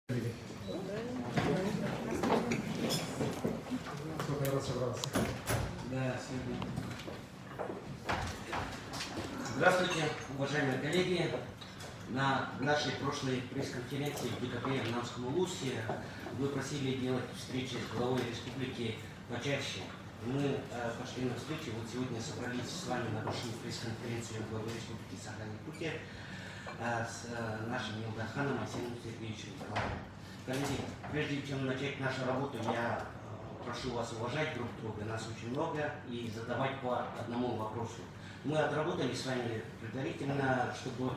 Сколько я раз собрался? Да, здравствуйте, уважаемые коллеги. На нашей прошлой пресс-конференции в ДКП в Намском Улусе вы просили делать встречи с главой республики почаще. Мы пошли на встречу. Вот сегодня собрались с вами на большую пресс-конференцию главы республики Саха-Якутия с нашим Илгарханом Арсением Сергеевичем. Коллеги, прежде чем начать нашу работу, я прошу вас уважать друг друга, нас очень много, и задавать по одному вопросу. Мы отработали с вами предварительно, чтобы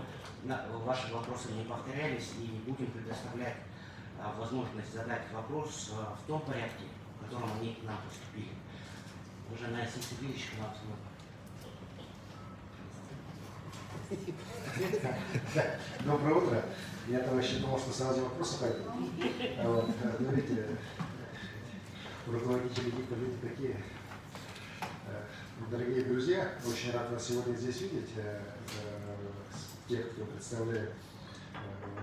ваши вопросы не повторялись, и будем предоставлять возможность задать вопрос в том порядке, в котором они к нам поступили. Уважаемый Арсений Сергеевич, вам слово. Доброе утро. Я-то вообще думал, что сразу вопросы пойдут. Говорите, руководители ГИКа, люди такие. Дорогие друзья, очень рад вас сегодня здесь видеть. Тех, кто представляет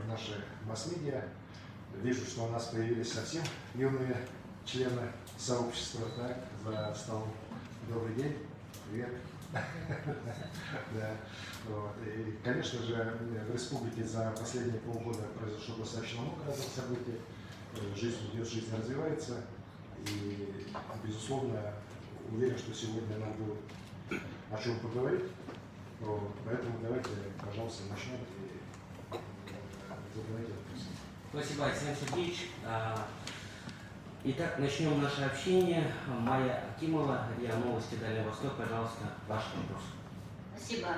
наши масс-медиа. Вижу, что у нас появились совсем юные члены сообщества. Так, за столом. Добрый день. Привет. Да. Вот. И, конечно же, в республике за последние полгода произошло достаточно много разных событий. Жизнь идет, жизнь развивается. И, безусловно, уверен, что сегодня нам будет о чем поговорить. Вот. Поэтому давайте, пожалуйста, начнем и задавайте вопросы. Спасибо, Арсений Сергеевич. Итак, начнем наше общение. Майя Акимова, РИА Новости Дальний Восток, пожалуйста, ваш вопрос. Спасибо.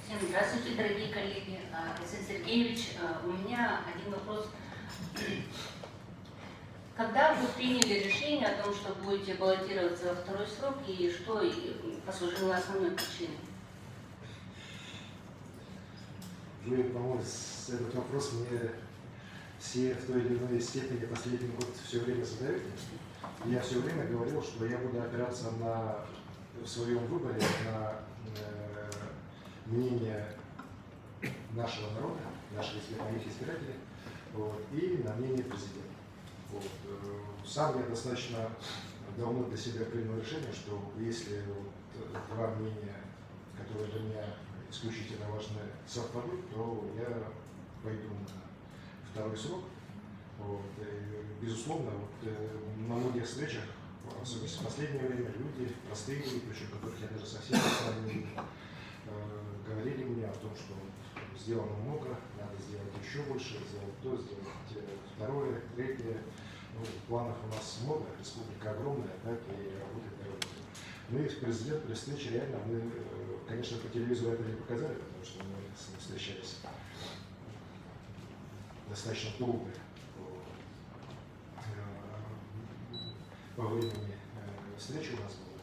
Всем здравствуйте, дорогие коллеги. Арсений Сергеевич, у меня один вопрос. Когда вы приняли решение о том, что будете баллотироваться во второй срок, и что послужило основной причиной? Вы, по-моему, этот вопрос мне все в той или иной степени последний год все время задаете. Я все время говорил, что я буду опираться в своем выборе на мнение нашего народа, моих избирателей, вот, и на мнение президента. Вот. Сам я достаточно давно для себя принял решение, что если два мнения, которые для меня исключительно важны, совпадут, то я пойду на второй срок. Вот. Безусловно, на многих встречах, особенно в последнее время, люди, простые люди, причем которых я даже совсем не знаю, говорили мне о том, что сделано много, надо сделать еще больше, сделать то, сделать второе, третье. Планов у нас много, республика огромная, так и работает дорога. Ну и президент при встрече реально мы, конечно, по телевизору это не показали, потому что мы с ним встречались достаточно долго по времени встречи у нас было,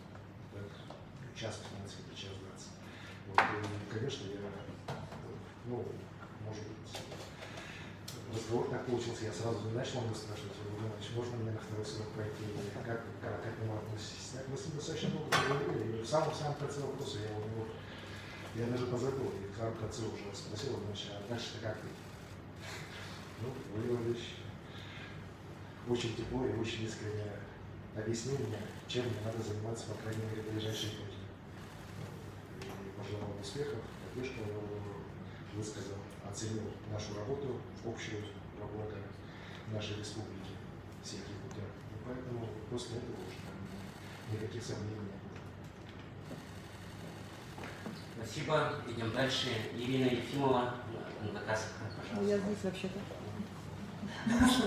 так, час 15, час 20. Вот, и, конечно, я, может быть, разговор так получился, я сразу не начал его спрашивать, можно мне на второй срок пройти, как к нему относитесь. Так, мы с ним достаточно много поговорили, и в самом конце вопроса я даже позабыл, и в самом конце уже спросил, а дальше-то как ты? Владимир Владимирович очень тепло и очень искренне объяснил мне, чем мне надо заниматься, по крайней мере, в ближайшие 5 лет. И пожелал успехов, поддержку высказал, оценил нашу работу, общую во благо нашей республики, всех якутян. И поэтому после этого уже никаких сомнений не было. Спасибо. Идем дальше. Ирина Ефимова, НВК Саха, пожалуйста. Я здесь вообще-то.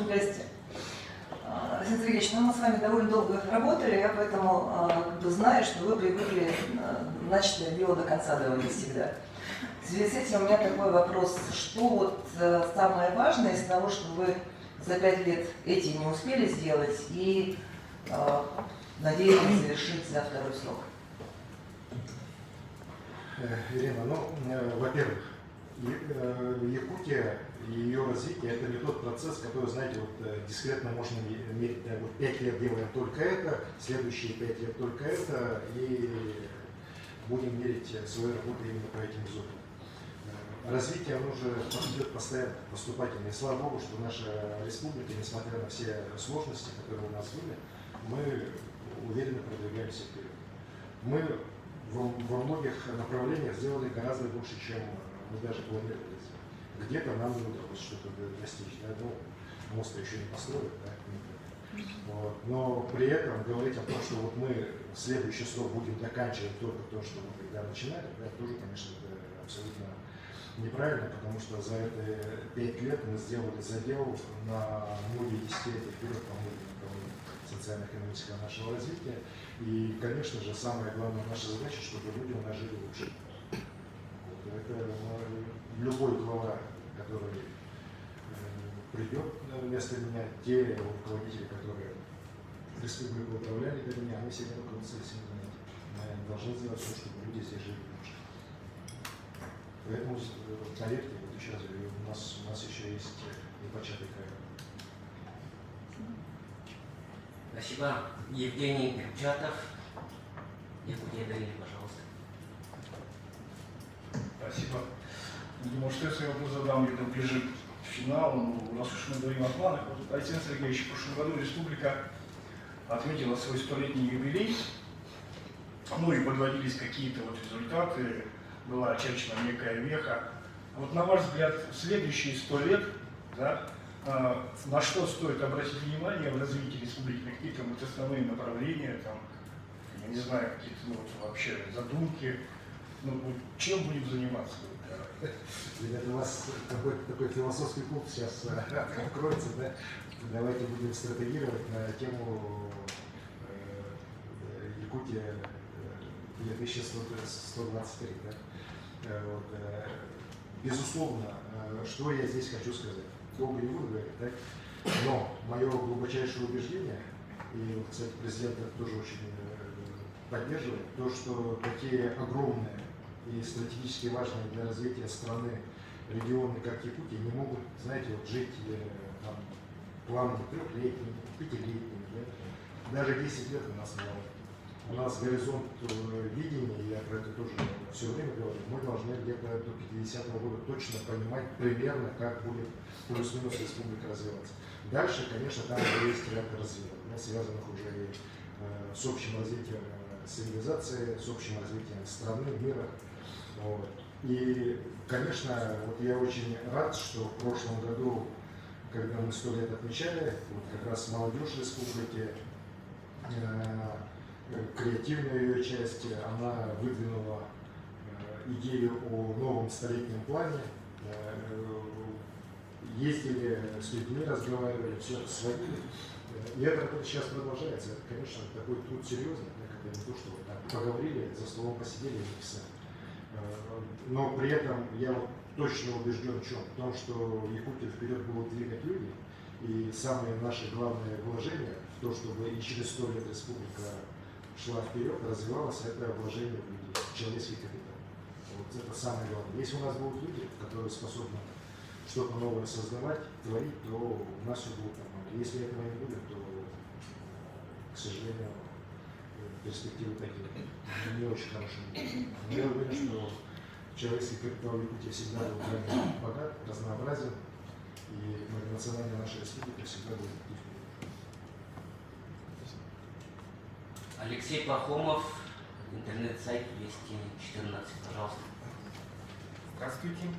Здрасте. Арсений Сергеевич, мы с вами довольно долго работали, я поэтому знаю, что вы привыкли начатое дело до конца доводить всегда. В связи с этим у меня такой вопрос, что самое важное из того, что вы за 5 лет эти не успели сделать и надеетесь завершить за второй срок? Ирина, во-первых, Якутия и ее развитие – это не тот процесс, который, знаете, дискретно можно мерить. 5 лет делаем только это, следующие 5 лет только это, и будем мерить свою работу именно по этим зонам. развитие оно же идет постоянно, поступательно. И слава богу, что наша республика, несмотря на все сложности, которые у нас были, мы уверенно продвигаемся вперед. Мы во многих направлениях сделали гораздо больше, чем мы даже планировали. Где-то нам не удалось что-то достичь. Да? Ну, мост еще не построен, да? Вот. Но при этом говорить о том, что вот мы следующий срок будем заканчивать только то, что мы тогда начинали, да, тоже, конечно, это абсолютно неправильно, потому что за эти 5 лет мы сделали задел на многие десятилетия вперед по многим направлениям социально-экономического нашего развития. И, конечно же, самая главная наша задача, чтобы люди у нас жили лучше. Вот. Это любой глава, который придет вместо меня, те руководители, которые республику управляли до меня, они всегда руководствовались именно этим. Мы должны сделать все, чтобы люди здесь жили лучше. Поэтому, поверьте, вот еще раз говорю, у нас еще есть непочатый край. Спасибо. Евгений Курчатов. Якутия Даниль, пожалуйста. Спасибо. Может, я свой вопрос задам где-то ближе к финалу. Ну, раз уж мы говорим о планах, вот, Александр Сергеевич, в прошлом году республика отметила свой 100-летний юбилей. Ну и подводились какие-то вот результаты, была очерчена некая веха. Вот на ваш взгляд, в следующие 100 лет, да, на что стоит обратить внимание в развитии республики, на какие-то вот основные направления, там, я не знаю, какие-то ну, вот, вообще задумки, ну, вот, чем будем заниматься? Ребята, у вас такой философский клуб сейчас откроется, да? Давайте будем стратегировать на тему Якутия 2123. Да? Вот, безусловно, что я здесь хочу сказать. Долго не буду говорить, да? Но мое глубочайшее убеждение, и, кстати, президент это тоже очень поддерживает, то, что такие огромные и стратегически важные для развития страны регионы, как Якутия, не могут, знаете, вот жить там, планами 3-летними, 5-летними. Да? Даже 10 лет у нас мало. У нас горизонт видения, я про это тоже все время говорю, мы должны где-то до 50-го года точно понимать примерно, как будет плюс-минус республика развиваться. Дальше, конечно, там уже есть ряд развитий, да, связанных уже с общим развитием цивилизации, с общим развитием страны, мира. Вот. И, конечно, вот я очень рад, что в прошлом году, когда мы 100 лет отмечали, вот как раз молодежь республики, креативную ее часть, она выдвинула идею о новом столетнем плане, ездили с людьми, разговаривали, все это сводили. И это работа сейчас продолжается. Это, конечно, такой труд серьезный, когда не то, что вот так поговорили, за столом посидели и написали. Но при этом я вот точно убежден в чем? В том, что Якутию вперед будут двигать люди. И самые наши главные вложения в то, чтобы и через 100 лет республика шла вперед, развивалась, это вложение в людей, в человеческий капитал. Вот это самое главное. Если у нас будут люди, которые способны что-то новое создавать, творить, то у нас все будет нормально. Если этого не будет, то, к сожалению, перспективы такие не очень хорошие. Но я уверен, что человеческий капитал Якутии всегда был крайне богат, разнообразен, и многонациональная наша республика всегда будет идти вперед. Алексей Пахомов, интернет-сайт Вести 14, пожалуйста. Здравствуйте.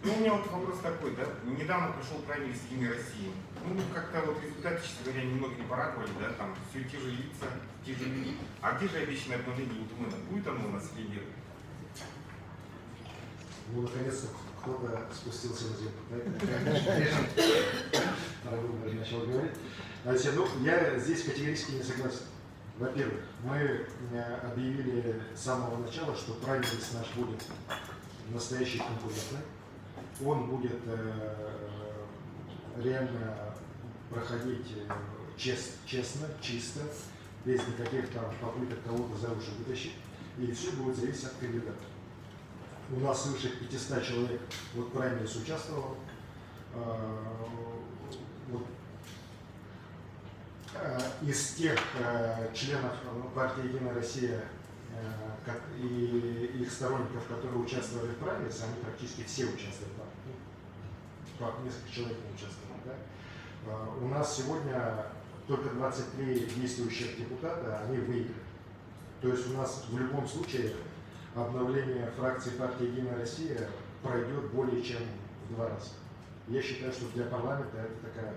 Ну, у меня вот вопрос такой, да, недавно прошел праймерис «Единой России». Ну, как-то вот результаты, честно говоря, немного не порадовали, да, там все те же лица, те же люди. А где же обещанное обновление Ютумена? Будет оно у нас или нет? Ну, наконец-то кто-то спустился на землю. Начал говорить. Значит, ну, я здесь категорически не согласен. Во-первых, мы объявили с самого начала, что праймерис наш будет настоящий конкурентный. Он будет реально проходить честно, чисто, без никаких там попыток кого-то за уши вытащить. И все будет зависеть от кандидата. У нас свыше 500 человек вот праймерис участвовало. Вот, из тех членов партии «Единая Россия», и их сторонников, которые участвовали в праймерис, они практически все участвовали в праймерис. Ну, несколько человек не участвовали. Да? У нас сегодня только 23 действующих депутата, они выиграли. То есть у нас в любом случае обновление фракции партии «Единая Россия» пройдет более чем в 2 раза. Я считаю, что для парламента это такая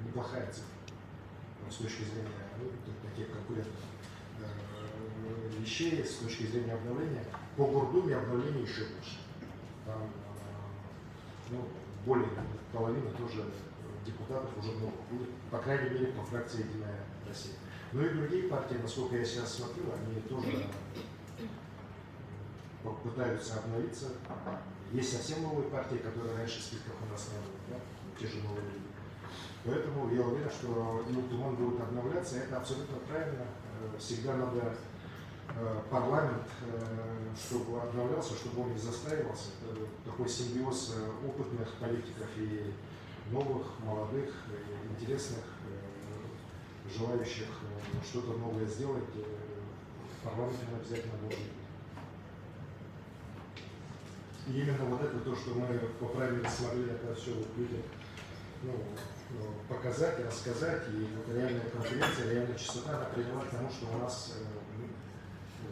неплохая цифра с точки зрения таких конкурентных вещей, с точки зрения обновления. По Гордуме обновление еще больше. Там ну, более половины тоже депутатов уже новых будет, по крайней мере, по фракции «Единая Россия». Ну и другие партии, насколько я сейчас смотрю, они тоже пытаются обновиться. Есть совсем новые партии, которые раньше в списках у нас не было, да? Те же новые люди. Поэтому я уверен, что Туман будет обновляться, это абсолютно правильно. Всегда надо парламент, чтобы обновлялся, чтобы он не застаивался. Это такой симбиоз опытных политиков и новых, молодых, интересных, желающих что-то новое сделать. Парламент обязательно должен быть. И именно вот это то, что мы по-правильно смогли это все людям показать, рассказать, и вот реальная конференция, реальная частота, она привела к тому, что у нас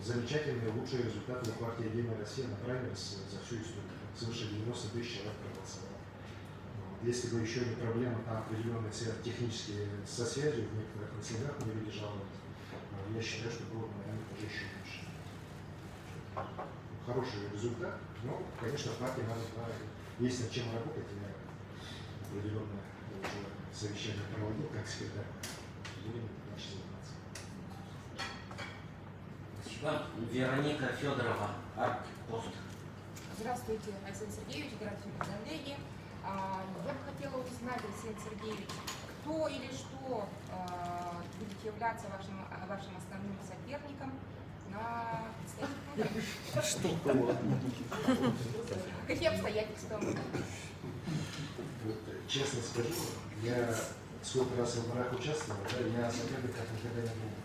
замечательные, лучшие результаты у партии «Единая Россия» на праймерис за всю историю. Свыше 90 тысяч человек проголосовало. Если бы еще не проблема там определенные технические со связью в некоторых населениях, не люди жаловались, я считаю, что было бы, наверное, уже еще лучше. Хороший результат, но, конечно, партии надо, есть над чем работать, я определенное совещание проводил, как секретарь. Будем дальше заниматься. Спасибо. Вероника Федорова, Арт-Пост. Здравствуйте, Александр Сергеевич, график обновления. Я бы хотела узнать, Александр Сергеевич, кто или что будет являться вашим основным соперником на предстоящих выборах? Какие обстоятельства? Вот, честно скажу, я сколько раз в выборах участвовал, да, я о соперниках никогда не думал.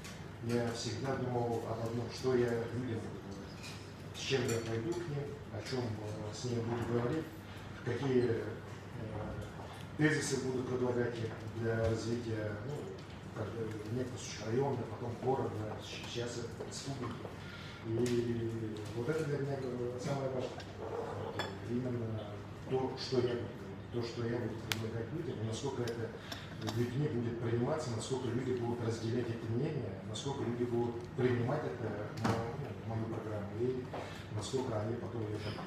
Я всегда думал об одном, что я людям буду говорить, с чем я пойду к ним, о чем с ними буду говорить, какие тезисы буду предлагать им для развития в некоторых случаях района, потом города, сейчас республики. И вот это для меня самое важное. Именно то, что я буду говорить, то, что я буду предлагать людям, и насколько это людьми будет приниматься, насколько люди будут разделять это мнение, насколько люди будут принимать это, мою программу, и насколько они потом ее поддержат.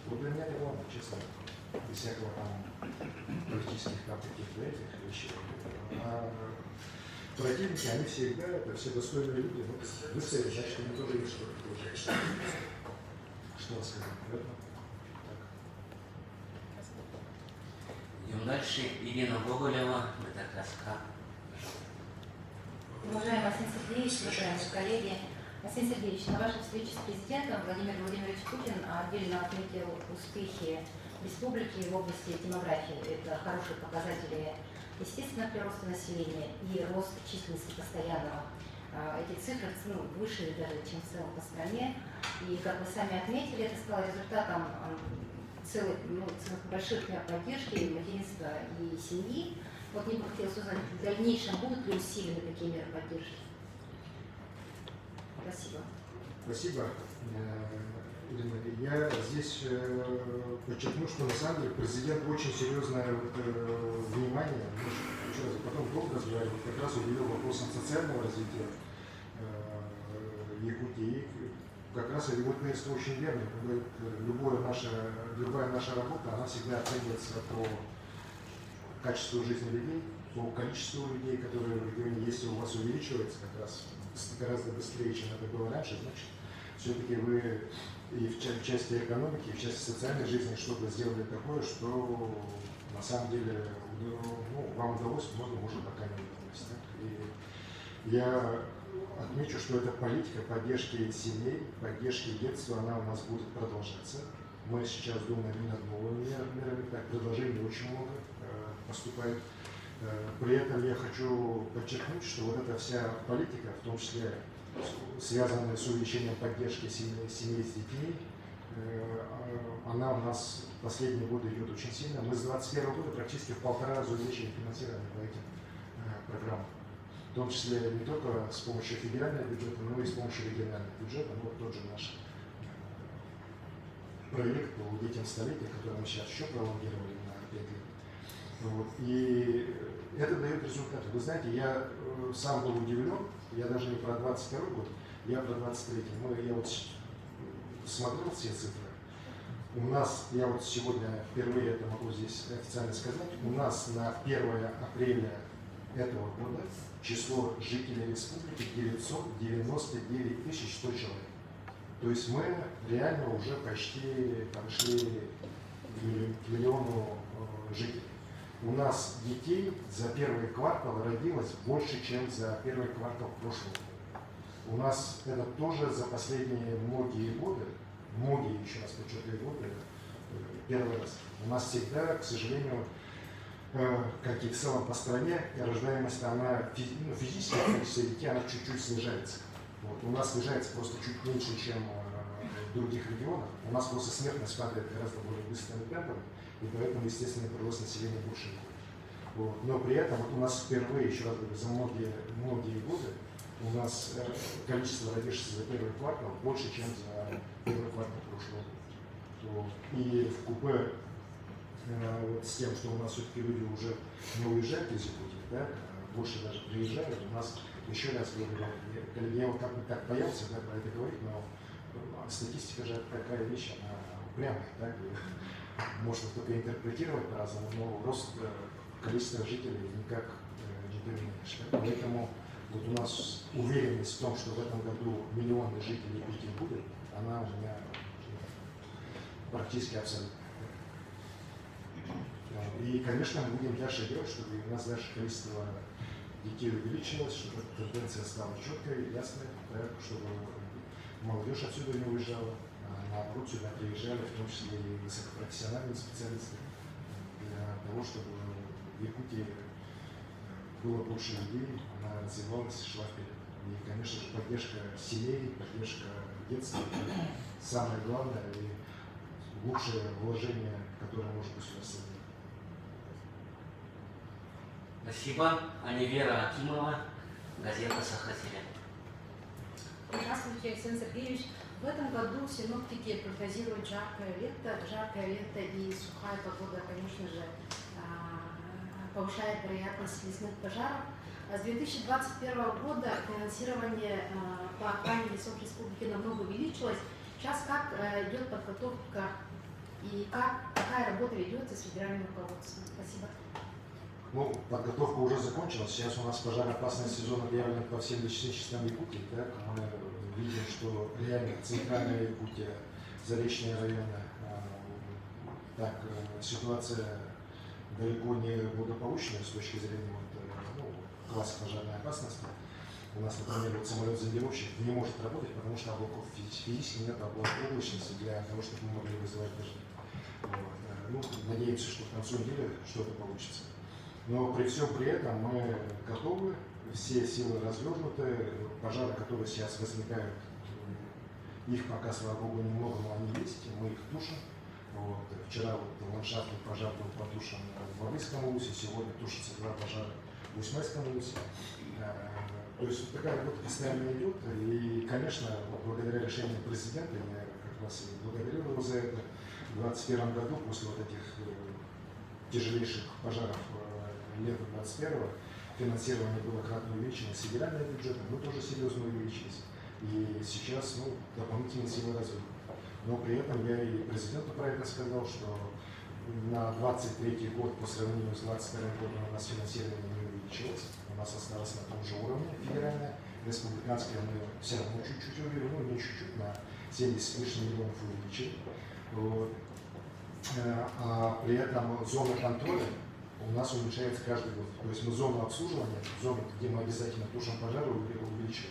Вот для меня это главное, честно, без всякого там политических там каких-то этих вещей. А противники, они всегда, это все достойные люди, но выставили, значит, они тоже есть что-то получают. Что рассказать? Идем дальше. Ирина Гоголева, МТКСК. Уважаемый Александр Сергеевич, уважаемые коллеги, Александр Сергеевич, на вашей встрече с президентом Владимир Владимирович Путин отдельно отметил успехи республики в области демографии. Это хорошие показатели естественного прироста населения и рост численности постоянного. Эти цифры выше даже, чем в целом по стране. И, как вы сами отметили, это стало результатом целых больших мер поддержки материнства и семьи. Вот мне бы хотелось узнать, в дальнейшем будут ли усилены такие меры поддержки? Спасибо. Спасибо. Ирина, я здесь подчеркну, что на самом деле президент очень серьезное внимание, потом долго разговаривал, как раз уделил вопросам социального развития Якутии. Как раз и вот это очень верно. Любая наша работа, она всегда оценивается по качеству жизни людей, по количеству людей, которые в регионе, если у вас увеличивается как раз гораздо быстрее, чем это было раньше, значит, все-таки вы и в части экономики, и в части социальной жизни что-то сделали такое, что на самом деле вам удалось, многим может пока не удалось. Так? И я отмечу, что эта политика поддержки семей, поддержки детства, она у нас будет продолжаться. Мы сейчас думаем над новыми мерами, так предложений очень много поступает. При этом я хочу подчеркнуть, что вот эта вся политика, в том числе связанная с увеличением поддержки семей с детьми, она у нас в последние годы идет очень сильно. Мы с 2021 года практически в 1,5 раза увеличили финансирование по этим программам. В том числе не только с помощью федерального бюджета, но и с помощью регионального бюджета. Ну, вот тот же наш проект по детям столетия, который мы сейчас еще пролонгировали на 5 лет. Вот. И это дает результаты. Вы знаете, я сам был удивлен, я даже не про 22 год, я про 23. Я вот смотрел все цифры. У нас, я вот сегодня впервые это могу здесь официально сказать, у нас на 1 апреля этого года число жителей республики 999 100 человек. То есть мы реально уже почти подошли к миллиону жителей. У нас детей за первый квартал родилось больше, чем за первый квартал прошлого года. У нас это тоже за последние многие годы, еще раз подчеркиваю, годы, первый раз. У нас всегда, к сожалению, как и в целом по стране, рождаемость, она физическое количество детей, она чуть-чуть снижается. Вот. У нас снижается просто чуть меньше, чем в других регионах. У нас просто смертность падает гораздо более быстрыми темпами, и поэтому, естественно, прирост населения больше не будет. Вот. Но при этом вот у нас впервые, еще раз говорю, за многие годы у нас количество родившихся за первый квартал больше, чем за первый квартал прошлого года. Вот. И в купе вот с тем, что у нас все-таки люди уже не уезжают из Якутии, да, больше даже приезжают, у нас, еще раз говорю, коллеги, я вот как бы так боялся, да, про это говорить, но статистика же такая вещь, она упрямая, да, и можно только интерпретировать по-разному, но рост количества жителей никак не поменяешь. Да? Поэтому вот у нас уверенность в том, что в этом году миллионы жителей Якутии будет, она у меня практически абсолютно. И, конечно, мы будем дальше делать, чтобы у нас дальше количество детей увеличилось, чтобы эта тенденция стала четкой, ясной, так, чтобы молодежь отсюда не уезжала, а наоборот сюда приезжали, в том числе и высокопрофессиональные специалисты, для того, чтобы в Якутии было больше людей, она развивалась, шла вперед. И, конечно же, поддержка семей, поддержка детства – это самое главное и лучшее вложение, которое может государство сделать. Спасибо. Анивера Акимова, газета «Сахатели». Здравствуйте, Александр Сергеевич. В этом году синоптики прогнозируют жаркое лето и сухая погода, конечно же, повышает вероятность лесных пожаров. С 2021 года финансирование по охране лесов республики намного увеличилось. Сейчас как идет подготовка и какая работа ведется с федеральным руководством? Спасибо. Ну, подготовка уже закончилась. Сейчас у нас пожароопасный сезон объявлен по всем лесничествам Якутии. Так? Мы видим, что реально центральная Якутия, заречные районы, так, ситуация далеко не благополучная с точки зрения класса пожарной опасности. У нас, например, вот самолет-зондировщик не может работать, потому что облаков физически нет облачности для того, чтобы мы могли вызывать дожди. Вот. Ну, надеемся, что к концу недели что-то получится. Но при всем при этом мы готовы, все силы развернуты, пожары, которые сейчас возникают, их пока, слава богу, немного, но они есть, мы их тушим. Вот. Вчера вот ландшафтный пожар был потушен в Валийском улусе, сегодня тушатся 2 пожара в Усмайском улусе. То есть такая работа постоянно идет, и, конечно, благодаря решению президента, я как раз и благодарю его за это, в 2021 году, после вот этих тяжелейших пожаров лета 2021, финансирование было кратно увеличено с федерального бюджета, мы тоже серьезно увеличились. И сейчас дополнительные силы развития. Но при этом я и президенту про это сказал, что на 2023 год по сравнению с 2022 годом у нас финансирование не увеличилось, у нас осталось на том же уровне федеральное, республиканское мы все равно чуть-чуть увеличили, ну не чуть-чуть, на 70 с лишним миллионов увеличили. Вот. А при этом зона контроля у нас уменьшается каждый год. То есть мы зону обслуживания, зону, где мы обязательно тушим пожары, увеличили.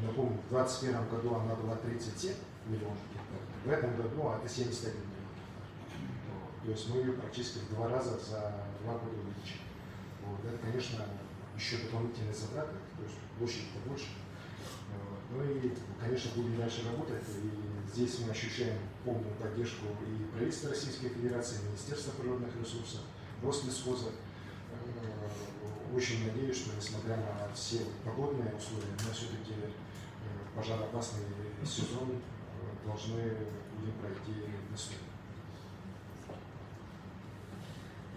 Напомню, в 2021 году она была 37 миллионов гектаров, в этом году это 71 миллион. Вот. То есть мы ее практически в 2 раза за 2 года увеличили. Вот. Это, конечно, еще дополнительные затраты, то есть площадь-то больше. Ну и, конечно, будем дальше работать. И здесь мы ощущаем полную поддержку и правительства Российской Федерации, и Министерства природных ресурсов, Рослесхоза. Очень надеюсь, что несмотря на все погодные условия, мы все-таки пожароопасный сезон должны будем пройти достойно.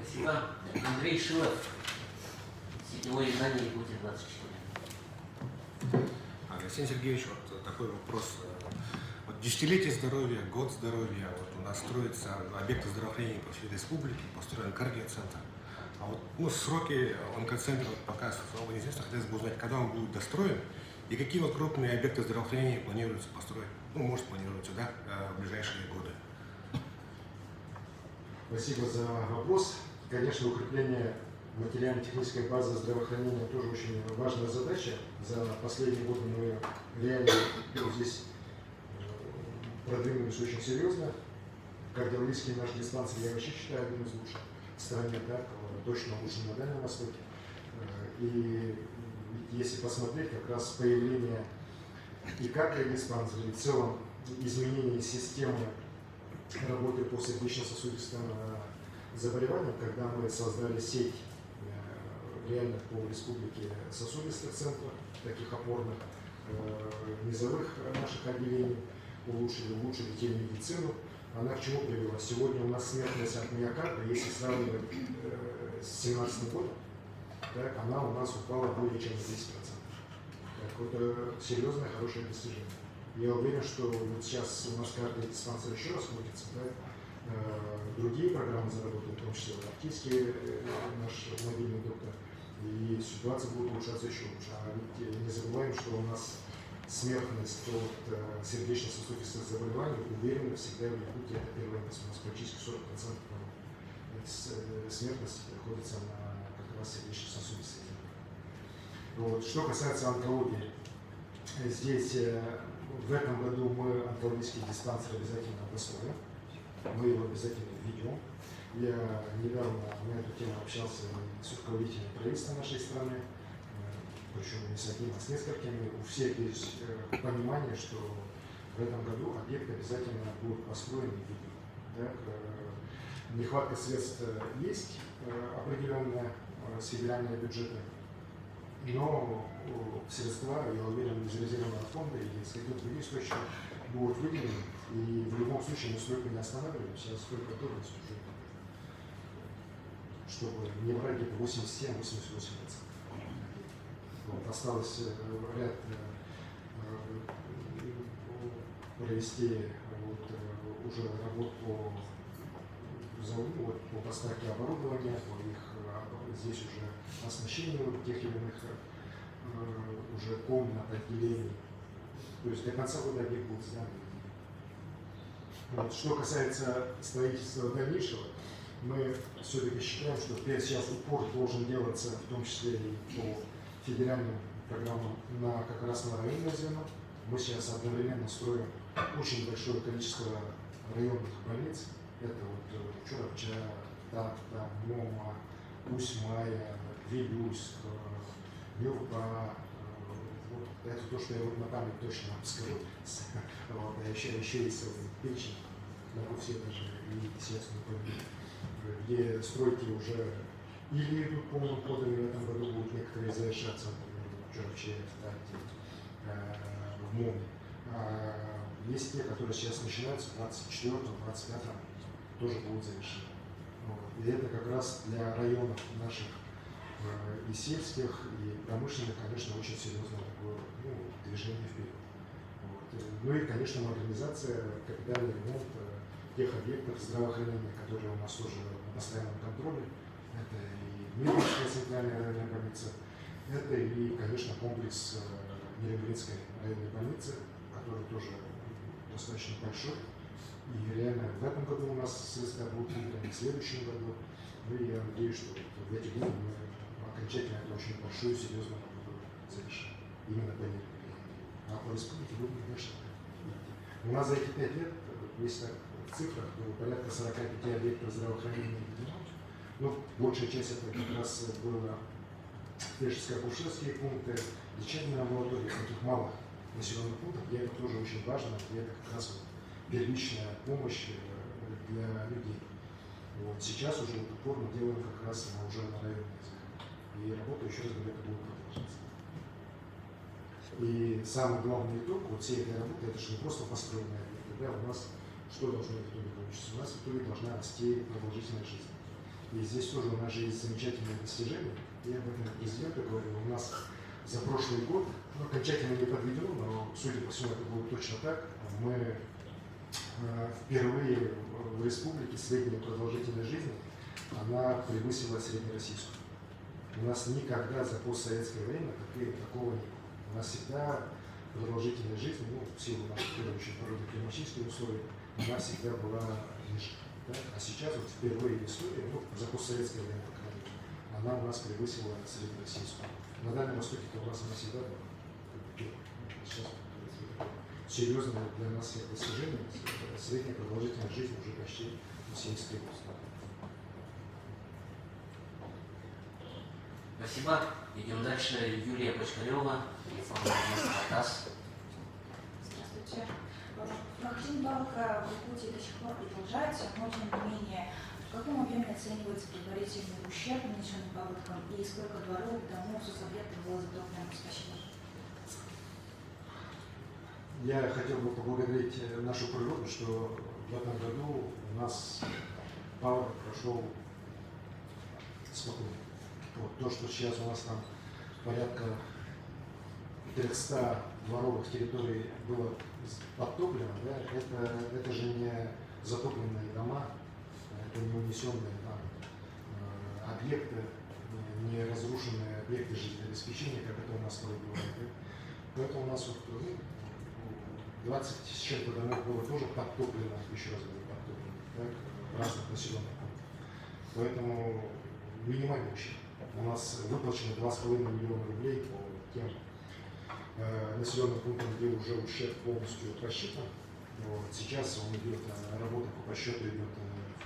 Спасибо. Андрей Шилов, сетевое издание «Якутия 24». Алексей Сергеевич, вот такой вопрос. Вот десятилетие здоровья, год здоровья, вот у нас строятся объекты здравоохранения по всей республике, построен кардиоцентр. А вот сроки онкоцентра вот пока особо неизвестно, хотелось бы узнать, когда он будет достроен и какие вот крупные объекты здравоохранения планируется построить, ну, может, планируется, да, в ближайшие годы. Спасибо за вопрос. Конечно, укрепление материально-технической базы здравоохранения тоже очень важная задача. За последние годы мы реально здесь продвинулись очень серьезно. Кардиологический наш диспансер, я вообще считаю, один из лучших в стране, так, точно лучше на Дальнем Востоке. И если посмотреть, как раз появление и кардиодиспансера, и в целом изменение системы работы по сердечно-сосудистым заболеваниям, когда мы создали сеть реально по республике сосудистых центров, таких опорных, низовых наших отделений, улучшили телемедицину. Она к чему привела? Сегодня у нас смертность от миокарда, если сравнивать с 2017 годом, так, она у нас упала более чем на 10%. Так, это серьезное, хорошее достижение. Я уверен, что вот сейчас у нас кардиодиспансер еще раз крутится, да? Другие программы заработают, в том числе Лактийский наш мобильный доктор, и ситуация будет улучшаться еще лучше. А ведь не забываем, что у нас смертность от сердечно-сосудистых заболеваний уверенно всегда в Якутии это первое место. У нас практически 40% смертности приходится на как раз сердечно-сосудистые заболевания. Вот. Что касается онкологии, здесь в этом году мы онкологический диспансер обязательно достроим. Мы его обязательно введем. Я недавно на эту тему общался с руководителями правительства нашей страны, причем не с одним, а с несколькими. У всех есть понимание, что в этом году объект обязательно будет построен и введен. Так, нехватка средств есть определенная с федерального бюджета, но средства, я уверен, из резервного фонда или из каких-то других источников будут выделены. И в любом случае мы столько не останавливаемся, а столько готовность уже, чтобы не брать где-то 87-88%. Вот, осталось ряд провести уже работу по поставке оборудования, по их здесь уже оснащению тех или иных уже комнат, отделений. То есть до конца года объект будет сдан. Вот. Что касается строительства дальнейшего, мы все-таки считаем, что сейчас упор должен делаться, в том числе и по федеральным программам, как раз на районное звено. Мы сейчас одновременно строим очень большое количество районных больниц. Это вот Чурапча, Такта, Мома, Усть-Майя, Вилюйск, Нюрба. Вот, это то, что я вот на память точно скажу. Вот, а еще есть печень, могу все даже и естественно победить, где стройки уже или идут полным ходом, в этом году будут некоторые завершаться, например, в Чурапче, в Такте, в Моме. Есть те, которые сейчас начинаются в 24-25 тоже будут завершены. Вот. И это как раз для районов наших и сельских, и промышленных, конечно, очень серьезное такое движение вперед. Вот. Ну и, конечно, модернизация, капитальный ремонт тех объектов здравоохранения, которые у нас тоже на постоянном контроле. Это и Мирнинская центральная районная больница, это и, конечно, комплекс Нерюнгринской районной больницы, который тоже достаточно большой. И реально в этом году у нас средства будут выделены, в следующем году. Ну и я надеюсь, что в эти годы мы окончательно эту очень большую, серьезную работу завершим. Именно по Нерюнгрину. А по республике будем, конечно, идти. У нас за эти 5 лет, если так в цифрах, было порядка 45 объектов здравоохранения. Ну, большая часть это как раз было фельдшерско-акушерские пункты, лечебные амбулатории, таких малых населенных пунктов, где это тоже очень важно, где это как раз вот первичная помощь для людей. Вот сейчас уже вот упор мы делаем как раз уже на районный язык. И работа, еще раз говорю, это будет продолжаться. И самый главный итог вот всей этой работы, это же не просто построенные объекты, да, у нас что должно в итоге получиться? У нас в итоге должна расти продолжительность жизни. И здесь тоже у нас же есть замечательные достижения. Я об этом президенту говорю, у нас за прошлый год, ну, окончательно не подведено, но судя по всему это было точно так, мы впервые в республике средняя продолжительность жизни, она превысила среднероссийскую. У нас никогда за постсоветское время такого не было. У нас всегда продолжительность жизни, ну, в силу наших очень природно-климатических условий, она всегда была ниже. Да? А сейчас вот впервые в истории, ну, за постсоветское время, по крайней мере, она у нас превысила среднероссийскую. На Дальнем Востоке-то у нас она всегда была. Сейчас серьезное для нас всех достижение. Средняя продолжительность жизни уже почти 73 года. Спасибо. Идем дальше. Юлия Почкарева, информагентство ТАСС. Здравствуйте. Магазин банка в Якутии до сих пор продолжается, но тем не менее, в каком объеме оценивается предварительный ущерб, нанесенный паводком, и сколько дворов, домов, субъектов было затоплено? Спасибо. Я хотел бы поблагодарить нашу природу, что в этом году у нас паводок прошел спокойно. Вот то, что сейчас у нас там порядка 300 дворовых территорий было подтоплено, да, это же не затопленные дома, это не унесенные там объекты, не разрушенные объекты жизнеобеспечения, как это у нас порой бывает. Да. Поэтому у нас вот, 20 с чем-то домов было тоже подтоплено, еще раз говорю, подтоплено, да, в разных населенных пунктах. Поэтому минимальный ущерб. У нас выплачено 2,5 миллиона рублей по тем населенным пунктам, где уже ущерб полностью просчитан. Вот. Сейчас он идет, работа по подсчету идет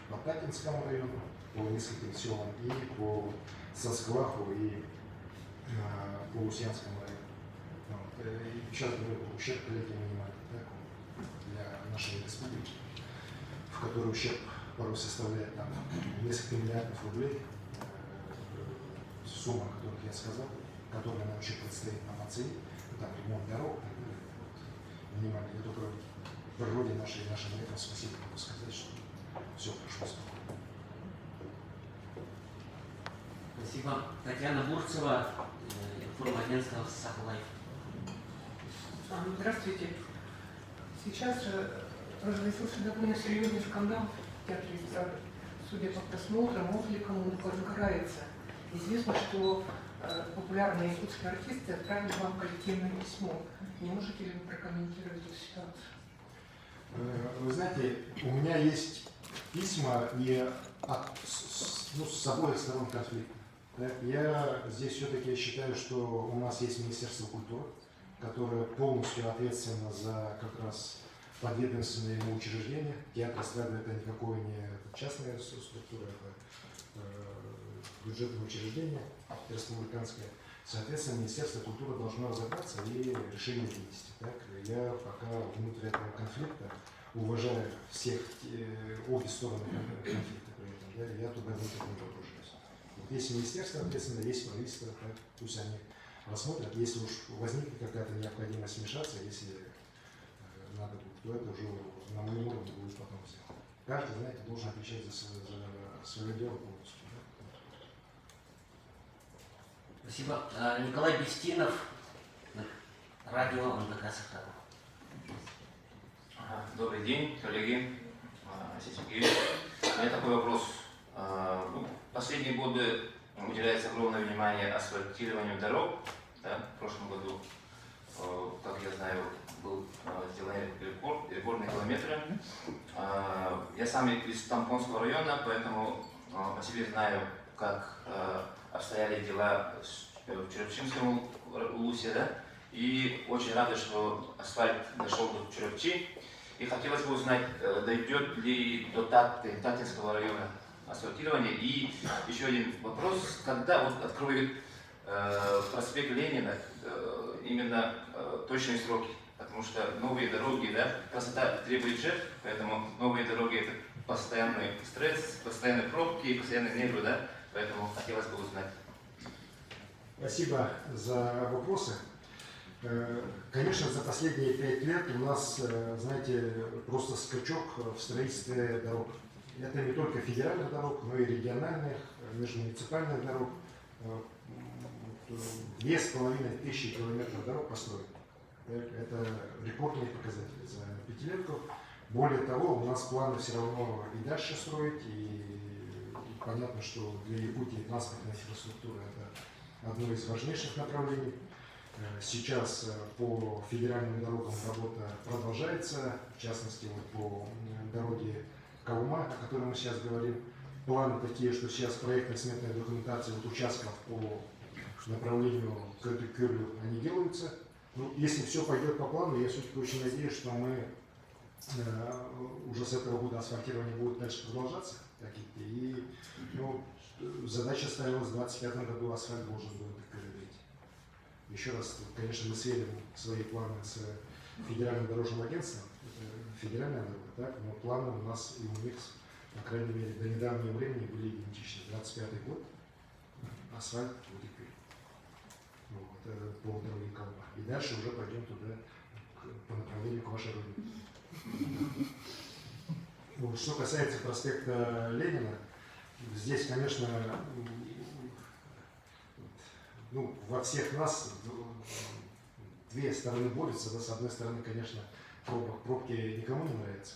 по Татинскому району, по нескольким селам, и по Соскваху, и по Лусянскому району. Вот. И сейчас говорю, ущерб коллеги минимальный, да, для нашей республики, в которой ущерб порой составляет там несколько миллиардов рублей. Сумма, о которых я сказал, которая нам еще предстоит нам оценить, там ремонт дорог, минимально. Я только в природе нашей ребятам спасибо могу сказать, что все прошло спокойно. Спасибо. Татьяна Бурцева, информагентство Сахалайф. Здравствуйте. Сейчас же разразился довольно серьезный скандал в театре эстрады. Судя по просмотрам, откликом он разгорается. Известно, что популярные якутские артисты отправили вам коллективное письмо. Не можете ли вы прокомментировать эту ситуацию? Вы знаете, у меня есть письма и с обоих сторон конфликта. Да? Я здесь все-таки считаю, что у нас есть Министерство культуры, которое полностью ответственно за как раз подведомственные ему учреждения. Театр эстрады это никакое не частная структура, это бюджетное учреждение республиканское. Соответственно, Министерство культуры должно разобраться и решение вынести. Так? Я пока внутри этого конфликта уважаю всех, обе стороны конфликта при этом. Да? Я туда внутрь не погружаюсь. Вот есть министерство, соответственно, есть правительство, так? Пусть они рассмотрят. Если уж возникнет какая-то необходимость вмешаться, если надо будет, то это уже на моем уровне будет потом сделано. Каждый, знаете, должен отвечать за свое дело полностью. Спасибо. Николай Бестинов, радио МДК Сахара. Добрый день, коллеги. Алексей Сергеевич. У меня такой вопрос. Последние годы уделяется огромное внимание асфальтированию дорог. Да? В прошлом году, как я знаю, был сделан рекордные километры. Я сам из Тампонского района, поэтому по себе знаю, как обстояли дела в Черепчинском улусе, да? И очень рады, что асфальт дошел до Черепчи. И хотелось бы узнать, дойдет ли до Татинского района асфальтирование. И еще один вопрос, когда вот откроют проспект Ленина именно точные сроки, потому что новые дороги, да, красота требует жертв, поэтому новые дороги это постоянный стресс, постоянные пробки, постоянные нервы, да, поэтому хотелось бы узнать. Спасибо за вопросы. Конечно, за последние 5 лет у нас, знаете, просто скачок в строительстве дорог. Это не только федеральных дорог, но и региональных, межмуниципальных дорог. 2500 километров дорог построено. Это рекордные показатели за пятилетку. Более того, у нас планы все равно и дальше строить, и понятно, что для Якутии транспортная инфраструктура это одно из важнейших направлений. Сейчас по федеральным дорогам работа продолжается, в частности вот по дороге Каума, о которой мы сейчас говорим. Планы такие, что сейчас проектно-сметная документация вот участков по направлению Кыргыз они делаются. Ну, если все пойдет по плану, я все-таки очень надеюсь, что мы уже с этого года асфальтирование будет дальше продолжаться. И ну, задача ставилась в 2025 году, асфальт должен был быть передать. Еще раз, конечно, мы сверим свои планы с федеральным дорожным агентством, это федеральная дорога, так, но планы у нас и у них, по крайней мере, до недавнего времени были идентичны. 25-й год, асфальт будет перед. Вот, это по дороге Калма. И дальше уже пойдем туда, по направлению к вашей родине. Вот, что касается проспекта Ленина, здесь, конечно, ну, во всех нас две стороны борются. Да, с одной стороны, конечно, пробки никому не нравятся.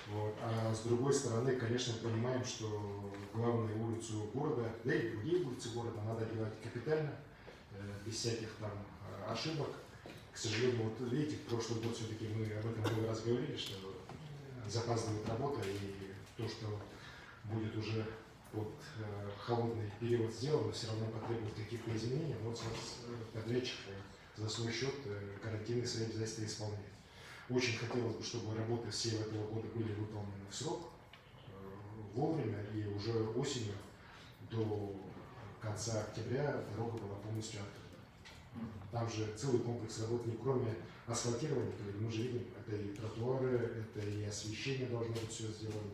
Вот, а с другой стороны, конечно, понимаем, что главную улицу города, да и другие улицы города надо делать капитально, без всяких там ошибок. К сожалению, вот видите, в прошлый год все-таки мы об этом много раз говорили, что запаздывает работа, и то, что будет уже под холодный период сделано, все равно потребует каких-то изменений. Вот подрядчик за свой счет карантинные свои обязательства исполняет. Очень хотелось бы, чтобы работы все этого года были выполнены в срок, вовремя, и уже осенью до конца октября дорога была полностью открыта. Там же целый комплекс работ, не кроме асфальтирования, мы же видим, это и тротуары, это и освещение должно быть все сделано,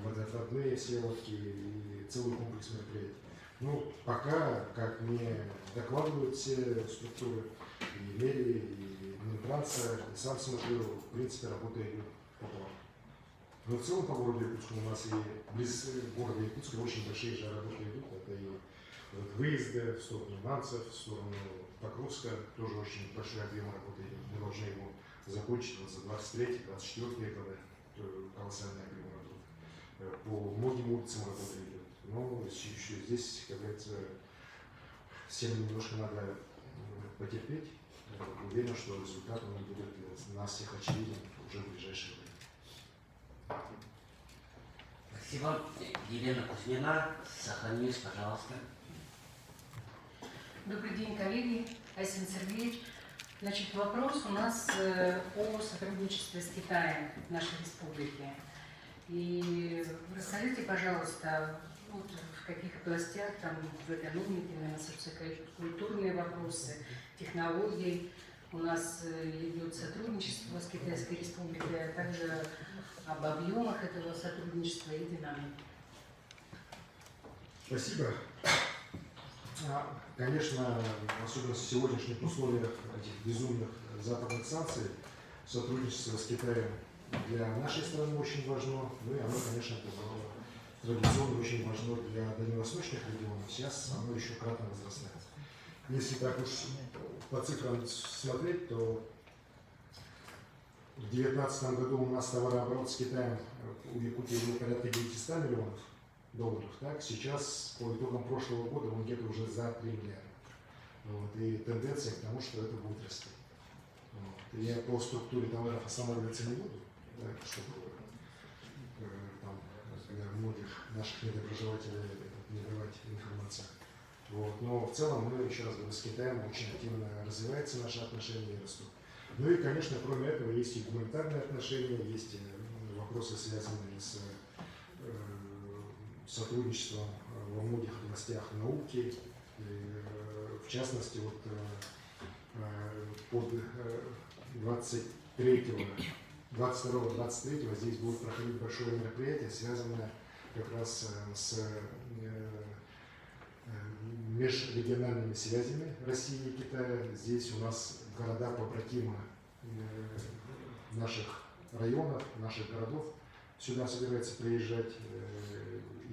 водоотводные сеялки и целый комплекс мероприятий. Ну, пока, как мне докладывают все структуры, и мэрии, и Минтранса, и сам смотрю, в принципе, работа идет по плану. Но в целом по городу Якутску у нас и близ города Якутска очень большие же работы идут. Это и вот выезды в сторону Нанцев, в сторону Покровска, тоже очень большой объем работы идет. Мы должны его закончить вот за 23-24 годы, колоссальный объем работы. По многим улицам работа идет. Но еще здесь, как говорится, всем немножко надо потерпеть. Уверен, что результат он будет для нас всех очевиден уже в ближайшее время. Спасибо. Елена Кузьмина, Сахалинск, пожалуйста. Добрый день, коллеги. Айсен Сергеевич. Значит, вопрос у нас о сотрудничестве с Китаем в нашей республике. И расскажите, пожалуйста, вот в каких областях, там, в экономике, наверное, социокультурные вопросы, технологии у нас идет сотрудничество с Китайской республикой, а также об объемах этого сотрудничества и динамике. Спасибо. Конечно, особенно в сегодняшних условиях этих безумных западных санкций, сотрудничество с Китаем для нашей страны очень важно. Ну и оно, конечно, традиционно очень важно для дальневосточных регионов. Сейчас оно еще кратно возрастает. Если так уж по цифрам смотреть, то в 2019 году у нас товарооборот с Китаем у Якутии был порядка 900 миллионов долларов. Так? Сейчас по итогам прошлого года он где-то уже за 3 миллиарда. Вот. И тенденция к тому, что это будет расти. Вот. Я по структуре товаров останавливаться не буду, да, чтобы там, для многих наших недоброжелателей не давать информацию. Вот. Но в целом мы, еще раз говорю, с Китаем очень активно развиваются наши отношения и растут. Ну и, конечно, кроме этого, есть и гуманитарные отношения, есть и вопросы, связанные с сотрудничеством во многих областях науки, в в частности, вот под 22-23 здесь будет проходить большое мероприятие, связанное как раз с межрегиональными связями России и Китая. Здесь у нас города побратимы наших районов, наших городов сюда собирается приезжать.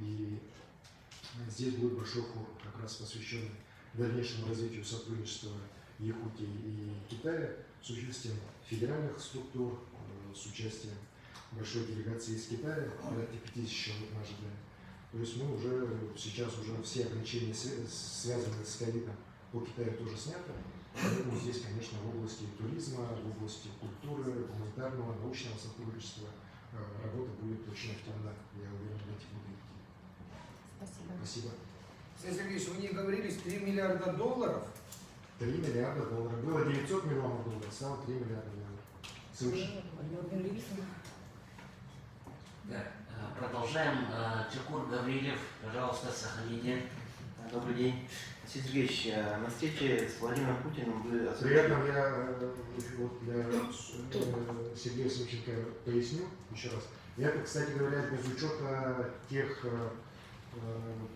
И здесь будет большой форум, как раз посвященный дальнейшему развитию сотрудничества Якутии и Китая с участием федеральных структур, с участием большой делегации из Китая, порядка 5000 человек мы ожидаем. То есть мы уже сейчас уже все ограничения, связанные с ковидом, по Китаю тоже сняты. Поэтому здесь, конечно, в области туризма, в области культуры, гуманитарного, научного сотрудничества работа будет очень активна, я уверен, в эти годы. Спасибо. Спасибо. Алексей Сергеевич, вы не говорились, $3 миллиарда? 3 миллиарда долларов. Было 900 миллионов долларов, стало 3 миллиарда долларов. Свыше. Да, продолжаем. Чекур Гаврилев, пожалуйста, Сахалине. Добрый день. Алексей Сергеевич, на встрече с Владимиром Путиным вы озвучили... При этом я вот для Сергея Савченко поясню еще раз. Это, кстати говоря, без учета тех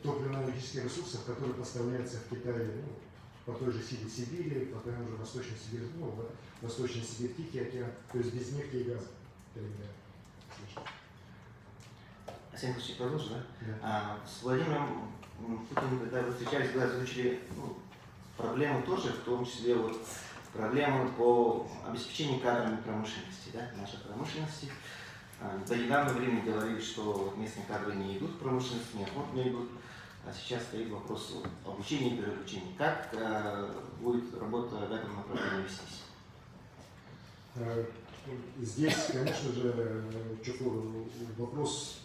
топливно-энергетических ресурсов, которые поставляются в Китае, ну, по той же Сибири, по той же Восточной Сибири, ну, Восточной Сибири, Тихий океан, то есть без нефти и газа. Алексей Сергеевич, продолжу, да? Да. С Владимиром Путиным, когда вы встречались, вы озвучили проблемы тоже, в том числе вот, проблемы по обеспечению кадрами промышленности, да, нашей промышленности. До недавнего времени говорили, что местные кадры не идут в промышленность, неохотно идут. А сейчас стоит вопрос обучения и переобучения. Как будет работа в этом направлении вестись? Здесь, конечно же, вопрос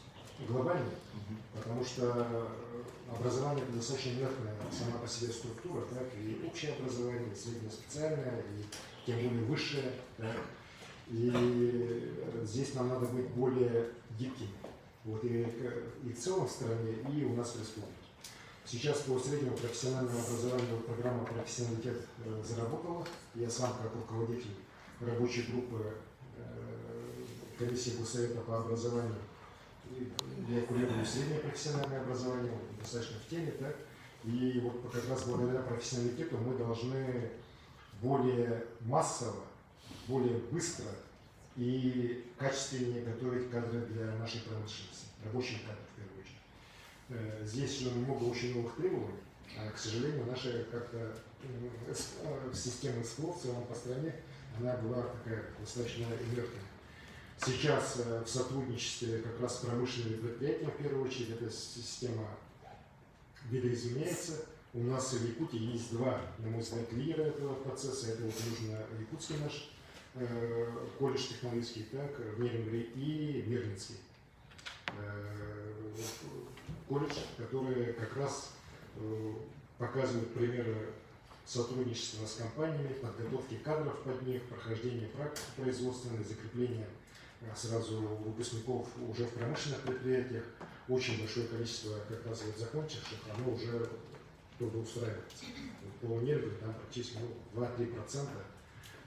глобальный, потому что образование это достаточно инертная сама по себе структура, так, и общее образование, и среднеспециальное, и тем более высшее. Так, и здесь нам надо быть более гибкими. Вот, и в целом в стране, и у нас в республике. Сейчас по среднему профессиональному образованию программа «Профессионалитет» заработала. Я сам, как руководитель рабочей группы комиссии Госсовета по образованию, я курирую среднее профессиональное образование, достаточно в теме, так? И вот как раз благодаря профессионалитету мы должны более массово, более быстро и качественнее готовить кадры для нашей промышленности, рабочих кадров в первую очередь. Здесь же много очень новых требований, а, к сожалению, наша как-то система СКО в целом по стране, она была такая достаточно инертная. Сейчас в сотрудничестве как раз с промышленными предприятиями, в первую очередь, эта система видоизменяется. У нас в Якутии есть два, на мой взгляд, лидера этого процесса. Это вот Южно-Якутский наш колледж технологический, так, в Нерюнгри, и Мирнинский колледж, которые как раз показывают примеры сотрудничества с компаниями, подготовки кадров под них, прохождение практики производственной, закрепление сразу выпускников уже в промышленных предприятиях. Очень большое количество как раз вот закончивших, оно уже трудоустраивается. По Нерюнгри там практически 2-3%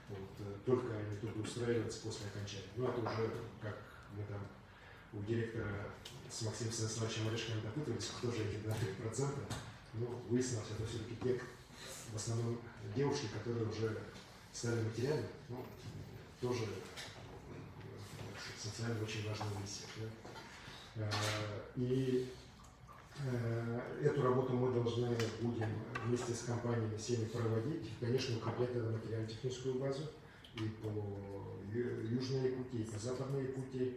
вот, только они трудоустраиваются после окончания. Ну, это уже, как мы там у директора с Максимом Станиславовичем Орешковым допытывались, кто же эти 2-3%. Ну, выяснилось, это все-таки те, в основном девушки, которые уже стали матерями, ну, тоже социально очень важная миссия. Да? И эту работу мы должны будем вместе с компаниями всеми проводить, конечно, укреплять эту материально-техническую базу и по Южной Якутии, и по Западной Якутии,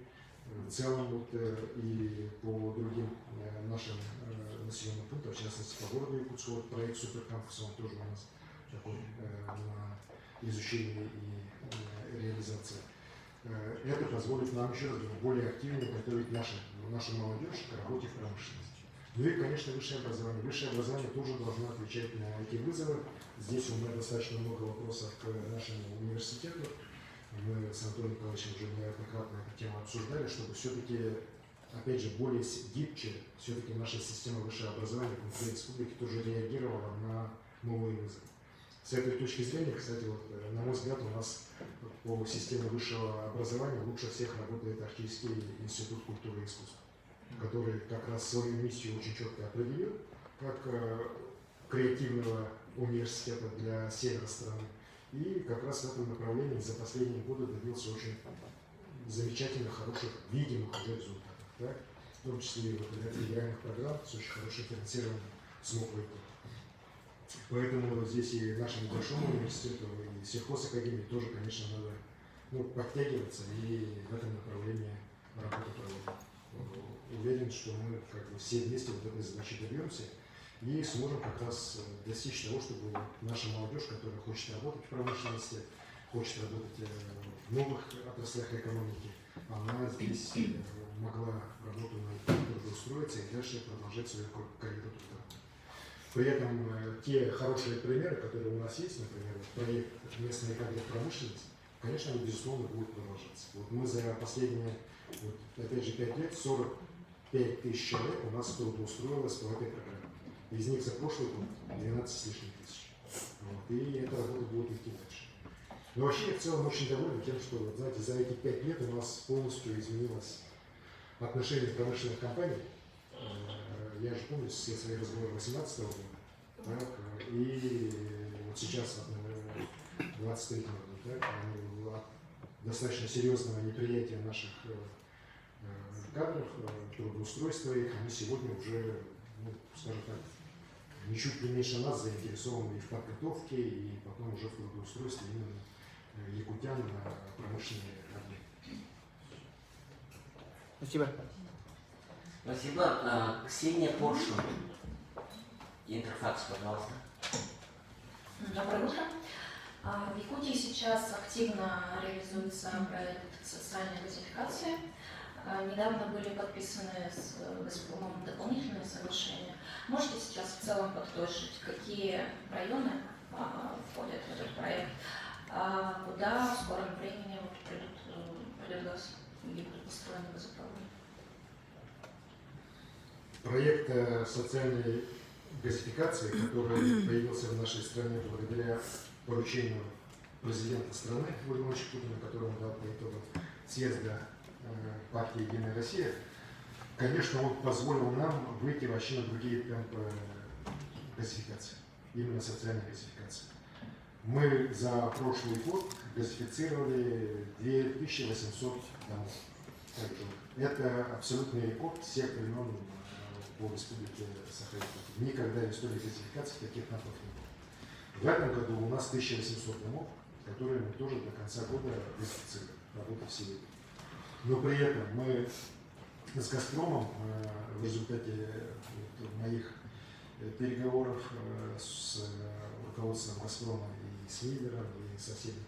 в целом вот, и по другим нашим населенным пунктам, в частности по городу Якутску, вот проект суперкампуса, он тоже у нас такой на изучение и реализация. Это позволит нам еще раз более активно готовить нашу молодежь к работе в промышленности. Ну и, конечно, высшее образование. Высшее образование тоже должно отвечать на эти вызовы. Здесь у меня достаточно много вопросов к нашему университету. Мы с Антоном Николаевичем уже неоднократно эту тему обсуждали, чтобы все-таки, опять же, более гибче, все-таки наша система высшего образования в республике тоже реагировала на новые вызовы. С этой точки зрения, кстати, вот, на мой взгляд, у нас по системе высшего образования лучше всех работает Арктический институт культуры и искусств, который как раз свою миссию очень четко определил, как креативного университета для севера страны. И как раз в этом направлении за последние годы добился очень замечательных, хороших, видимых уже результатов. Так? В том числе и вот ряд федеральных программ с очень хорошим финансированием СМОК. Поэтому здесь и нашему большому университету, и сельхозакадемии тоже, конечно, надо подтягиваться и в этом направлении работу проводить. Уверен, что мы как бы все вместе вот этой задачи добьемся и сможем как раз достичь того, чтобы наша молодежь, которая хочет работать в промышленности, хочет работать в новых отраслях экономики, она здесь могла работу найти, трудоустроиться и дальше продолжать свою карьеру труда. При этом те хорошие примеры, которые у нас есть, например, проект «Местные кадры в промышленности», конечно, они, безусловно, будут продолжаться. Вот мы за последние, опять же, 5 лет 45 тысяч человек у нас трудоустроилось по этой программе. Из них за прошлый год 12 с лишним тысяч. Вот. И эта работа будет идти дальше. Но вообще я в целом очень доволен тем, что, вот, знаете, за эти 5 лет у нас полностью изменилось отношение промышленных компаний. Я же помню все свои разговоры 2018 года, так, и вот сейчас, 23 года, так, достаточно серьезного неприятия наших кадров, трудоустройства их, они сегодня уже, скажем так, ничуть не меньше нас заинтересованы и в подготовке, и потом уже в трудоустройстве именно якутян на промышленные объекты. Спасибо. Спасибо. Ксения Поршу. Интерфакс, пожалуйста. Доброе утро. В Якутии сейчас активно реализуется проект социальной газификации. Недавно были подписаны с Газпромом дополнительные соглашения. Можете сейчас в целом подытожить, какие районы входят в этот проект, куда в скором времени придет газ или будут построены газопроводы? Проект социальной газификации, который появился в нашей стране благодаря поручению президента страны Владимира Путина, который он дал по итогам съезда партии «Единая Россия», конечно, он позволил нам выйти вообще на другие темпы газификации, именно социальной газификации. Мы за прошлый год газифицировали 2800 домов. Это абсолютный рекорд всех времен по республике Саха-Якутия. Никогда в истории газификации таких темпов не было. В этом году у нас 1800 домов, которые мы тоже до конца года газифицируем, работа в силе. Но при этом мы с «Газпромом» в результате моих переговоров с руководством «Газпрома» и с лидером, и со всеми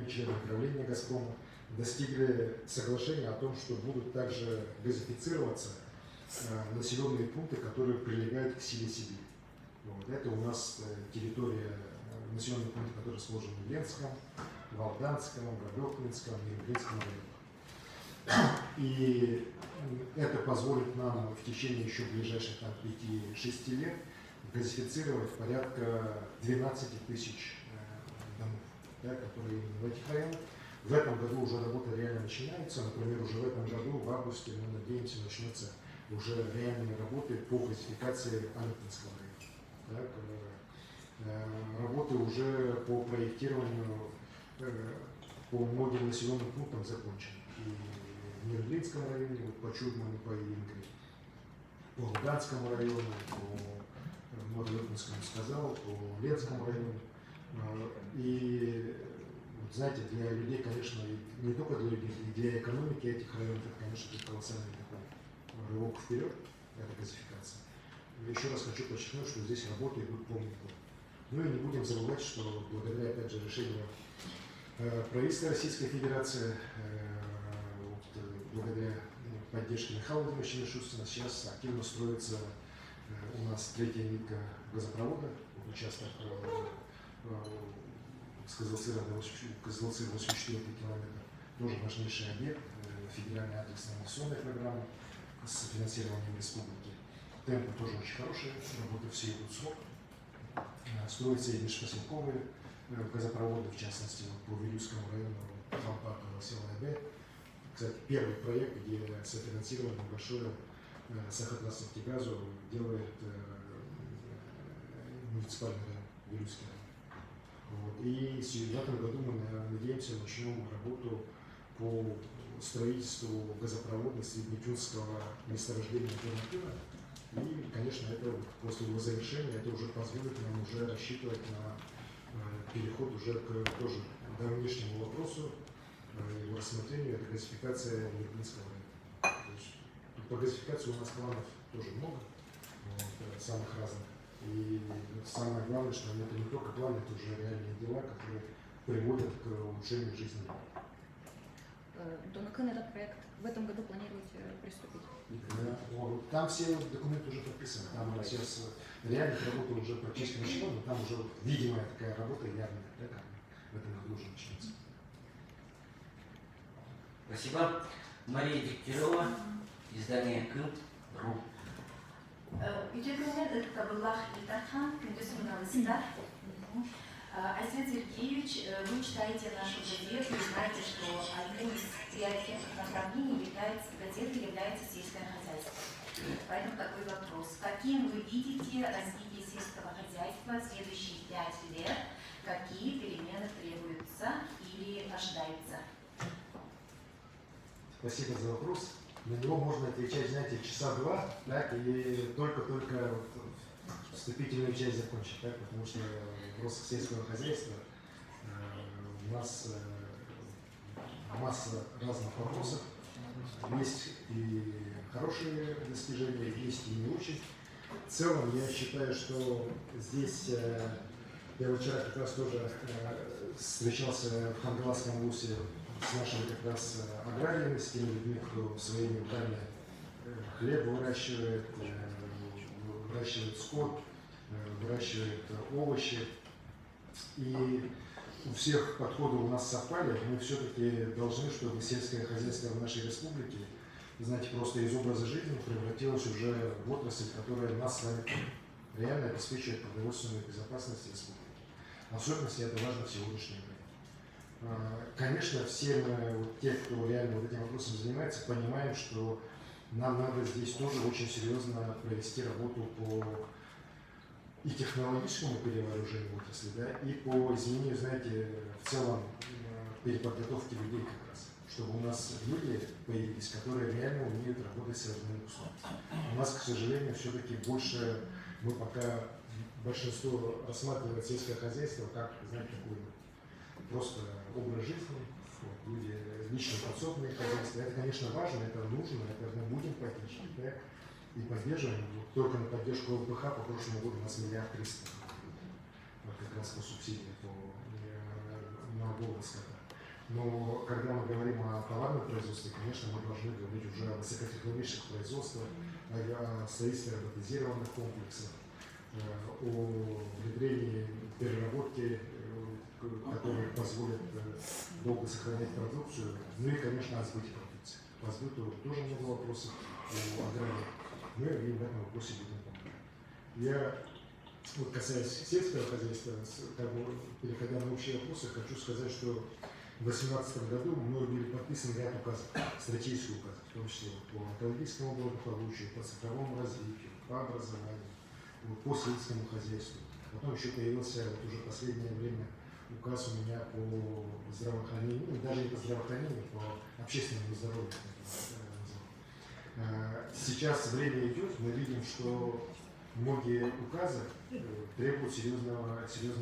членами правления «Газпрома» достигли соглашения о том, что будут также газифицироваться населенные пункты, которые прилегают к силе Сибири. Вот. Это у нас территория населенных пунктов, которые расположены в Ленском, Валданском, Грабёвкинском и Ильинском районах. И это позволит нам в течение еще ближайших 5-6 лет газифицировать порядка 12 тысяч домов, да, которые в этих районах. В этом году уже работа реально начинается. Например, уже в этом году, в августе, мы надеемся, начнется уже реальные работы по газификации Анапинского района. Так, работы уже по проектированию по многим населенным пунктам закончены. И в Мирглинском районе, вот по Чудману, по Ингри, по Луганскому району, по Мордовинскому сказал, по Ленскому району. И знаете, для людей, конечно, и не только для людей, и для экономики этих районов, это, конечно, колоссальный такой рывок вперед, это газификация. Еще раз хочу подчеркнуть, что здесь работы идут полный ход. Ну и не будем забывать, что благодаря, опять же, решению правительства Российской Федерации, благодаря поддержке Михаила Владимировича Мишустина, сейчас активно строится у нас третья нитка газопровода, участок с Козлцира до 84 километров, тоже важнейший объект, федеральная адресная инвестиционная программа с финансированием республики. Темпы тоже очень хорошие, работы все идут в срок. Строятся и межпоселковые газопроводы, в частности, по Вилюйскому району, Хампаркового села Б. Кстати, первый проект, где софинансировано большое Сахатранснефтегазу делает муниципальный район, Вилюйский район. Вот. И в этом году мы надеемся, начнем работу по строительству газопровода Среднетюнского месторождения Альтернатива. И, конечно, это после его завершения это уже позволит нам уже рассчитывать на переход уже к тоже давнешнему вопросу, его рассмотрению, это газификация Иркутского района. То есть, по газификации у нас планов тоже много, вот, самых разных. И самое главное, что это не только планы, это уже реальные дела, которые приводят к улучшению жизни. До на этот проект в этом году планируете приступить? Там все документы уже подписаны, там сейчас реальных работа уже практически начала, но там уже видимая такая работа явная, да, там в этом году уже начнется. Спасибо. Мария Дегтярева, издание КИЛ.ру. это Кабыллах Ильтархан, Күндіз журналистар. Айсен Сергеевич, вы читаете нашу газету и знаете, что одним из приоритетных направлений газеты является сельское хозяйство. Поэтому такой вопрос. Каким вы видите развитие сельского хозяйства в следующие 5 лет? Какие перемены требуются или ожидаются? Спасибо за вопрос. На него можно отвечать, знаете, часа два, так, или только-только вступительную часть закончить, так, потому что в вопросах сельского хозяйства у нас масса разных вопросов. Есть и хорошие достижения, есть и не очень. В целом, я считаю, что здесь, я вчера как раз тоже встречался в Хангаласском ВУЗе с нашими как раз аграриями, с теми людьми, кто своими руками хлеб выращивает, выращивает скот, выращивает овощи. И у всех подходы у нас совпали. Мы все-таки должны, чтобы сельское хозяйство в нашей республике, знаете, просто из образа жизни превратилось уже в отрасль, которая нас с вами реально обеспечивает продовольственную безопасность республики. В особенности это важно в сегодняшнее время. Конечно, все мы, вот, те, кто реально вот этим вопросом занимается, понимаем, что нам надо здесь тоже очень серьезно провести работу по и технологическому перевооружению отрасли, да, и по изменению, знаете, в целом переподготовки людей как раз, чтобы у нас люди появились, которые реально умеют работать с разными условиями. У нас, к сожалению, все-таки больше, мы пока большинство рассматривает сельское хозяйство как, знаете, такой просто образ жизни, вот, люди, личные подсобные хозяйства. Это, конечно, важно, это нужно, это мы будем поддерживать, да, и поддерживаем. Вот, только на поддержку ЛПХ по прошлому году у нас 1 300 000 вот, как раз по субсидии на голос скота. Но когда мы говорим о товарном производстве, конечно, мы должны говорить уже о высокотехнологичных производствах, о строительстве роботизированных комплексов, о внедрении переработки, которые позволят долго сохранять продукцию, ну и, конечно, о сбыте продукции. По сбыту тоже много вопросов у агрария. Мы им в этом вопросе будем помогать. Я, вот касаясь сельского хозяйства, как бы, переходя на общие вопросы, хочу сказать, что в 2018 году мной были подписаны ряд указов, стратегических указов, в том числе по экологическому благополучию, по цифровому развитию, по образованию, по сельскому хозяйству. Потом еще появился вот уже последнее время указ у меня по здравоохранению, ну, даже не по здравоохранению, по общественному здоровью. Сейчас время идет, мы видим, что многие указы требуют серьезной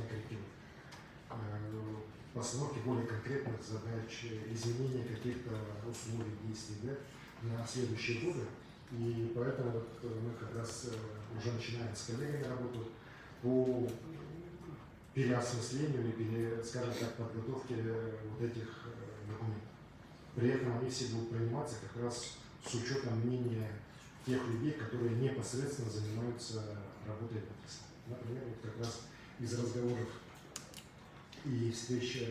коррективы, постановки более конкретных задач, изменения каких-то условий действий, да, на следующие годы. И поэтому вот мы как раз уже начинаем с коллегами работу по переосмыслению или, скажем так, подготовке вот этих документов. При этом они все будут приниматься как раз с учетом мнения тех людей, которые непосредственно занимаются работой в отрасли. Например, вот как раз из разговоров и встреч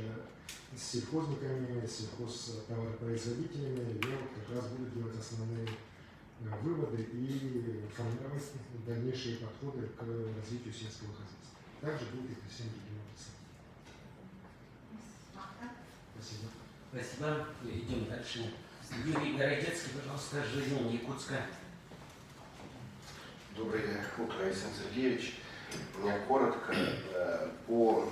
с сельхозниками, сельхозтоваропроизводителями, я вот как раз буду делать основные выводы и формировать дальнейшие подходы к развитию сельского хозяйства. Также будет и всем другим отраслям. Спасибо. Спасибо. Идем дальше. Юрий Городецкий, пожалуйста, «Жизнь Якутска». Доброе утро, Александр Сергеевич. У меня коротко по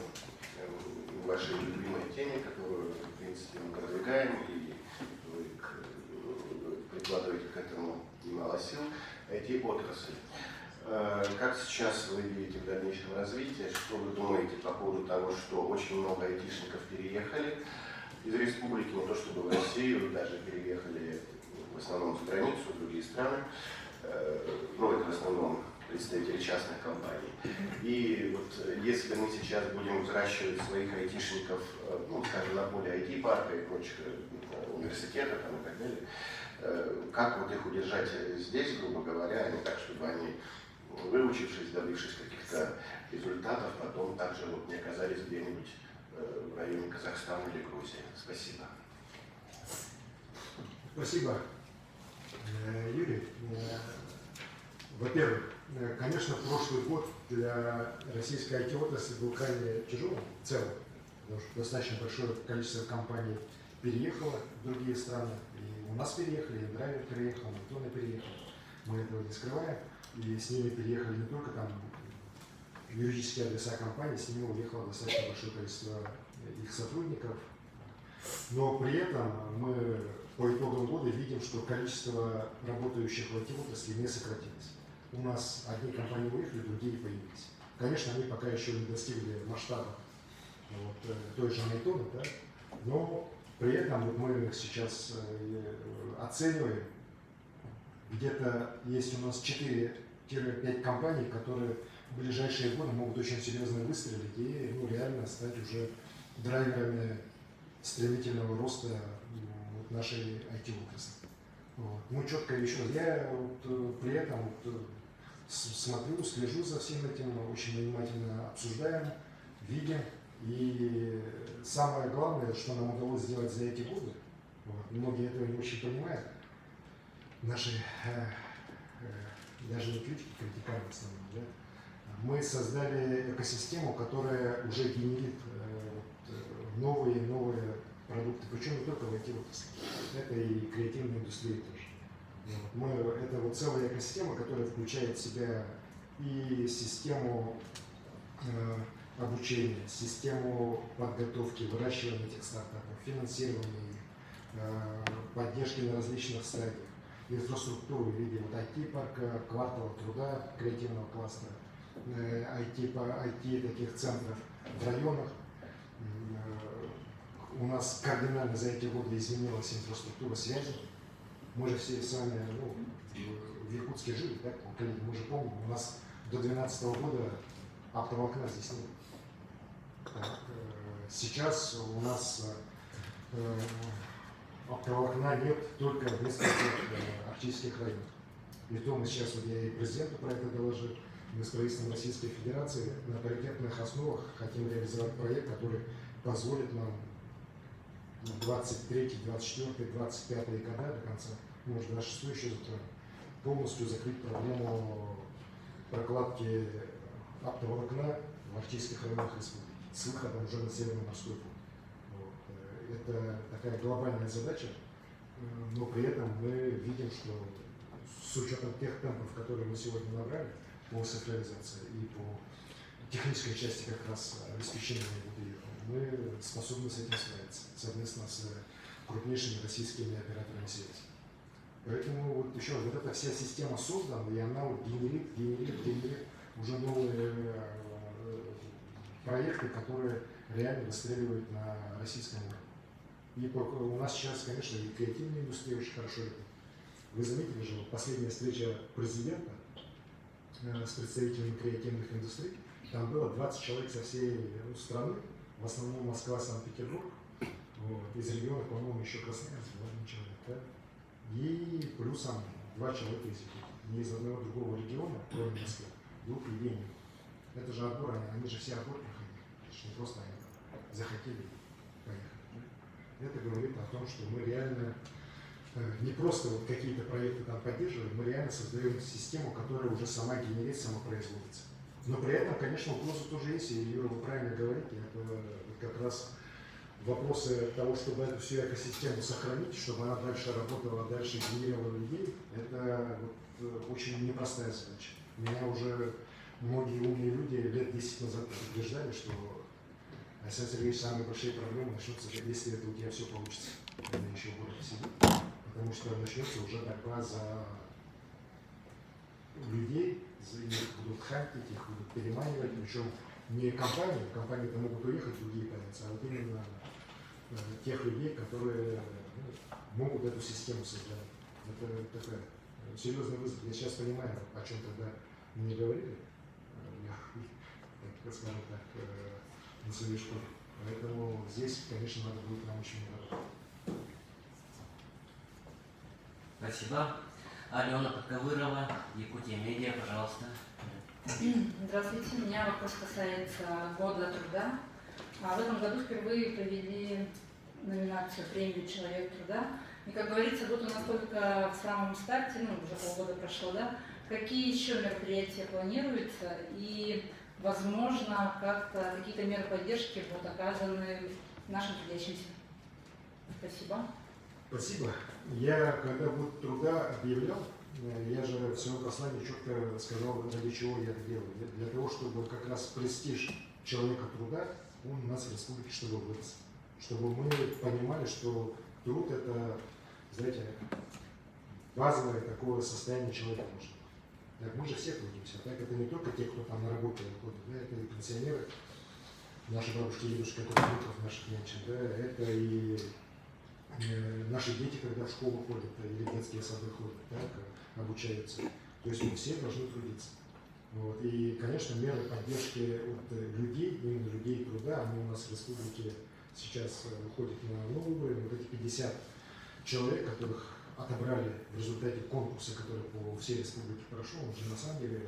вашей любимой теме, которую, в принципе, мы продвигаем, и вы прикладываете к этому немало сил, IT-отрасль. Как сейчас вы видите в дальнейшем развитии? Что вы думаете по поводу того, что очень много айтишников переехали из республики, не то чтобы в Россию, даже переехали в основном за границу, в другие страны, ну это в основном представители частных компаний. И вот если мы сейчас будем взращивать своих айтишников, ну, скажем, на поле IT-парка и прочих университетов там, и так далее, как вот их удержать здесь, грубо говоря, а не так, чтобы они, выучившись, добившись каких-то результатов, потом также вот не оказались где-нибудь в районе Казахстана или Грузии. Спасибо. Спасибо, Юрий. Во-первых, конечно, прошлый год для российской IT-отрасли был крайне тяжелым в целом, потому что достаточно большое количество компаний переехало в другие страны. И у нас переехали, и Драйвер переехал, и Антон переехал. Мы этого не скрываем. И с ними переехали не только там юридические адреса компаний, с ними уехало достаточно большое количество их сотрудников. Но при этом мы по итогам года видим, что количество работающих в IT-отрасли не сократилось. У нас одни компании уехали, другие появились. Конечно, они пока еще не достигли масштаба вот, той же Найтона, да? Но при этом вот мы сейчас оцениваем, где-то есть у нас 4-5 компаний, которые в ближайшие годы могут очень серьезно выстрелить и ну, реально стать уже драйверами стремительного роста вот, нашей IT-отрасли. Вот. Мы четко еще раз, я вот, при этом вот, смотрю, слежу за всем этим, очень внимательно обсуждаем, видим. И самое главное, что нам удалось сделать за эти годы, вот, многие этого не очень понимают, наши даже не критики, критиканы в основном, да, мы создали экосистему, которая уже генерит новые продукты, причем не только в IT-отрасли, это и креативная индустрия тоже. Это вот целая экосистема, которая включает в себя и систему обучения, систему подготовки, выращивания этих стартапов, финансирования, поддержки на различных стадиях, инфраструктуру в виде вот IT-парка, квартала труда, креативного кластера, IT таких центров в районах. У нас кардинально за эти годы изменилась инфраструктура связи. Мы же все с вами ну, в Якутске жили, так? Коллеги, мы же помним, у нас до 2012 года оптоволокна здесь не было. Сейчас у нас оптоволокна нет только в нескольких арктических районах. И то мы сейчас, вот я и президенту про это доложил, мы с правительством Российской Федерации на паритетных основах хотим реализовать проект, который позволит нам 23, 24, 25 года до конца, может 26 еще затронем, полностью закрыть проблему прокладки оптоволокна в арктических районах республики с выходом уже на Северный морской путь. Вот. Это такая глобальная задача, но при этом мы видим, что с учетом тех темпов, которые мы сегодня набрали по цифровизации и по технической части как раз обеспечения мы способны с этим справиться совместно с крупнейшими российскими операторами связи. Поэтому вот еще раз, вот эта вся система создана, и она вот генерит уже новые проекты, которые реально выстреливают на российском уровне. И у нас сейчас, конечно, и креативная индустрия очень хорошо идет. Вы заметили же, вот последняя встреча президента с представителями креативных индустрий, там было 20 человек со всей страны, в основном Москва, Санкт-Петербург, вот, из регионов, по-моему, еще Красноярск, 2 человека, да? И плюсом 2 человека из Якутии, не из одного другого региона, кроме Москвы, 2 людей. Это же отбор, они же все отбор проходили, это же не просто они захотели поехать. Это говорит о том, что мы реально не просто вот какие-то проекты там поддерживаем, мы реально создаем систему, которая уже сама генерит, самопроизводится. Но при этом, конечно, угрозы тоже есть, и Юра, вы правильно говорите, это как раз вопросы того, чтобы эту всю экосистему сохранить, чтобы она дальше работала, дальше генерировала людей, это вот очень непростая задача. Меня уже многие умные люди лет 10 назад утверждали, что Александр Сергеевич, самые большие проблемы начнутся, если это у тебя все получится. Это еще года посидит. Потому что начнется уже борьба за людей, их будут хантить, их будут переманивать, причем не компании-то могут уехать, другие появятся, а вот именно тех людей, которые могут эту систему создать. Это такой серьезный вызов. Я сейчас понимаю, о чем тогда мне говорили, скажем так, на своей школе. Поэтому здесь, конечно, надо будет нам очень много работать. Спасибо. Алена Подковырова, Якутия Медиа, пожалуйста. Здравствуйте, у меня вопрос касается года труда. В этом году впервые провели номинацию премии «Человек труда». И, как говорится, год у нас только в самом старте, уже полгода прошло, да? Какие еще мероприятия планируются и, возможно, как-то какие-то меры поддержки будут оказаны нашим трудящимся? Спасибо. Спасибо. Я, когда год труда объявлял, я же в своем послании четко сказал, ради чего я это делаю. Для того, чтобы как раз престиж человека труда, он у нас в республике, чтобы вырос. Чтобы мы понимали, что труд – это, знаете, базовое такое состояние человека может быть. Так, мы же все трудимся. Так, это не только те, кто там на работе ходит, да, это и пенсионеры, наши бабушки и дедушки, которые внуков наших меньше, да, это и наши дети, когда в школу ходят, или в детские сады ходят, так, обучаются. То есть мы все должны трудиться. Вот. И, конечно, меры поддержки людей, именно людей труда, они у нас в республике сейчас выходят на новый уровень. Вот эти 50 человек, которых отобрали в результате конкурса, который по всей республике прошел, он же на самом деле,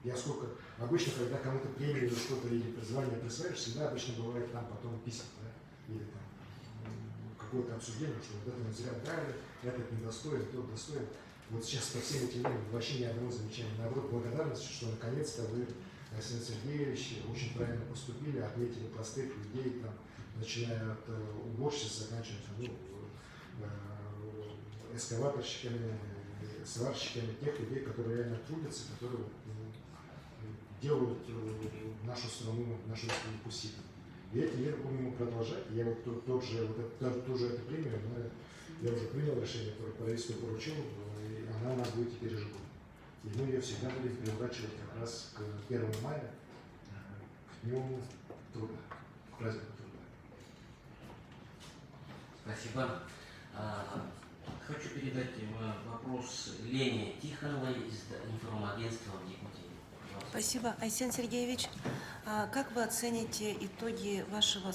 я сколько, обычно, когда кому-то премию или что-то, или призвание присваиваешь, всегда обычно бывает там потом письма, да, или там какое-то обсуждение, что вот это мы зря дали, этот недостоин, тот достоин. Вот сейчас по всем этим людям вообще ни одного замечания. Наоборот, благодарность, что наконец-то вы, Александр Сергеевич, очень правильно поступили, отметили простых людей, там, начиная от уборщиц, заканчивая эскаваторщиками, сварщиками, тех людей, которые реально трудятся, которые делают нашу страну, нашу республику сильной. И эти меры будем продолжать. Я вот тоже эту премию, я уже принял решение, правительство поручил, и она у нас будет теперь ежегодно. И мы ее всегда будем переворачивать как раз к 1 мая, к Дню труда, к празднику труда. Спасибо. Хочу передать вопрос Лене Тихоновой из информагентства в Якутии. Спасибо, Айсен Сергеевич. Как вы оцените итоги вашего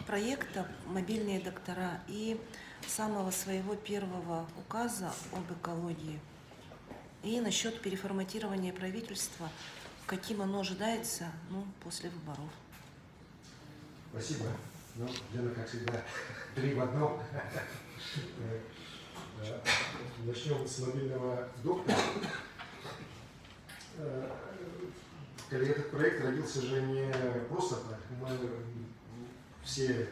проекта «Мобильные доктора» и самого своего первого указа об экологии? И насчет переформатирования правительства, каким оно ожидается после выборов? Спасибо. Лена, как всегда, 3 в одном. Начнем с мобильного доктора. Этот проект родился же не просто так. Мы все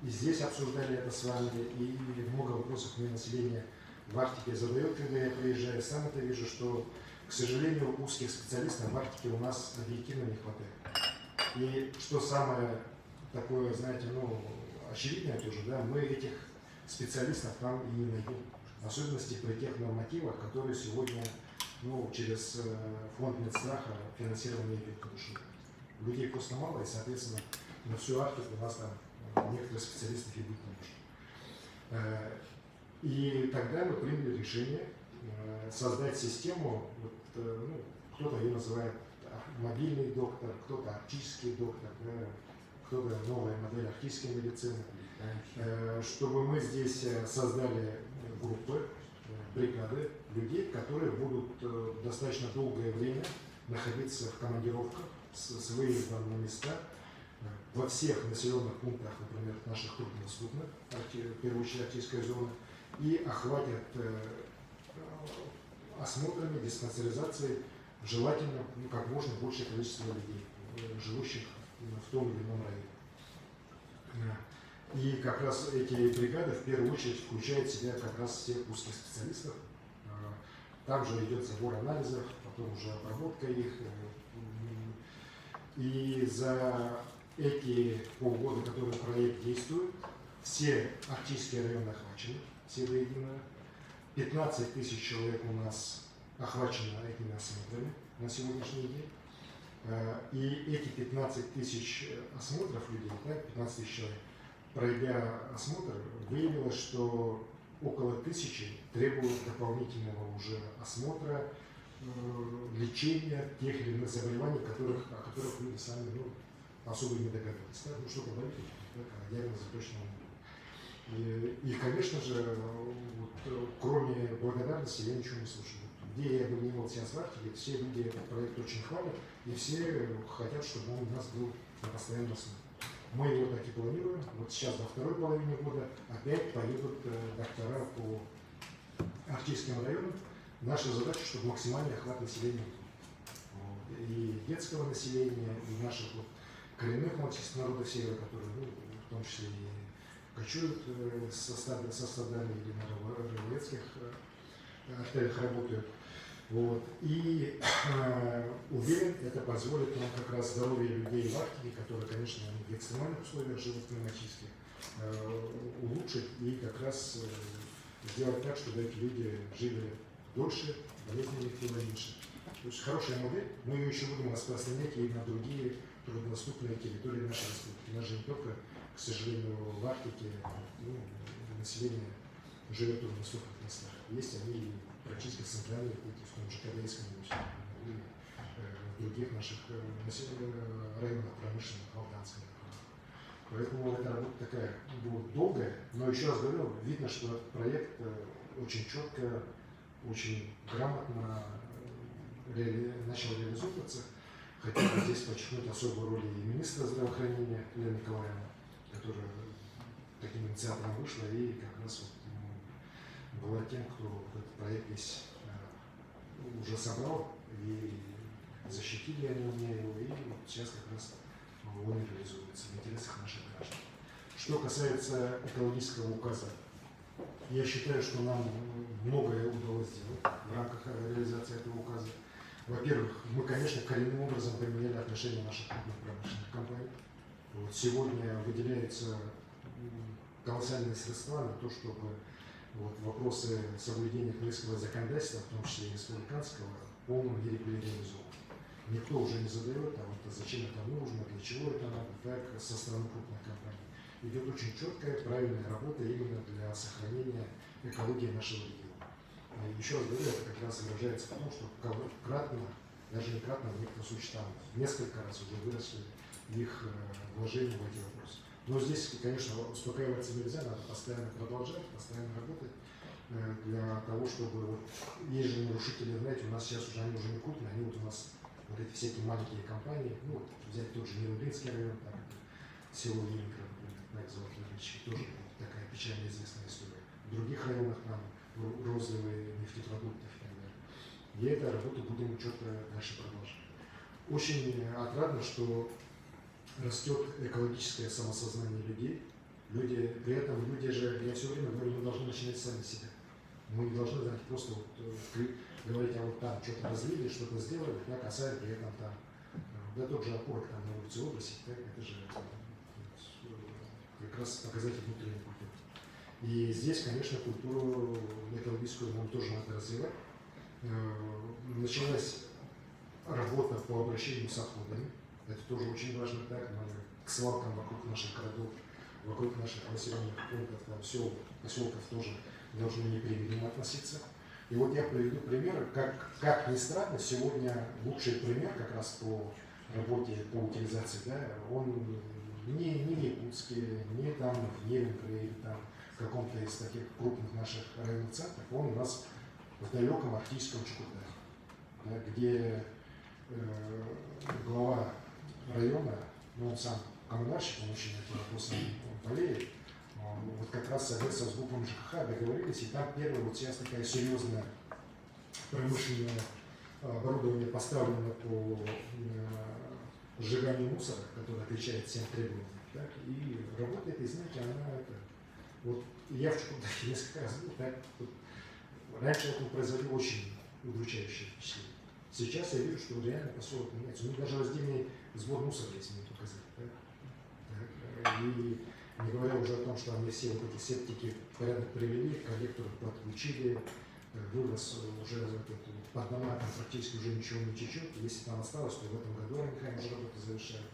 и здесь обсуждали это с вами, и много вопросов мне население в Арктике задает, когда я приезжаю. Сам это вижу, что, к сожалению, узких специалистов в Арктике у нас объективно не хватает. И что самое такое, знаете, очевидное тоже, да, мы этих специалистов там и не найдем. В особенности при тех нормативах, которые сегодня через фонд медстраха финансирование идет, потому что людей просто мало, и, соответственно, на всю Арктику у нас там некоторых специалистов идут не может. И тогда мы приняли решение создать систему, кто-то ее называет мобильный доктор, кто-то арктический доктор, да, кто-то новая модель арктической медицины, чтобы мы здесь создали группы, бригады людей, которые будут достаточно долгое время находиться в командировках с выездом на места во всех населенных пунктах, например, наших труднодоступных, в первую очередь арктической зоны, и охватят осмотрами, диспансеризацией желательно как можно большее количество людей, живущих в том или ином районе. И как раз эти бригады в первую очередь включают в себя как раз всех узких специалистов. Там же идет забор анализов, потом уже обработка их. И за эти полгода, которые проект действует, все арктические районы охвачены, все до единого. 15 тысяч человек у нас охвачено этими осмотрами на сегодняшний день. И эти 15 тысяч осмотров людей, да, 15 тысяч человек, пройдя осмотр, выявилось, что около 1000 требуют дополнительного уже осмотра, лечения тех или иных заболеваний, о которых люди сами особо не догадывались. Да? Ну, что-то болит, диагноза точно нет. И, конечно же, вот, кроме благодарности я ничего не слышу. Где я бы не был сейчас в Арктике, все люди этот проект очень хвалят, и все хотят, чтобы он у нас был на постоянной основе. Мы его так и планируем. Вот сейчас во второй половине года опять поедут доктора по арктическим районам. Наша задача, чтобы максимальный охват населения был. И детского населения, и наших вот коренных малочисленных народов севера, которые, в том числе и кочуют со стадами или на рыболовецких артелях работают. Вот. И уверен, это позволит нам как раз здоровье людей в Арктике, которые, конечно, в экстремальных условиях живут климатических, улучшить и как раз сделать так, чтобы эти люди жили дольше, болезней их было меньше. То есть хорошая модель, мы ее еще будем распространять и на другие труднодоступные территории нашей республики. У нас же не только, к сожалению, в Арктике население живет в труднодоступных местах. Есть они практически в центральной Якутии, в том же Корейском и в других наших районах промышленных, Алданском. Поэтому эта работа такая будет долгая, но еще раз говорю, видно, что этот проект очень четко, очень грамотно начал реализовываться. Хотел бы здесь подчеркнуть особую роль и министра здравоохранения Лены Николаевны, которая таким инициатором вышла и как раз вот, была тем, кто этот проект весь уже собрал и защитили они у меня его, и вот сейчас как раз он реализуется в интересах наших граждан. Что касается экологического указа, я считаю, что нам многое удалось сделать в рамках реализации этого указа. Во-первых, мы, конечно, коренным образом поменяли отношение наших крупных промышленных компаний. Вот сегодня выделяются колоссальные средства на то, чтобы вот, вопросы соблюдения климатического законодательства, в том числе и республиканского, в полном мере были реализованы. Никто уже не задает, а вот зачем это нужно, для чего это надо, так со стороны крупных компаний. Идет очень четкая, правильная работа именно для сохранения экологии нашего региона. Еще раз говорю, это как раз выражается в том, что кратно, даже не кратно, в некоторых случаях там несколько раз уже выросли их вложения в эти вопросы. Но здесь, конечно, успокаиваться нельзя, надо постоянно продолжать, постоянно работать для того, чтобы вот, есть же нарушители, знаете, у нас сейчас уже они уже не крупные, они вот у нас вот эти всякие маленькие компании, ну вот взять тот же Мирудинский район, там, село Вильников, например, тоже такая печально известная история. В других районах там розовые нефтепродукты и так далее. И эту работу будем четко дальше продолжать. Очень отрадно, что растет экологическое самосознание людей. При этом люди же, я все время говорю, мы должны начинать сами себя. Мы не должны, знаете, просто вот, говорить, а вот там что-то разлили, что-то сделали, так, а сами при этом там, да тот же опорок там на улице Образи, так, это же как раз показатель внутренней культуры. И здесь, конечно, культуру экологическую нам тоже надо развивать. Началась работа по обращению с отходами. Это тоже очень важно, так, к свалкам вокруг наших городов, вокруг наших населенных пунктов, там, сел, поселков тоже должны непримиримо относиться. И вот я приведу пример, как ни странно, сегодня лучший пример как раз по работе по утилизации, да, он не в Якутске, не там в Неринкове или там в каком-то из таких крупных наших районных центров, он у нас в далеком арктическом Чукотдахе, да, где глава района, ну он сам коммунальщик, он очень этим вопросом болеет, вот как раз согласно с группой ЖКХ договорились, и там первая вот сейчас такая серьезная промышленная оборудование поставлено по сжиганию мусора, которое отвечает всем требованиям. Так, и работает, и знаете, она это... Вот я в Чукотке несколько раз был, так, вот, раньше это производило очень удручающее впечатление. Сейчас я вижу, что реально поселок меняется. У них даже раздельный сбор мусора есть, мне показали. Так? И не говоря уже о том, что они все вот эти септики в порядок привели, коллекторы подключили, вывоз уже под дома там практически уже ничего не течет. Если там осталось, то в этом году они уже работу завершают.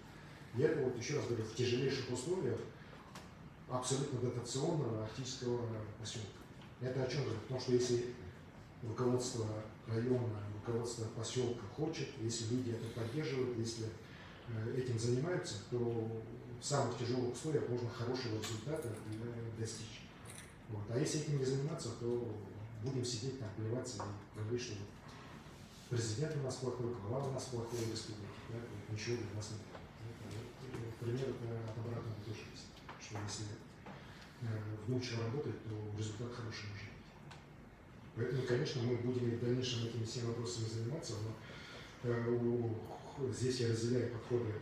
И это вот, еще раз говорю, в тяжелейших условиях абсолютно дотационного арктического поселка. Это о чем же? Потому что если руководство района, руководство поселка хочет, если люди это поддерживают, если этим занимаются, то в самых тяжелых условиях можно хорошего результата достичь. Вот. А если этим не заниматься, то будем сидеть там, плеваться и говорить, что президент у нас плохой, глава у нас плохой в республике, да, ничего для нас нет. Пример от обратного тоже есть, что если внучно работать, то результат хороший может быть. Поэтому, конечно, мы будем и в дальнейшем этими всеми вопросами заниматься, но здесь я разделяю подходы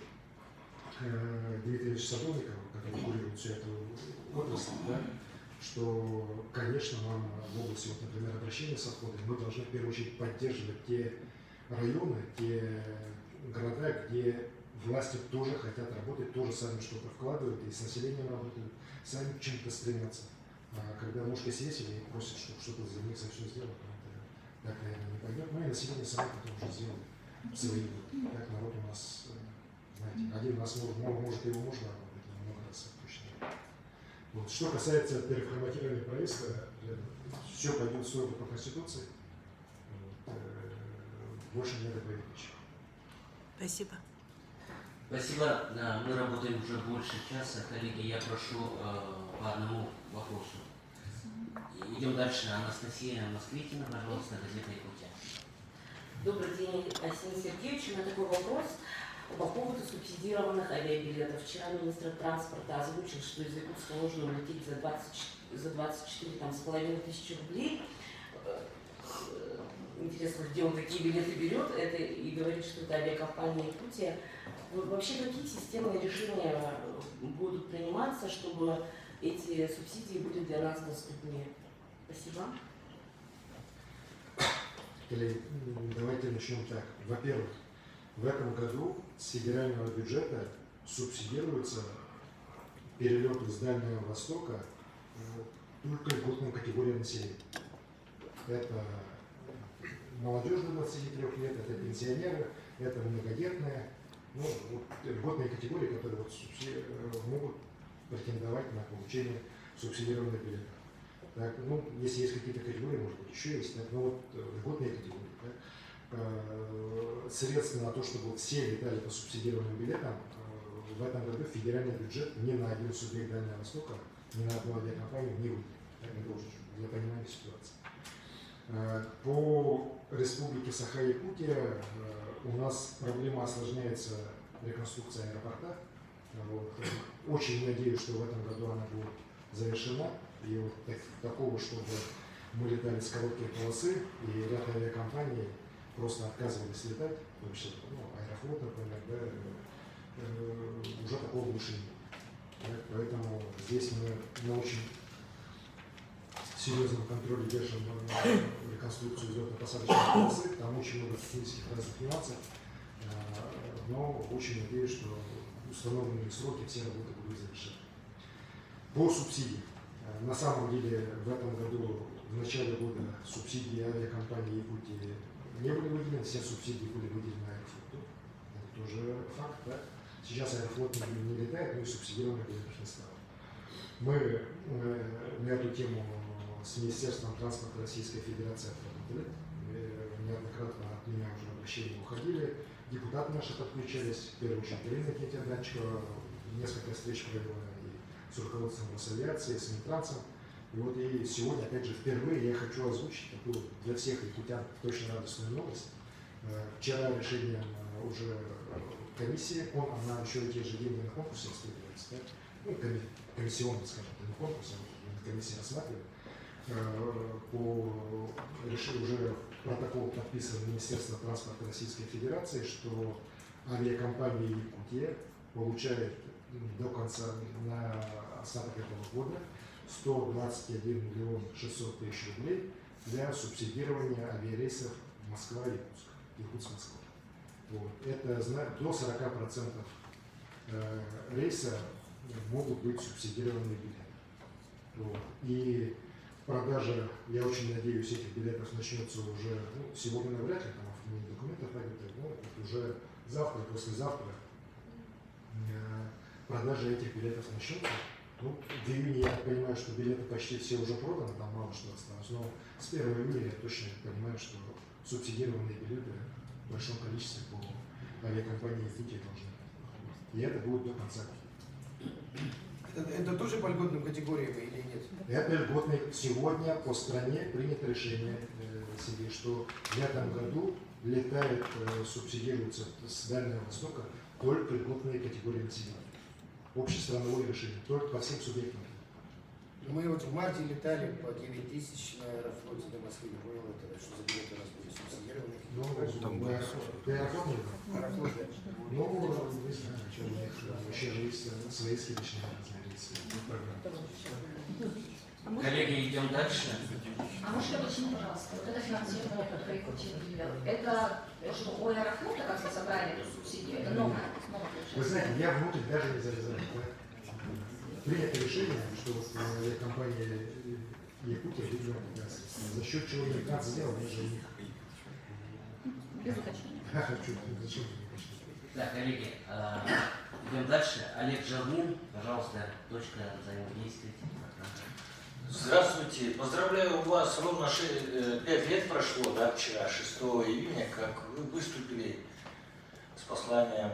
Дмитрия Ильича Садовникова, который курирует всю эту отрасль, да, что, конечно, нам в области, вот, например, обращения с отходами, мы должны в первую очередь поддерживать те районы, те города, где власти тоже хотят работать, тоже сами что-то вкладывают, и с населением работают, сами к чему-то стремятся. А когда мушки свесили и просят, чтобы что-то за них все сделать, то так, наверное, не пойдет. Ну и население само потом уже сделает свои. Так народ у нас, знаете, один раз может его можно работать, но много раз точно. Вот. Что касается переформатирования правительства, все пойдет строго по Конституции. Вот. Больше не добавить ничего. Спасибо. Спасибо. Мы работаем уже больше часа. Коллеги, я прошу по одному вопросу. Идем дальше. Анастасия Москвитина, пожалуйста, газета «Якутия». Добрый день, Арсений Сергеевич. У меня такой вопрос по поводу субсидированных авиабилетов. Вчера министр транспорта озвучил, что из Якутска можно улететь за 24,5 тысячи рублей. Интересно, где он такие билеты берет, это и говорит, что это авиакомпания Якутия. Вообще, какие системные решения будут приниматься, чтобы эти субсидии были для нас доступнее? Спасибо. Давайте начнем так. Во-первых, в этом году с федерального бюджета субсидируются перелеты с Дальнего Востока только льготным категориям населения. Это молодежь до 23 лет, это пенсионеры, это многодетные, ну, вот, льготные категории, которые вот, могут претендовать на получение субсидированных билетов. Так, ну, если есть какие-то категории, может быть, еще есть, так, но вот льготные категории. Так, средства на то, чтобы вот все летали по субсидированным билетам, в этом году федеральный бюджет ни на один субъект Дальнего Востока, ни на одну авиакомпанию не выйдет. Для понимания ситуации. По республике Саха-Якутия у нас проблема осложняется реконструкция аэропорта. Вот. Очень надеюсь, что в этом году она будет завершена. И вот такого, чтобы мы летали с короткой полосы, и ряд авиакомпаний просто отказывались летать, в том числе Аэрофлот, например, да, уже такого больше нет. Поэтому здесь мы на очень серьезном контроле держим реконструкцию взлетно-посадочной полосы, там очень много технических разных нюансов, но очень надеюсь, что установленные сроки все работы будут завершены. По субсидиям. На самом деле в этом году, в начале года, субсидии авиакомпании Якутии не были выделены, все субсидии были выделены Аэрофлоту. Это тоже факт, да? Сейчас Аэрофлот не летает, но и субсидированных билетов не стало. Мы на эту тему с Министерством транспорта Российской Федерации отработали. Неоднократно от меня уже обращения уходили. Депутаты наши подключались, в первую очередь Ирина Кентьярдачева, несколько встреч провела и с руководством Росавиации, с Минтрансом. И вот и сегодня, опять же, впервые я хочу озвучить такую для всех якутян точно радостную новость. Вчера решением уже комиссии, она еще эти же деньги на конкурсе распределяется, да? Ну, комиссионный, скажем, не конкурс, а комиссия рассматривает. Уже протокол подписан Министерством транспорта Российской Федерации, что авиакомпания «Якутия» получает до конца на остаток этого года 121 миллион 600 тысяч рублей для субсидирования авиарейсов Москва-Якутск, Якутск-Москва. Вот. Это до 40% рейса могут быть субсидированные билеты. Вот. И продажа, я очень надеюсь, этих билетов начнется уже, сегодня навряд ли, там оформление документов пойдет, но вот уже завтра, послезавтра продажа этих билетов начнется. Ну, в июне я понимаю, что билеты почти все уже проданы, там мало что осталось, но с 1 июня я точно понимаю, что субсидированные билеты в большом количестве по авиакомпании «Якутия» должны. И это будет до конца года. Это тоже по льготным категориям или нет? Это льготный. Сегодня по стране принято решение, Сергей, что в этом году летает, субсидируется с Дальнего Востока только льготные категории населения. Общестрановое решение, только по всем субъектам. Мы вот в марте летали по 9 тысяч на Аэрофлоте до Москвы, не понял, это что за билеты у нас были субсидированные? Ну, там ты Аэрофлот не был? Аэрофлот, да. Ну, не знаю, что у них вообще есть свои скидочные программы. Коллеги, идем дальше. А может, я уточню, пожалуйста, вот это финансирование, которое Якутия выделила, это что, у Аэрофлота как-то забрали эту субсидию? Это новое? Вы знаете, я внутрь даже не залезаю. Принято решение, что компания «Якутия» выделила газ. За счет чего американцы сделали, даже у них. Без уточнения. Зачем? Да, коллеги, идем дальше. Олег Жармин, пожалуйста, точка взаимодействия. Здравствуйте. Поздравляю вас. Ровно 5 лет прошло, да, вчера, 6 июня, как вы выступили с посланием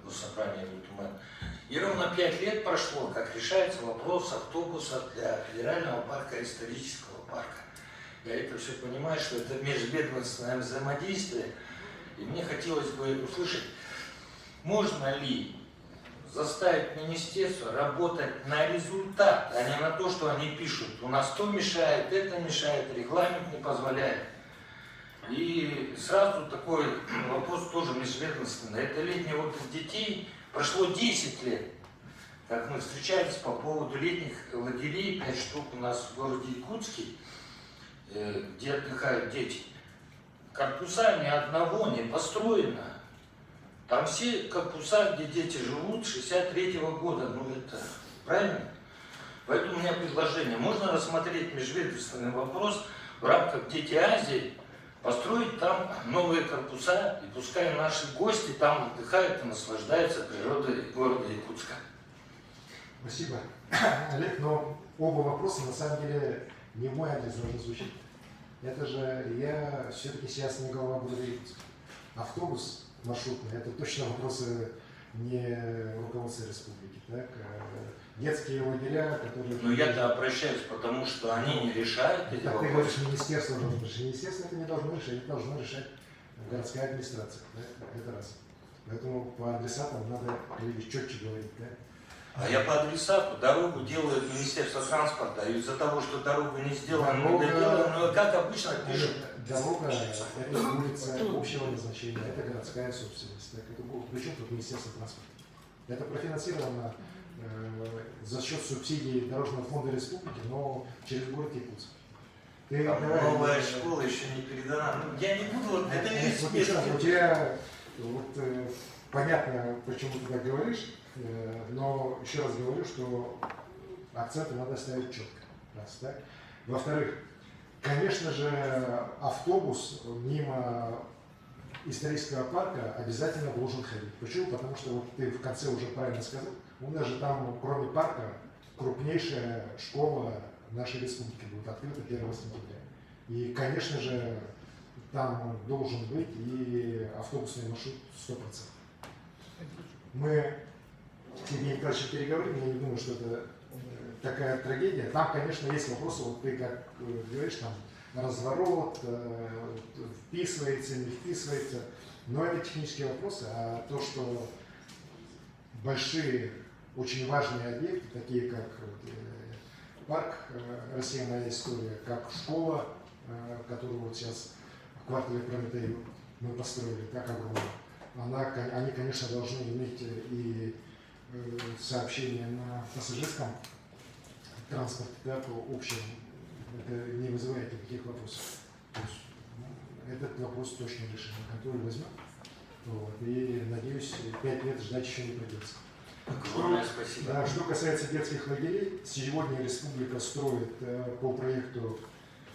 Госсобрания в Туман. И ровно 5 лет прошло, как решается вопрос автобусов для Федерального парка, исторического парка. Я это все понимаю, что это межведомственное взаимодействие. И мне хотелось бы услышать, можно ли заставить министерство работать на результат, а не на то, что они пишут. У нас то мешает, это мешает, регламент не позволяет. И сразу такой вопрос тоже межведомственный. Это летний отдых детей. Прошло 10 лет, как мы встречались по поводу летних лагерей, 5 штук у нас в городе Якутске, где отдыхают дети. Корпуса ни одного не построено. Там все корпуса, где дети живут, 63-го года, ну это правильно? Поэтому у меня предложение, можно рассмотреть межведомственный вопрос в рамках «Дети Азии», построить там новые корпуса, и пускай наши гости там отдыхают и наслаждаются природой города Якутска. Спасибо, Олег, но оба вопроса на самом деле не в мой адрес должны звучать. Это же я все-таки сейчас не голова города Якутска. Автобус маршрутный, это точно вопросы не руководства республики. Так? Детские лагеря, которые... Но я-то обращаюсь, потому что они не решают эти так вопросы. Ты говоришь, министерство должно решать. Министерство это не должно решать, это должна решать городская администрация. Да? Это раз. Поэтому по адресатам надо четче говорить. Да? А я по адресату. Дорогу делает Министерство транспорта. И из-за того, что дорогу не сделано, но как обычно пишут. Дорога – это улица общего назначения, это городская собственность. Так, это, причем тут Министерство транспорта? Это профинансировано за счет субсидий Дорожного фонда республики, но через город Якутск. Новая школа еще не передана. Ну, я не буду, это не у тебя понятно, почему ты так говоришь, но еще раз говорю, что акценты надо ставить четко. Раз, так? Во-вторых, конечно же, автобус мимо исторического парка обязательно должен ходить. Почему? Потому что вот ты в конце уже правильно сказал, у нас же там, кроме парка, крупнейшая школа нашей республики будет открыта 1 сентября. И, конечно же, там должен быть и автобусный маршрут 100%. Мы с Евгением Николаевичем переговорим, я не думаю, что это такая трагедия. Там, конечно, есть вопросы, вот ты как говоришь, там разворот, вписывается, не вписывается, но это технические вопросы, а то, что большие, очень важные объекты, такие как парк «Россия. Моя история», как школа, которую вот сейчас квартале Прометею мы построили, так огромную. Они, конечно, должны иметь и сообщения на пассажирском транспорте, так, общем. Это не вызывает никаких вопросов. То есть, этот вопрос точно решен. Контроль возьмем. Вот. И, надеюсь, 5 лет ждать еще не придется. Огромное спасибо. Да, что касается детских лагерей, сегодня республика строит по проекту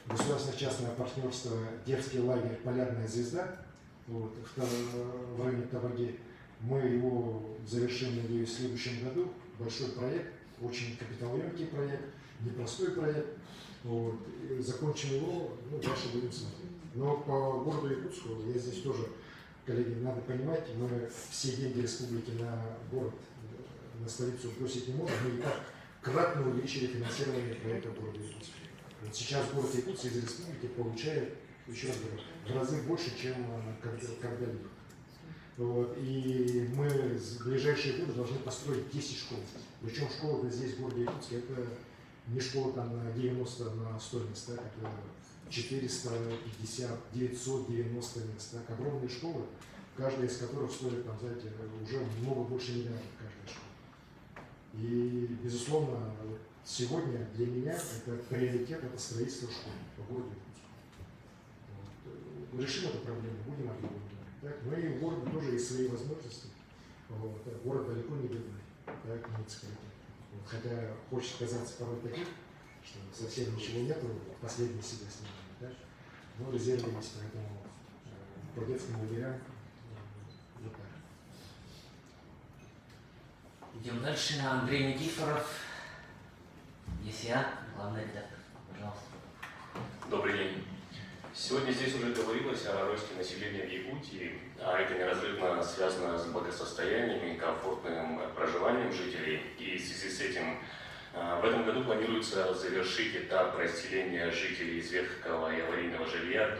государственно-частного партнерства детский лагерь «Полярная звезда» вот, в районе Табаги. Мы его завершим, надеюсь, в следующем году. Большой проект, очень капиталоемкий проект, непростой проект. Вот. И закончим его, дальше будем смотреть. Но по городу Якутску, я здесь тоже, коллеги, надо понимать, мы все деньги республики на город, на столицу бросить не можем. Мы и так кратно увеличили финансирование проекта города Якутска. Вот сейчас город Якутск из республики получает, еще раз говорю, в разы больше, чем когда-либо. Вот. И мы в ближайшие годы должны построить 10 школ. Причем школы здесь в городе Якутске это не школа там на 90 на стоимость, так, это 450, 990 мест. Так, огромные школы, каждая из которых стоит, там, знаете, уже много больше миллиардов каждая школа. И, безусловно, вот сегодня для меня это приоритет, это строительство школ по городу Якутску. Вот. Решим эту проблему, будем отвечать. Так, ну и у города тоже есть свои возможности. Вот. Город далеко не бедный, так, муниципалитет. Вот. Хотя хочется казаться порой таким, что совсем ничего нету, последние себя снимаем, да? Но резервы есть, поэтому по детским лагерям вот так. Идем дальше. Андрей Никифоров, ЕСЯ, главный редактор. Пожалуйста. Добрый день. Сегодня здесь уже говорилось о росте населения в Якутии, а это неразрывно связано с благосостоянием и комфортным проживанием жителей. И в связи с этим в этом году планируется завершить этап расселения жителей из ветхого и аварийного жилья,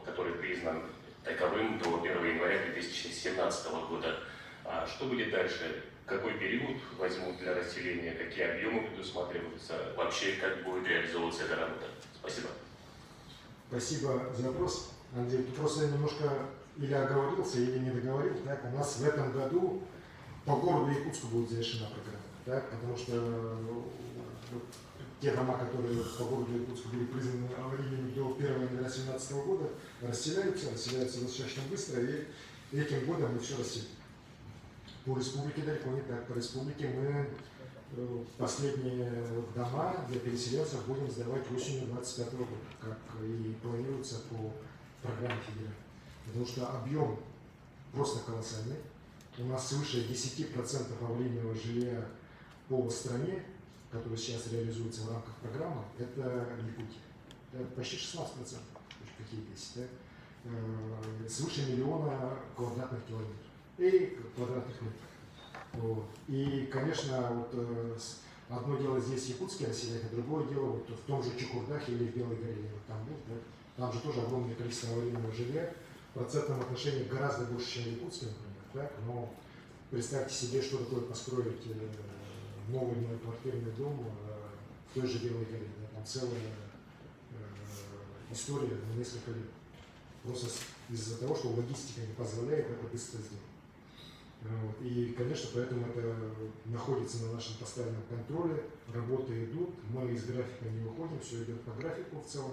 который признан таковым до 1 января 2017 года. А что будет дальше? Какой период возьмут для расселения? Какие объемы предусматриваются? Вообще, как будет реализовываться эта работа? Спасибо. Спасибо за вопрос, Андрей. Ты просто немножко или оговорился, или не договорил. Так? У нас в этом году по городу Якутску будет завершена программа. Так? Потому что те дома, которые по городу Якутску были признаны аварийными до 1 января 2017 года, расселяются достаточно быстро, и этим годом мы все расселим. По республике далеко не так. По республике мы последние дома для переселенцев будем сдавать осенью 2025 года, как и планируется по программе федеральной. Потому что объем просто колоссальный. У нас свыше 10% аварийного жилья по стране, который сейчас реализуется в рамках программы, это Якутия. Это почти 16%, какие 10, да? Свыше 1 миллиона квадратных километров и квадратных метров. Вот. И, конечно, вот, одно дело здесь якутские расселения, другое дело вот, в том же Чукурдахе или в Белой горе, там, да, там же тоже огромное количество аварийного жилья, в процентном отношении гораздо больше, чем в Якутске, например, так? Но представьте себе, что такое построить новый многоквартирный дом в той же Белой горе, да? Там целая история на несколько лет. Просто из-за того, что логистика не позволяет это быстро сделать. Вот. И, конечно, поэтому это находится на нашем постоянном контроле, работы идут, мы из графика не выходим, все идет по графику в целом,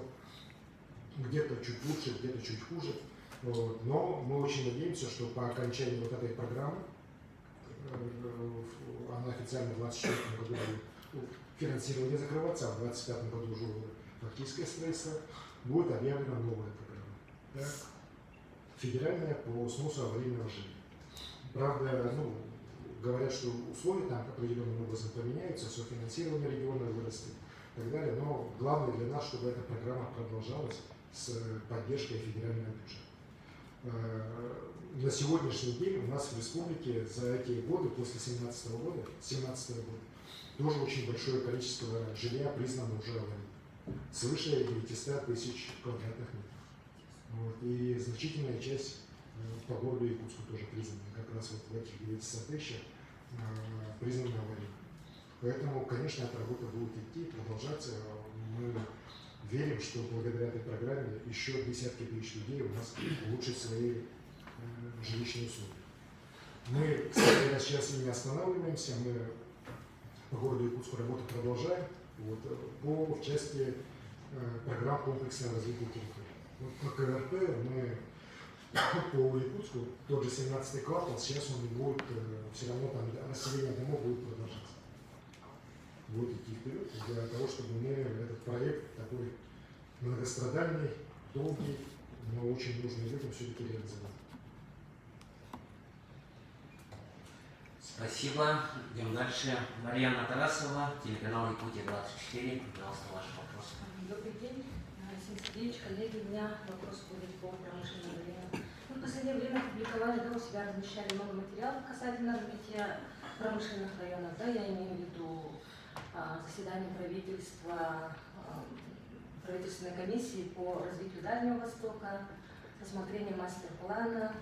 где-то чуть лучше, где-то чуть хуже. Вот. Но мы очень надеемся, что по окончании вот этой программы, она официально в 2024 году будет финансирование закрываться, а в 2025 году уже фактическое строительство, будет объявлена новая программа. Так? Федеральная по сносу аварийного жилья. Правда, говорят, что условия там определенным образом поменяются, софинансирование региона вырастет и так далее, но главное для нас, чтобы эта программа продолжалась с поддержкой федерального бюджета. На сегодняшний день у нас в республике за эти годы, после 2017 года, тоже очень большое количество жилья признано уже аварийным, свыше 900 тысяч квадратных метров. Вот. И значительная часть по городу Якутску тоже признаны, как раз вот в этих 900 тысяч признаны аварийными. Поэтому, конечно, эта работа будет идти, продолжаться. Мы верим, что благодаря этой программе еще десятки тысяч людей у нас улучшат свои жилищные условия. Мы, кстати, сейчас и не останавливаемся, мы по городу Якутску работу продолжаем в части программ комплексного развития территории. По КРТ мы по Якутску, тот же 17-й квартал, сейчас он будет, все равно там население домов будет продолжаться. Будет идти вперед для того, чтобы мы этот проект такой многострадальный, долгий, но очень нужный людям все-таки реализовали. Спасибо. Идем дальше. Марьяна Тарасова, телеканал Якутия 24. Пожалуйста, ваш вопрос. Добрый день, Алексей Сергеевич, коллеги. У меня вопрос будет по промышленному району. Мы в последнее время публиковали, у себя размещали много материалов касательно развития промышленных районов. Да, я имею в виду заседание правительства, правительственной комиссии по развитию Дальнего Востока, рассмотрение мастер-плана,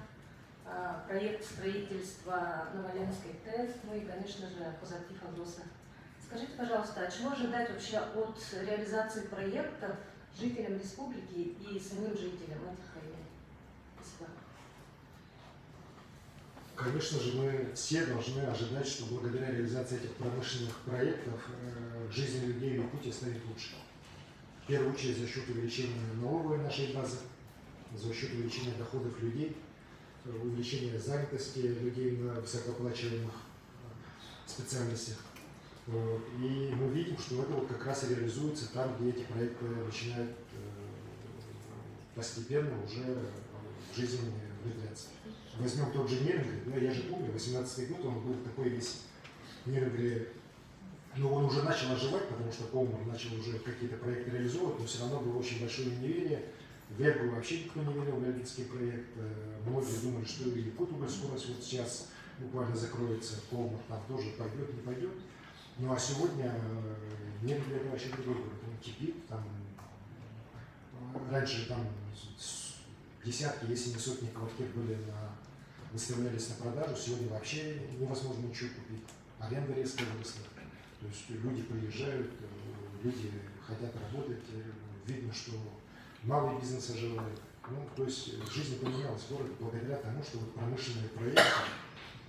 проект строительства Новоленской ТЭС, ну и, конечно же, позитив Агроса. Скажите, пожалуйста, а чего ожидать вообще от реализации проектов жителям республики и самим жителям этих районов? Спасибо. Конечно же, мы все должны ожидать, что благодаря реализации этих промышленных проектов жизнь людей в Якутии станет лучше. В первую очередь за счет увеличения налоговой нашей базы, за счет увеличения доходов людей, увеличения занятости людей на высокооплачиваемых специальностях. И мы видим, что это как раз и реализуется там, где эти проекты начинают постепенно уже в жизнь внедряться. Возьмем тот же Нернгли, я же помню, 18-й год он был такой весь Нернгли, но он уже начал оживать, потому что Колмар начал уже какие-то проекты реализовывать, но все равно было очень большое неверие. В Вергу вообще никто не верил в вергинский проект. Многие думали, что и Якутия скорость вот сейчас буквально закроется, Колмар там тоже пойдет, не пойдет. Ну а сегодня Нернгли это вообще другой город, он кипит, там раньше там десятки, если не сотни квартир выставлялись на продажу, сегодня вообще невозможно ничего купить. Аренда резко выросла. То есть люди приезжают, люди хотят работать, видно, что малый бизнес оживает. Ну, то есть жизнь поменялась в городе благодаря тому, что вот промышленные проекты,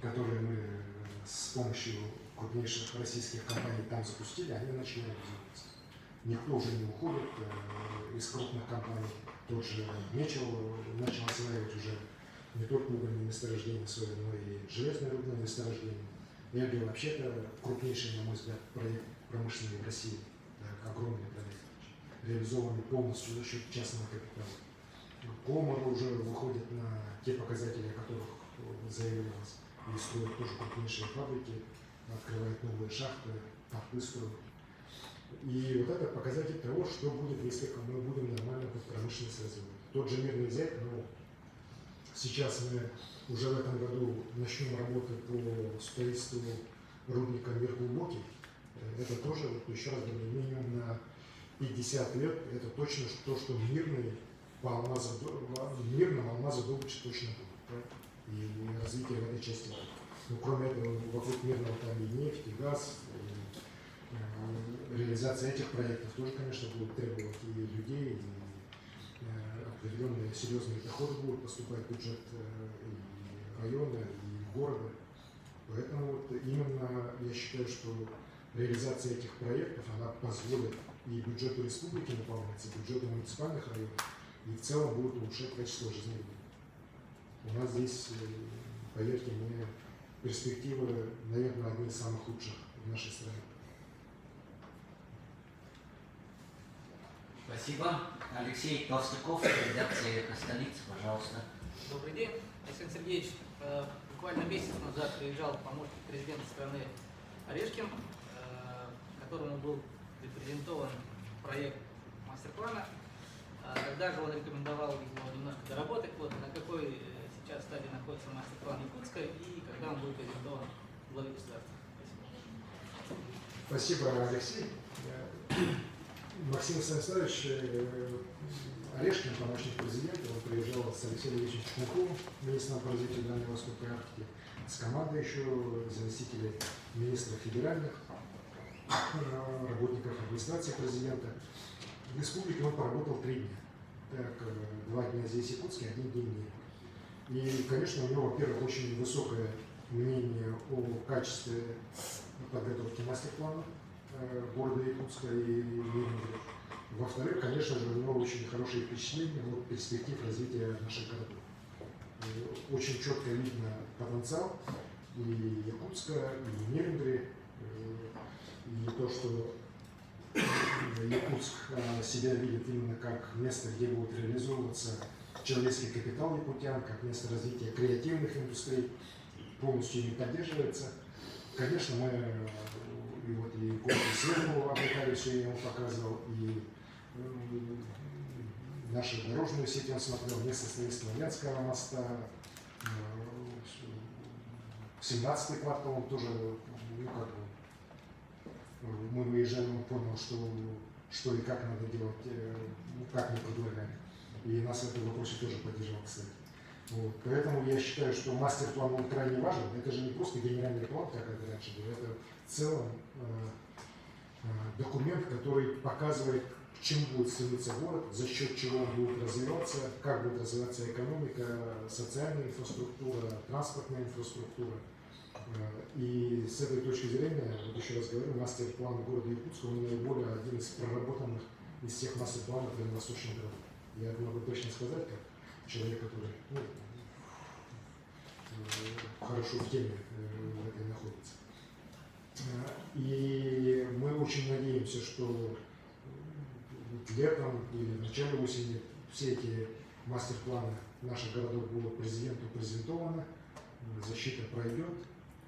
которые мы с помощью крупнейших российских компаний там запустили, они начали реализовываться. Никто уже не уходит из крупных компаний. Тот же Мечел начал осваивать уже не только угольные месторождения свои, но и железные рудные месторождения. Эрго вообще-то крупнейший, на мой взгляд, проект промышленный в России, огромный проект, реализованный полностью за счет частного капитала. Колмар уже выходит на те показатели, о которых заявлялось, и строят тоже крупнейшие фабрики, открывают новые шахты, порты строят. И вот это показатель того, что будет, если мы будем нормально промышленность развивать. Тот же Мирный взять, но сейчас мы уже в этом году начнем работу по строительству рудника Мир Глубокий. Это тоже, вот еще раз говорю, минимум на 50 лет, это точно то, что мирным алмазодобыча точно будет. Да? И развитие в этой части. Но кроме этого, вокруг Мирного там и нефть, и газ, реализация этих проектов тоже, конечно, будет требовать и людей, и определенные серьезные доходы будут поступать в бюджет и района, и города. Поэтому вот именно я считаю, что реализация этих проектов, она позволит и бюджету республики наполняться, и бюджету муниципальных районов, и в целом будет улучшать качество жизни людей. У нас здесь, поверьте мне, перспективы, наверное, одни из самых лучших в нашей стране. Спасибо. Алексей Толстяков, редакция «Столица», пожалуйста. Добрый день, Александр Сергеевич. Буквально месяц назад приезжал помощник президента страны Орешкин, которому был репрезентован проект мастер-плана. Тогда же он рекомендовал его немножко доработать. Вот на какой сейчас стадии находится мастер-план Якутска и когда он будет презентован главе государства. Спасибо, Алексей. Максим Станиславович Орешкин, помощник президента, он приезжал с Алексеем Ильичем Чкунковым, министром по развитию Дальнего Востока и Арктики, с командой еще заместителей министра федеральных, работников администрации президента. В республике он поработал 3 дня. Так, 2 дня здесь в Якутске, 1 день не. И, конечно, у него, во-первых, очень высокое мнение о качестве подготовки мастер-плана города Якутска и Ленинграда. Во-вторых, конечно же, у него очень хорошие впечатления от перспектив развития наших городов. Очень четко видно потенциал и Якутска, и Ленинграда, и то, что Якутск себя видит именно как место, где будет реализовываться человеческий капитал якутян, как место развития креативных индустрий, полностью ими поддерживается. Конечно, мы и вот и город Свердлова облекали, все я ему показывал, и нашу дорожную сеть он смотрел, место строительства Вятского моста, 17-й квартал он тоже, ну как бы, мы выезжали, он понял, что и как надо делать, ну, как мы предлагаем. И нас в этом вопросе тоже поддержал, кстати. Вот. Поэтому я считаю, что мастер-план он крайне важен. Это же не просто генеральный план, как это раньше было, это в целом документ, который показывает, к чему будет стремиться город, за счет чего он будет развиваться, как будет развиваться экономика, социальная инфраструктура, транспортная инфраструктура. И с этой точки зрения, вот еще раз говорю, мастер-план города Якутска, он наиболее один из проработанных из всех мастер-планов дальневосточных городов. Я могу точно сказать, как человек, который хорошо в теме в этой находится. И мы очень надеемся, что летом или в начале осени все эти мастер-планы наших городов будут президенту презентованы, защита пройдет,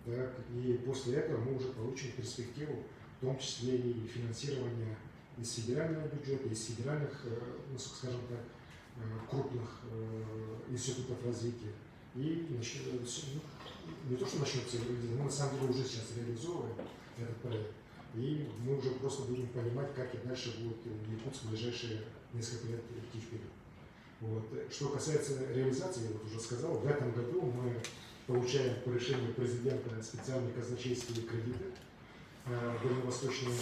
так, и после этого мы уже получим перспективу, в том числе и финансирование из федерального бюджета, из федеральных, ну, скажем так, крупных институтов развития. И не то, что начнется, мы на самом деле уже сейчас реализовываем этот проект. И мы уже просто будем понимать, как и дальше будет Якутск в ближайшие несколько лет идти вперед. Вот. Что касается реализации, я вот уже сказал, в этом году мы получаем по решению президента специальные казначейские кредиты в дальневосточные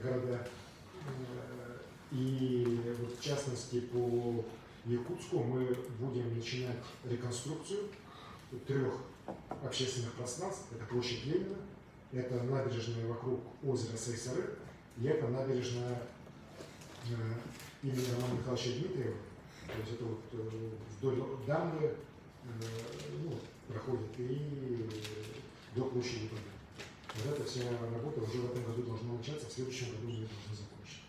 города. И вот в частности по Якутску мы будем начинать реконструкцию 3 общественных пространств. Это площадь Ленина, это набережная вокруг озера Сайсары, и это набережная имени Романа Михайловича Дмитриева. То есть это вот вдоль дамбы проходит и до площади Победы. Вот эта вся работа уже в этом году должна начаться, в следующем году мы ее должны закончить.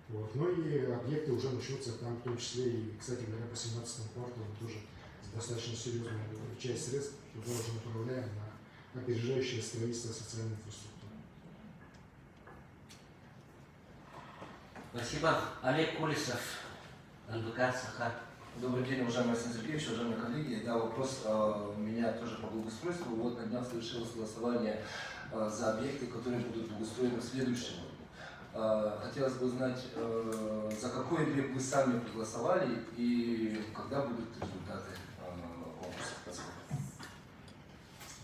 Вот. Ну и объекты уже начнутся там, в том числе и, кстати говоря, по 17-му кварталу тоже достаточно серьезную часть средств туда уже направляем на опережающее строительство социальной инфраструктуры. Спасибо. Олег Колесов, НВК «Сахар». Добрый день, уважаемый Александр Сергеевич, уважаемые коллеги. Да, вопрос у меня тоже по благоустройству. Вот на днях совершилось голосование за объекты, которые будут благоустроены в следующем году. Хотелось бы знать, за какой объект вы сами проголосовали и когда будут результаты конкурса.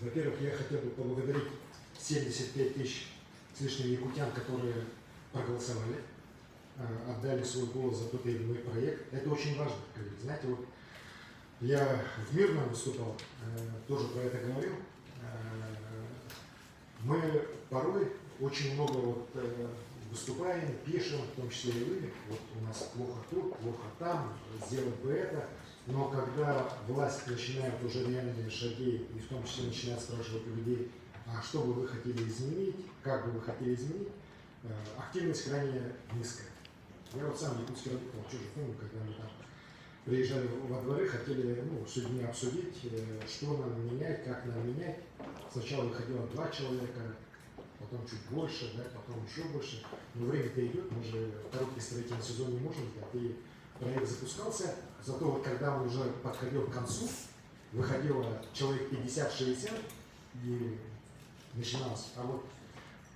Во-первых, я хотел бы поблагодарить 75 тысяч с лишним якутян, которые проголосовали, отдали свой голос за тот или иной проект. Это очень важно, коллеги. Знаете, вот я в Мирном выступал, тоже про это говорил. Мы порой очень много вот выступаем, пишем, в том числе и вы. Вот у нас плохо тут, плохо там, сделать бы это. Но когда власть начинает уже реальные шаги, и в том числе начинает спрашивать у людей, а что бы вы хотели изменить, как бы вы хотели изменить, активность крайне низкая. Я вот сам в Якутске работал, тоже помню, когда мы там приезжали во дворы, хотели с людьми обсудить, что нам менять, как нам менять. Сначала выходило 2 человека, потом чуть больше, да, потом еще больше. Но время-то идет, мы же в короткий строительный сезон не можем ждать. И проект запускался, зато вот когда он уже подходил к концу, выходило человек 50-60 и начиналось. А вот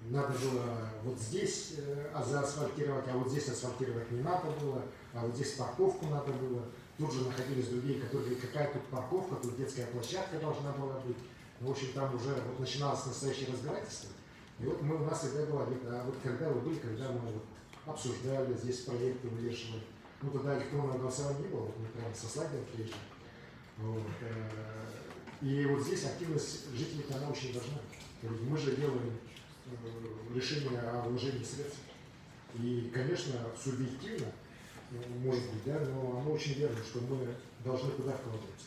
надо было вот здесь заасфальтировать, а вот здесь асфальтировать не надо было, а вот здесь парковку надо было. Тут же находились другие, которые говорили, какая тут парковка, тут детская площадка должна была быть. В общем, там уже вот начиналось настоящее разбирательство. И вот у нас всегда было, а вот когда вы были, когда мы вот обсуждали, здесь проекты вывешивали. Ну, тогда электронного голосования не было, вот мы прямо со слайдом приезжали. Вот. И вот здесь активность жителей она очень важна. Мы же делаем решение о вложении средств. И, конечно, субъективно, может быть, да, но оно очень верно, что мы должны куда вкладываться.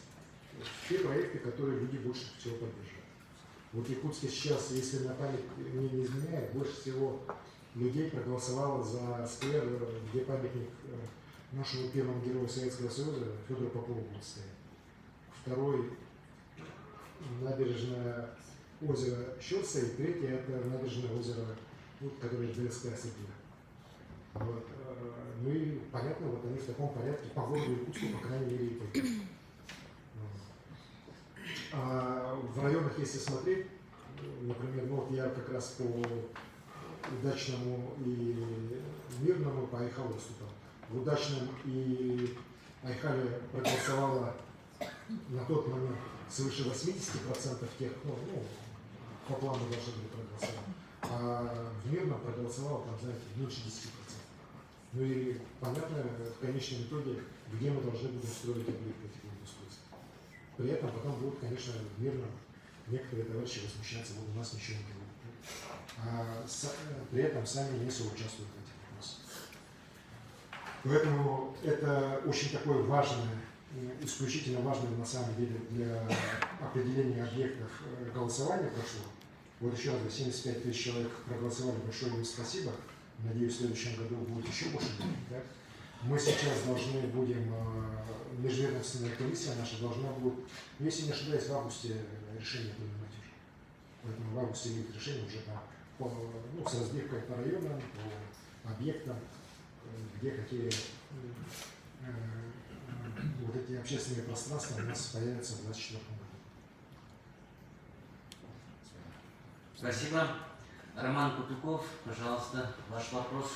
Те проекты, которые люди больше всего поддерживают. Вот в Якутске сейчас, если на память мне не изменяет, больше всего людей проголосовало за сквер, где памятник нашему первому герою Советского Союза Федору Попову будет стоять. Второй — набережное озеро Щерса, и третье — это набережное озеро, которое Белецкая осадила. Вот. Ну и понятно, вот они в таком порядке по городу Якутску, по крайней мере, и только. А в районах, если смотреть, например, ну вот я как раз по Удачному и Мирному по Айхалу выступал. В Удачном и Айхале проголосовало на тот момент свыше 80% тех, ну, по плану должны были проголосовать. А в Мирном проголосовало, там, знаете, меньше 10%. Ну и понятно, в конечном итоге, где мы должны будем строить объекты этих устройств. При этом потом будут, конечно, в Мирном некоторые товарищи возмущаться, вот у нас ничего не будет. А при этом сами не соучаствуют в этих вопросах. Поэтому это очень такое важное, исключительно важное на самом деле для определения объектов голосования прошло. Вот еще раз, 75 тысяч человек проголосовали, большое им спасибо. Надеюсь, в следующем году будет еще больше. Да? Мы сейчас должны будем, межведомственная комиссия наша должна будет, если не ошибаюсь, в августе решение принимать уже. Поэтому в августе будет решение уже с разбивкой по районам, по объектам, где какие вот эти общественные пространства у нас появятся в 2024 году. Спасибо. Роман Кутуков, пожалуйста, ваш вопрос.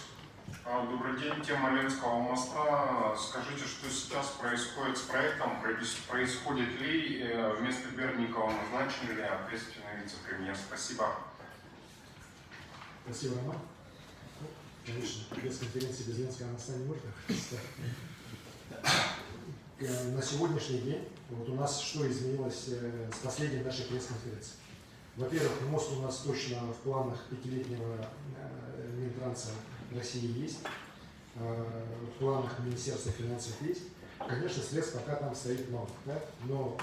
Добрый день. Тема Ленского моста. Скажите, что сейчас происходит с проектом? Происходит ли вместо Бердникова назначен ли ответственный вице-премьер? Спасибо. Спасибо, Роман. Конечно, пресс-конференции без Ленского моста не можно. На сегодняшний день вот у нас что изменилось с последней нашей пресс-конференции? Во-первых, мост у нас точно в планах пятилетнего Минтранса России есть, в планах Министерства финансов есть. Конечно, средств пока там стоит мало, да? Но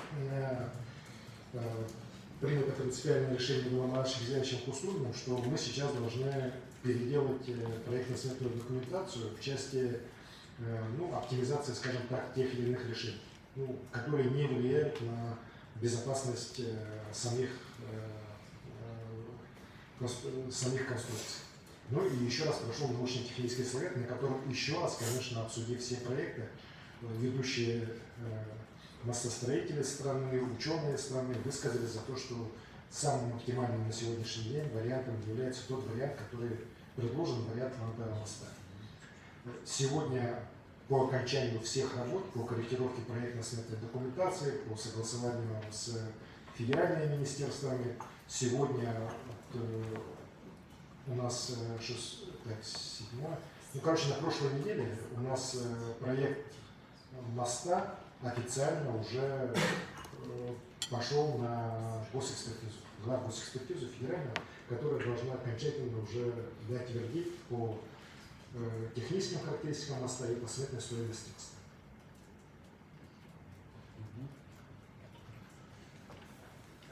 принято принципиальное решение было Маршем Зиновичем Кустурным, что мы сейчас должны переделать проектно-сметную документацию в части оптимизации, скажем так, тех или иных решений, которые не влияют на безопасность самих конструкций. Ну и еще раз прошел научно-технический совет, на котором еще раз, конечно, обсудив все проекты, ведущие мостостроители страны, ученые страны высказались за то, что самым оптимальным на сегодняшний день вариантом является тот вариант, который предложен, вариант Вандера моста. Сегодня по окончанию всех работ, по корректировке проектно-сметной документации, по согласованию с федеральными министерствами, сегодня у нас 7, на прошлой неделе у нас проект моста официально уже пошел на госэкспертизу, госэкспертизу федеральную, которая должна окончательно уже дать вердикт по техническим характеристикам моста и по сметной стоимости моста.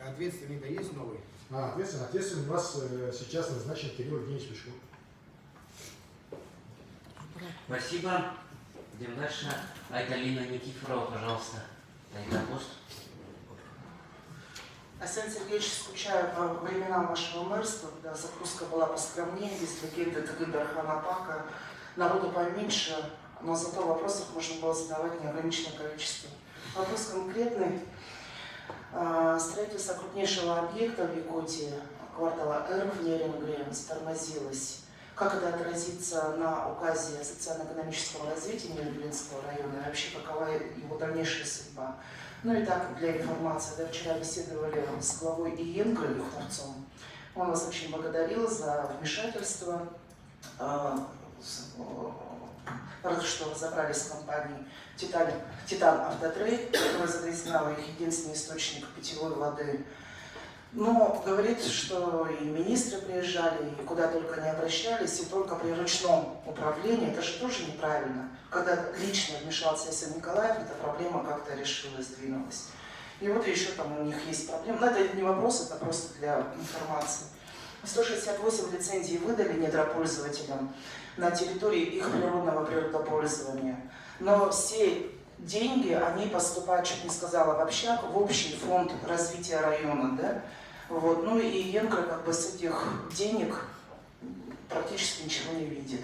Ответственный-то есть новый? Ответственный у нас сейчас назначен Кирилл Евгеньевич Пешков. Спасибо. Идем дальше. Айталина Никифорова, пожалуйста. Пост. Арсений Сергеевич, скучаю по временам вашего мэрства, когда загрузка была поскромнее, без легенды Тагыда Ханапака, народу поменьше, но зато вопросов можно было задавать неограниченное количество. Вопрос конкретный. Строительство крупнейшего объекта в Якутии, квартала Р в Нерингле, затормозилось. Как это отразится на указе социально-экономического развития Неринглинского района и вообще какова его дальнейшая судьба? Ну и так, для информации, вчера беседовали с главой ИЕНКО Юхновцом. Он вас очень благодарил за вмешательство. что разобрались с компанией Титан Автотрейд, которая загрязняла их единственный источник питьевой воды. Но говорит, что и министры приезжали, и куда только не обращались, и только при ручном управлении. Это же тоже неправильно. Когда лично вмешался Ясен Николаев, эта проблема как-то решилась, двинулась. И вот еще там у них есть проблемы. Но это не вопрос, это просто для информации. 168 лицензий выдали недропользователям на территории их природного природопользования. Но все деньги, они поступают, чуть не сказала, в общак, в общий фонд развития района, да? Вот. Ну и Венгры как бы с этих денег практически ничего не видит.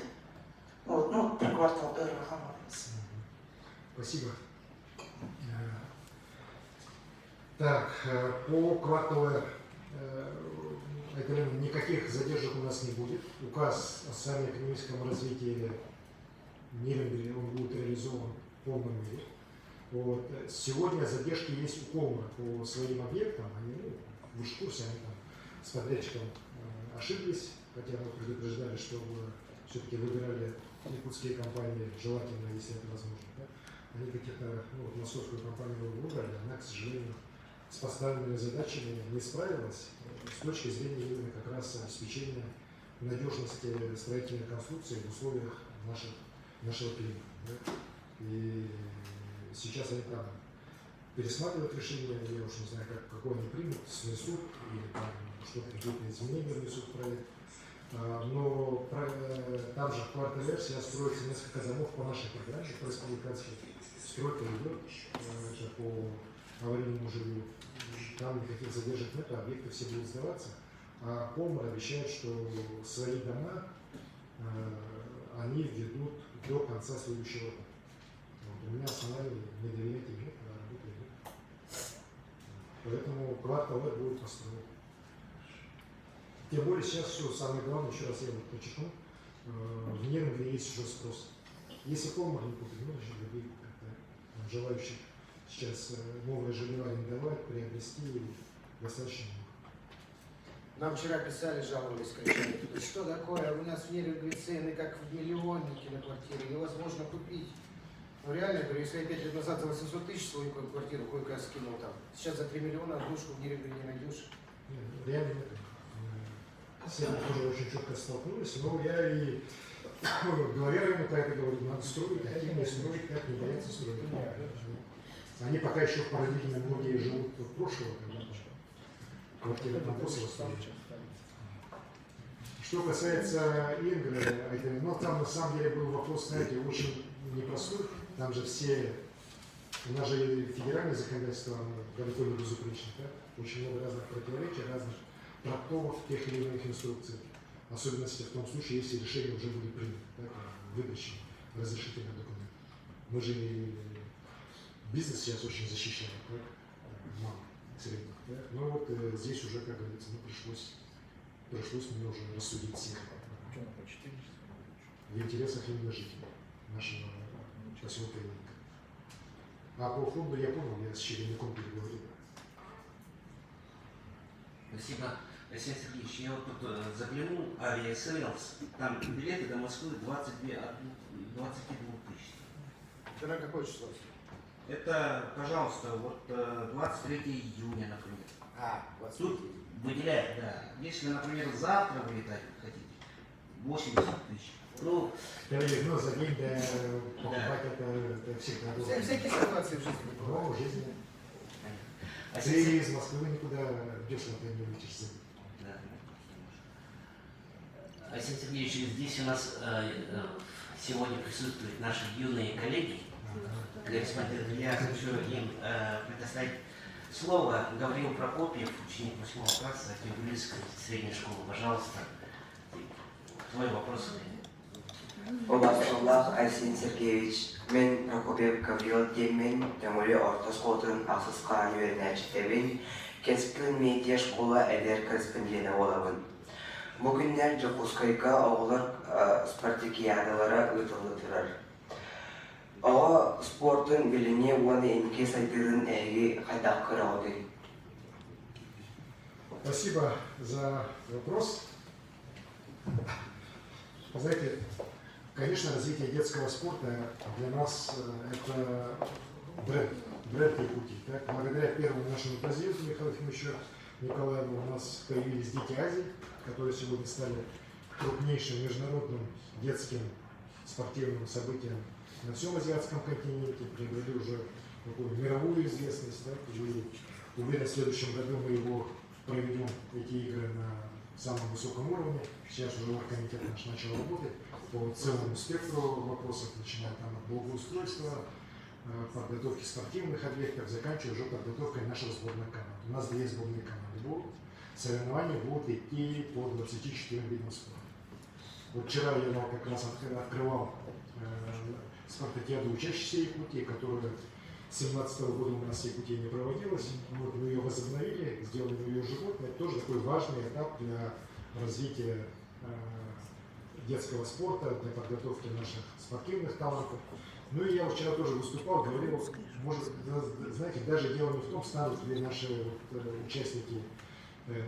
Вот. Ну, про квартал Р говорится. Спасибо. Так, по кварталу никаких задержек у нас не будет. Указ о социально-экономическом развитии Нерюнгри, он будет реализован в полном мере. Вот. Сегодня задержки есть у Колмара по своим объектам. Они, вы же в курсе, они там с подрядчиком ошиблись, хотя мы предупреждали, чтобы все-таки выбирали якутские компании, желательно, если это возможно. Да? Они какие-то, вот московскую компанию выбрали, она, к сожалению, с поставленными задачами не справилась с точки зрения именно как раз обеспечения надежности строительной конструкции в условиях нашего климата. Да? И сейчас они там пересматривают решение, я уж не знаю, какое они примут, снесут или там что-то, какие-то изменения внесут в проект. Но там же в квартале сейчас строится несколько домов по нашей программе, по республиканской. Стройка идет, это по аварийному жилью. Там никаких задержек нет, объекты все будут сдаваться. А Колмар обещает, что свои дома они введут до конца следующего года. Вот. У меня оснований не доверять им нет, а работы нет. Поэтому квартал будет построен. Тем более сейчас все самое главное, еще раз я вот подчеркну, в Нерюнгри есть уже спрос. Если Колмар не купит, ну, значит, другие купят. Да? Желающих сейчас новое жилье арендовать, приобрести достаточно много. Нам вчера писали, жаловались, кричали, что такое, у нас в Нерюнгри цены как в миллионнике на квартиры, невозможно купить. Ну реально, говорю, если я 5 лет назад за 800 тысяч свою квартиру кое-как скинул там, сейчас за 3 миллиона однушку в Нерюнгри не найдешь. Реально нет. С этим тоже очень четко столкнулись, но я и главе района про это говорю, надо строить, активно строить, как не бояться строить. Они пока еще в парадигме многие живут в прошлом, когда квартиры там просто строят. Что касается Ингры, ну там на самом деле был вопрос, знаете, очень непростой. Там же все, у нас же федеральное законодательство далеко не безупречно, да? Очень много разных противоречий, разных трактовок тех или иных инструкций. Особенности в том случае, если решение уже будет принято, да, выдачи разрешительных документов. Мы же бизнес сейчас очень защищаем, как мало средних. Да? Но вот здесь уже, как говорится, пришлось мне уже рассудить всех в интересах именно жителей нашего поселка Ильинка. А по фонду я понял, я с Череняком переговорил. Спасибо, Алексей Сергеевич. Я вот тут заглянул, авиасейлс, там билеты до Москвы 22 тысяч. Это на какое число? Это, пожалуйста, вот 23 июня, например. Тут 23. выделяют, да. Если, например, завтра вылетать хотите, 80 тысяч. Ну, ну за день покупать это всегда было. Всякие ситуации в жизни. Ну, в жизни. Ты из Москвы никуда дешево не улетишь. Алексей Сергеевич, здесь у нас сегодня присутствуют наши юные коллеги. Корреспонденты. Я хочу им предоставить слово. Гавриил Прокопьев, ученик 8 класса Тюргульской средней школы. Пожалуйста, твой вопрос. Олафшаллах Айсен Сергеевич, мен Прокопьев Гавриил Демин, Темури Ортоскотын Асыскан Юренәчтевин, Кеспин медиа школа әдер корреспонденті олабын. Бүгіннәр Жокускайга оғылар спартакиадалары ұйтылы тұрар. Оға спортын біліне оны инке сайдырын әйге қайдақ қырауды. Спасибо за вопрос. Знаете, Конечно, развитие детского спорта для нас это бренд Якутии. Так? Благодаря первому нашему президенту Михаилу Ефимовичу Николаеву у нас появились Дети Азии, которые сегодня стали крупнейшим международным детским спортивным событием на всем азиатском континенте, приобрели уже такую мировую известность. Так? И уверен, в следующем году мы его проведем, эти игры, на самом высоком уровне. Сейчас уже оргкомитет наш начал работать по целому спектру вопросов, начиная там от благоустройства, подготовки спортивных объектов, заканчивая уже подготовкой наших сборных команд. У нас 2 сборные команды будут. Соревнования будут идти по 24 видам спорта. Вот вчера я как раз открывал спартакиаду учащихся Якутии, которая с 2017 года у нас в Якутии не проводилась. Вот мы ее возобновили, сделали ее ежегодно. Это тоже такой важный этап для развития детского спорта, для подготовки наших спортивных талантов. Ну и я вчера тоже выступал, говорил, может, знаете, даже дело не в том, станут ли наши участники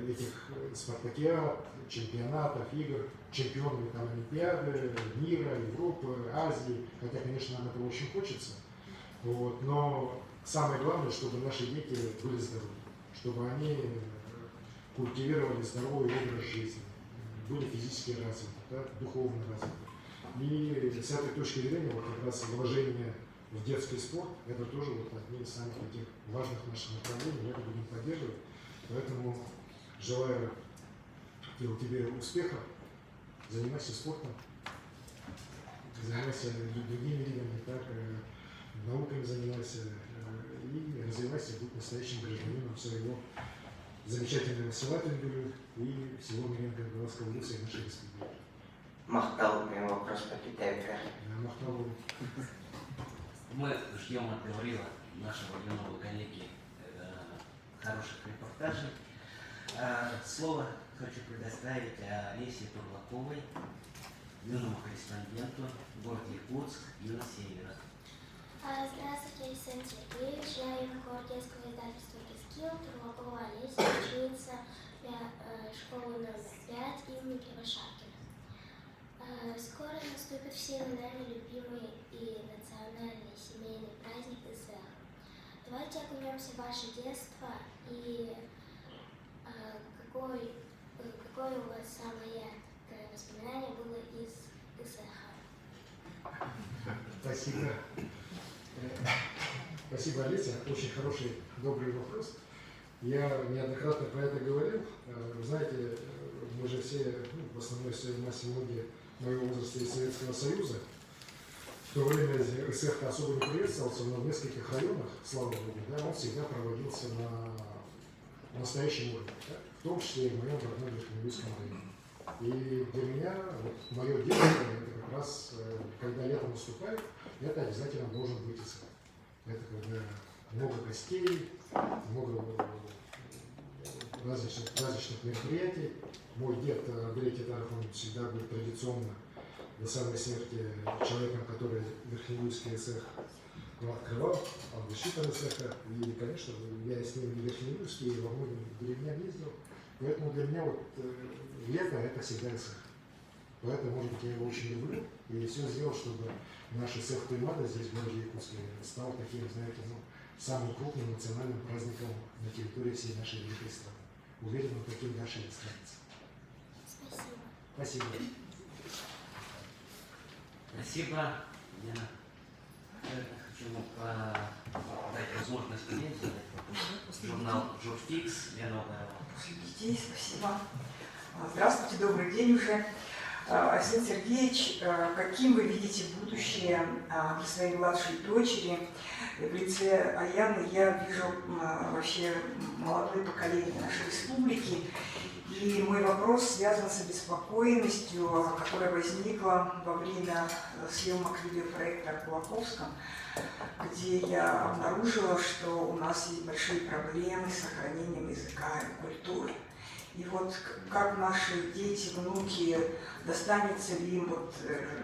этих спартакиад, чемпионатов, игр, чемпионами там, Олимпиады, мира, Европы, Азии, хотя, конечно, нам этого очень хочется. Вот, но самое главное, чтобы наши дети были здоровы, чтобы они культивировали здоровый образ жизни, были физически развиты, да, духовно развиты. И с этой точки зрения вот как раз вложение в детский спорт – это тоже вот одни из самых таких важных наших направлений, мы это будем поддерживать. Поэтому желаю тебе успехов, занимайся спортом, занимайся другими видами, так, науками занимайся и развивайся, будь настоящим гражданином своего замечательного села Тюмбюлю и всего Мариинского улуса и нашей республики. Махтал, у меня вопрос по Китаю. Мы ждем от Гаврила, нашего юного коллеги, хороших репортажей. Слово хочу предоставить Олесе Турлаковой, юному корреспонденту в городе Якутск, Юна Севера. Здравствуйте, Александр Сергеевич. Я юнакор детского издательства «Кискил», Турлакова Олеся, ученица школы номер 5 имени Кривошапкина. Скоро наступит всеми нами любимый и национальный семейный праздник ИСЭХ. Давайте окунемся в ваше детство и какое у вас самое яркое воспоминание было из ИСЭХа? Спасибо. Спасибо, Олеся. Очень хороший, добрый вопрос. Я неоднократно про это говорил. Вы знаете, мы же все, в основной своей массе многие моего возраста из Советского Союза. В то время ИСЭХ особо не приветствовался, но в нескольких районах, слава богу, да, он всегда проводился на настоящем уровне, да, в том числе и в моем родном Верхнеугорском районе. И для меня вот, мое детство, это как раз, когда лето наступает, это обязательно должен быть ИСЭХ. Это когда много гостей, много различных мероприятий. Мой дед Андрей Титаров, он всегда был традиционно до самой смерти человеком, который Верхнеугорский ИСЭХ открывал, он был считан ИСЭХа. И, конечно, я с ним и Верхнеугорский, и во многих деревнях ездил. Поэтому для меня вот лето это всегда ИСЭХ. Поэтому, может быть, я его очень люблю. И все сделал, чтобы наш ИСЭХ Туймада здесь, в городе Якутске, стал таким, знаете, самым крупным национальным праздником на территории всей нашей великой страны. Уверен, он таким дальше и останется. Спасибо. Спасибо. Спасибо, Лена. Я хочу дать возможность Лене задать вопрос. Журнал «Журфикс», Лена Угарова. После детей, спасибо. Здравствуйте, добрый день уже. Арсений Сергеевич, каким вы видите будущее для своей младшей дочери? В лице Аяны я вижу вообще молодое поколение нашей республики. И мой вопрос связан с обеспокоенностью, которая возникла во время съемок видеопроекта о Кулаковском, где я обнаружила, что у нас есть большие проблемы с сохранением языка и культуры. И вот как наши дети, внуки, достанется ли им вот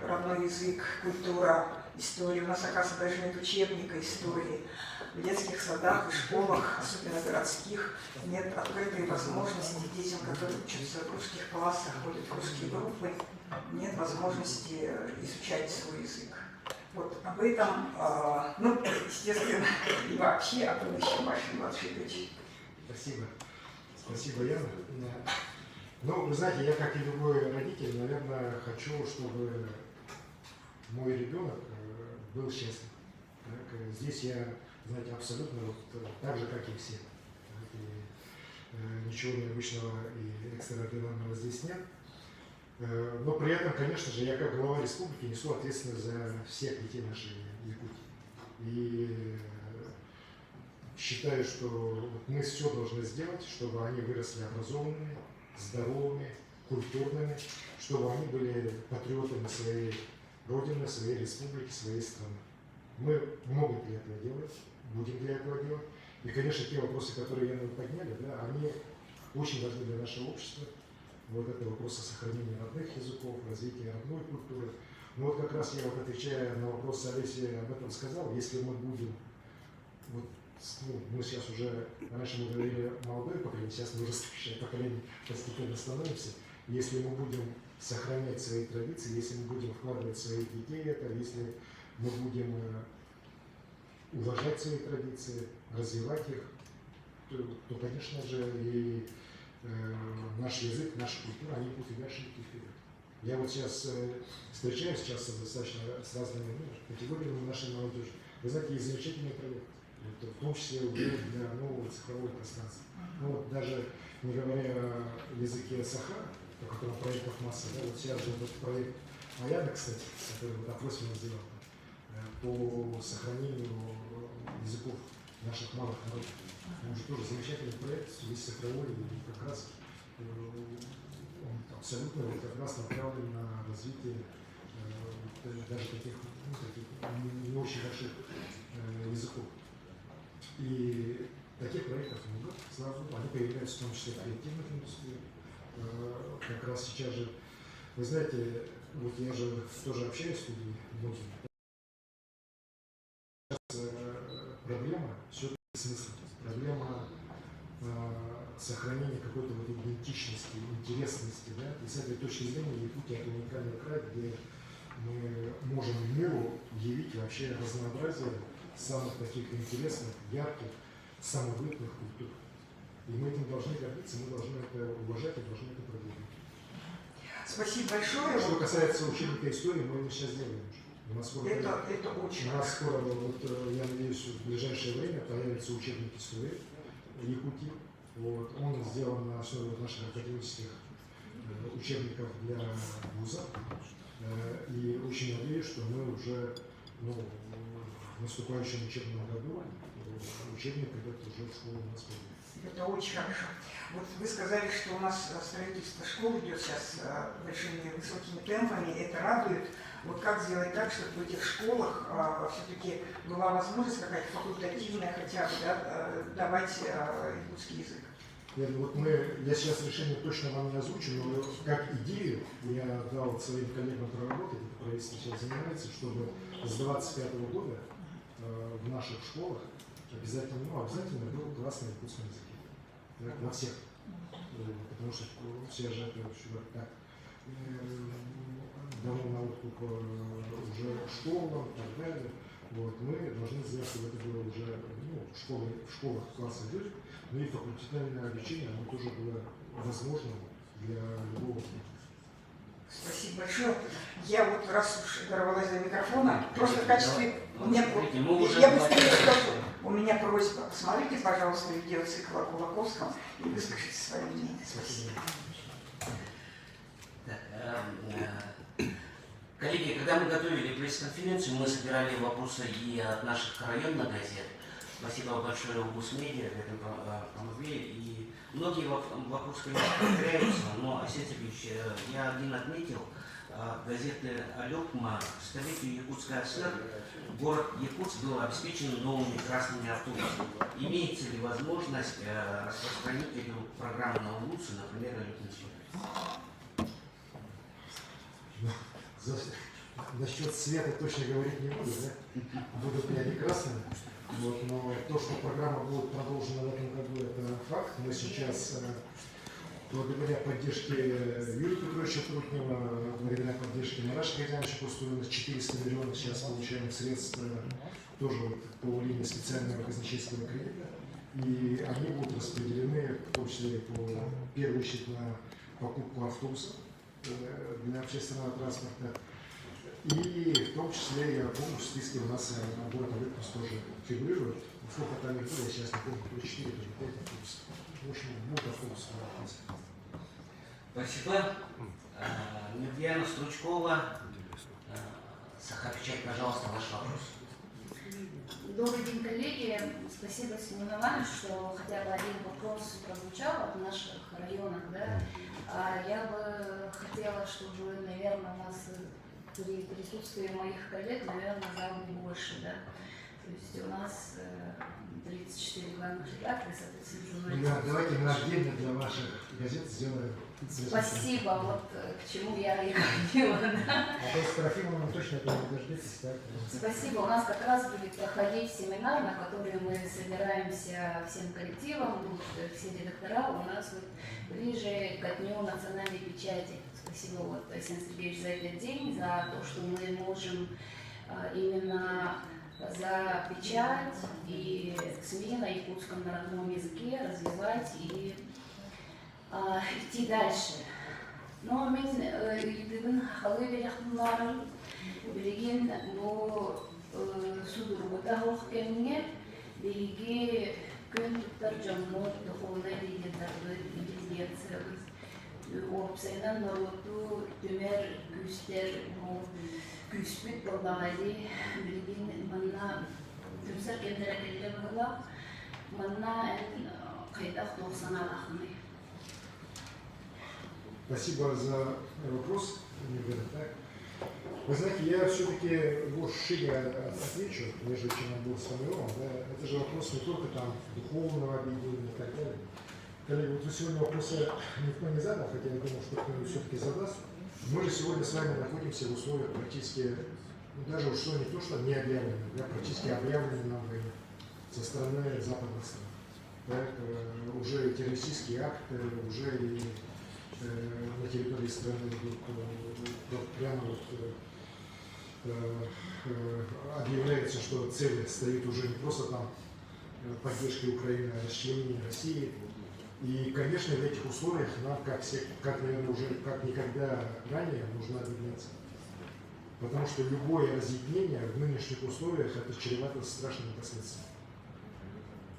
родной язык, культура, история. У нас, оказывается, даже нет учебника истории. В детских садах и школах, особенно городских, нет открытой возможности детям, которые учатся в русских классах, ходят в русские группы, нет возможности изучать свой язык. Вот об этом, ну, естественно, и вообще о будущем вашей младшей дочери. Спасибо. Спасибо, Яна. Ну, вы знаете, я, как и любой родитель, наверное, хочу, чтобы мой ребенок был счастлив. Так, здесь я, знаете, абсолютно вот так же, как и все. Так, и, ничего необычного и экстраординарного здесь нет. Но при этом, конечно же, я как глава республики несу ответственность за всех детей нашей Якутии. И считаю, что мы все должны сделать, чтобы они выросли образованными, здоровыми, культурными, чтобы они были патриотами своей родины, своей республики, своей страны. Мы много для этого делать, будем для этого делать. И, конечно, те вопросы, которые Яна подняли, да, они очень важны для нашего общества. Вот это вопросы сохранения родных языков, развития родной культуры. Но вот как раз я, вот отвечая на вопрос Олеси, об этом сказал, если мы будем, вот, ну, мы сейчас уже, раньше мы говорили молодое поколение, сейчас мы растущее поколение, постепенно становимся. Если мы будем сохранять свои традиции, если мы будем вкладывать в своих детей это, если мы будем уважать свои традиции, развивать их, то конечно же, и наш язык, наша культура, они будут и дальше идти вперед. Я вот сейчас встречаюсь часто достаточно с разными категориями нашей молодежи. Вы знаете, есть замечательный проект, в том числе уже для нового цифрового пространства. Ну, вот даже не говоря о языке Сахара, по которому проектов масса, да, вот сейчас же этот проект Аяна, кстати, который вот опрос у нас сделал, по сохранению языков наших малых народов. Он же тоже замечательный проект, весь цифровой, и как раз он абсолютно вот как раз направлен на развитие даже таких, ну, таких не очень больших языков. И таких проектов много сразу, они появляются в том числе в креативных индустриях. Как раз сейчас же, вы знаете, вот я же тоже общаюсь с людьми многими. Сейчас проблема все-таки смысла. Проблема сохранения какой-то вот идентичности, интересности. Да? И с этой точки зрения Якутия — это уникальный край, где мы можем миру явить вообще разнообразие самых таких интересных, ярких, самобытных культур. И мы этим должны гордиться, мы должны это уважать и должны это продвигать. Спасибо большое. Что касается учебника истории, мы это сейчас делаем. У нас скоро, это очень у нас скоро, вот, я надеюсь, в ближайшее время появится учебник истории Якутии. Вот. Он сделан на основе наших академических учебников для вуза. И очень надеюсь, что мы уже в наступающем учебном году учебник идет уже в школу у нас появится. Это очень хорошо. Вот вы сказали, что у нас строительство школ идет сейчас большими высокими темпами, это радует. Вот как сделать так, чтобы в этих школах все-таки была возможность какая-то факультативная хотя бы, да, давать якутский язык? Я сейчас решение точно вам не озвучу, но как идею я дал своим коллегам проработать, это правительство сейчас занимается, чтобы с 2025 года в наших школах обязательно был класс на якутском языке. На всех. Потому что все же это так давно на откуп уже школам и так далее. Вот, мы должны сделать, чтобы это было уже в школах класс идет, но и факультативное обучение, оно тоже было возможным для любого. Спасибо большое. Я вот, раз уж дорвалась до микрофона, просто в качестве... Я быстрее скажу. У меня просьба. Посмотрите, пожалуйста, видеоцикл о Кулаковском и выскажите свое мнение. Спасибо. Коллеги, когда мы готовили пресс-конференцию, мы собирали вопросы и от наших районных газет. Спасибо большое Гусмедиа, в этом помогли. И многие вопросы, конечно, повторяются, но, Арсений Сергеевич, я один отметил, газеты «Алёкма», столетию Якутской ССР, город Якутск был обеспечен новыми красными автобусами. Имеется ли возможность распространить эту программу на улице, например, «Алёкма»? Насчет света точно говорить не буду, да? Будут ли они красными. Вот, но то, что программа будет продолжена в этом году, это факт. Мы сейчас благодаря поддержке Юрия Петровича Трутнева, благодаря поддержке Мараша Гадяновича, просто у нас 400 миллионов сейчас получаем средств тоже вот по линии специального казначейского кредита. И они будут распределены, в том числе по первую очередь на покупку автобусов для общественного транспорта. И в том числе, я помню, в списке у нас город Алеппос тоже фигурирует. Сколько там их было, я сейчас не помню, то 4, то 5 автобусов. В общем, будет автобусов. Спасибо. Медвяна Стручкова. Сахар-Печать, пожалуйста, ваш вопрос. Добрый день, коллеги. Спасибо, Семен Иванович, что хотя бы один вопрос прозвучал от наших районах. Да? Я бы хотела, чтобы, наверное, у нас при присутствии моих коллег, наверное, заработали больше. Да? То есть у нас 34 главных редактора, соответственно, Давайте мы отдельно для ваших газет сделаем. Спасибо, вот к чему я и хотела. Да? А то с Трофимовым точно этого не дождетесь, так? Спасибо. У нас как раз будет проходить семинар, на который мы собираемся всем коллективом, будут все редактора. У нас вот ближе к Дню национальной печати. Спасибо, вот, Александр Сергеевич, за этот день, за то, что мы можем именно за печать и СМИ на якутском народном языке развивать и идти дальше. Но мен үйдігін халы берекімларын білген бұл судырғыда оқкеніне білге күн тұттар жаммот тұқылына дейдерді интеллигенциябыз. Опсайдан народу төмер күстер күспет болбағайды білген манна түмсар кендер әкелі бұғыла манна қайдақ 90 алақыны. Спасибо за вопрос, так. Вы знаете, я все-таки больше шире отвечу, нежели чем он был сформирован. Да? Это же вопрос не только там духовного объединения и так далее. Коллеги, вот сегодня вопросы никто не задал, хотя я думал, что кто-нибудь все-таки задаст. Мы же сегодня с вами находимся в условиях практически, ну, даже что не то, что не объявлены, да, практически объявлены нам войны со стороны западных стран. Так, уже террористические акты, уже и на территории страны прямо объявляется, что цель стоит уже не просто там поддержки Украины, а расчленение России. И, конечно, в этих условиях нам, как, наверное, уже как никогда ранее, нужно объединяться. Потому что любое разъединение в нынешних условиях это чревато страшными последствиями.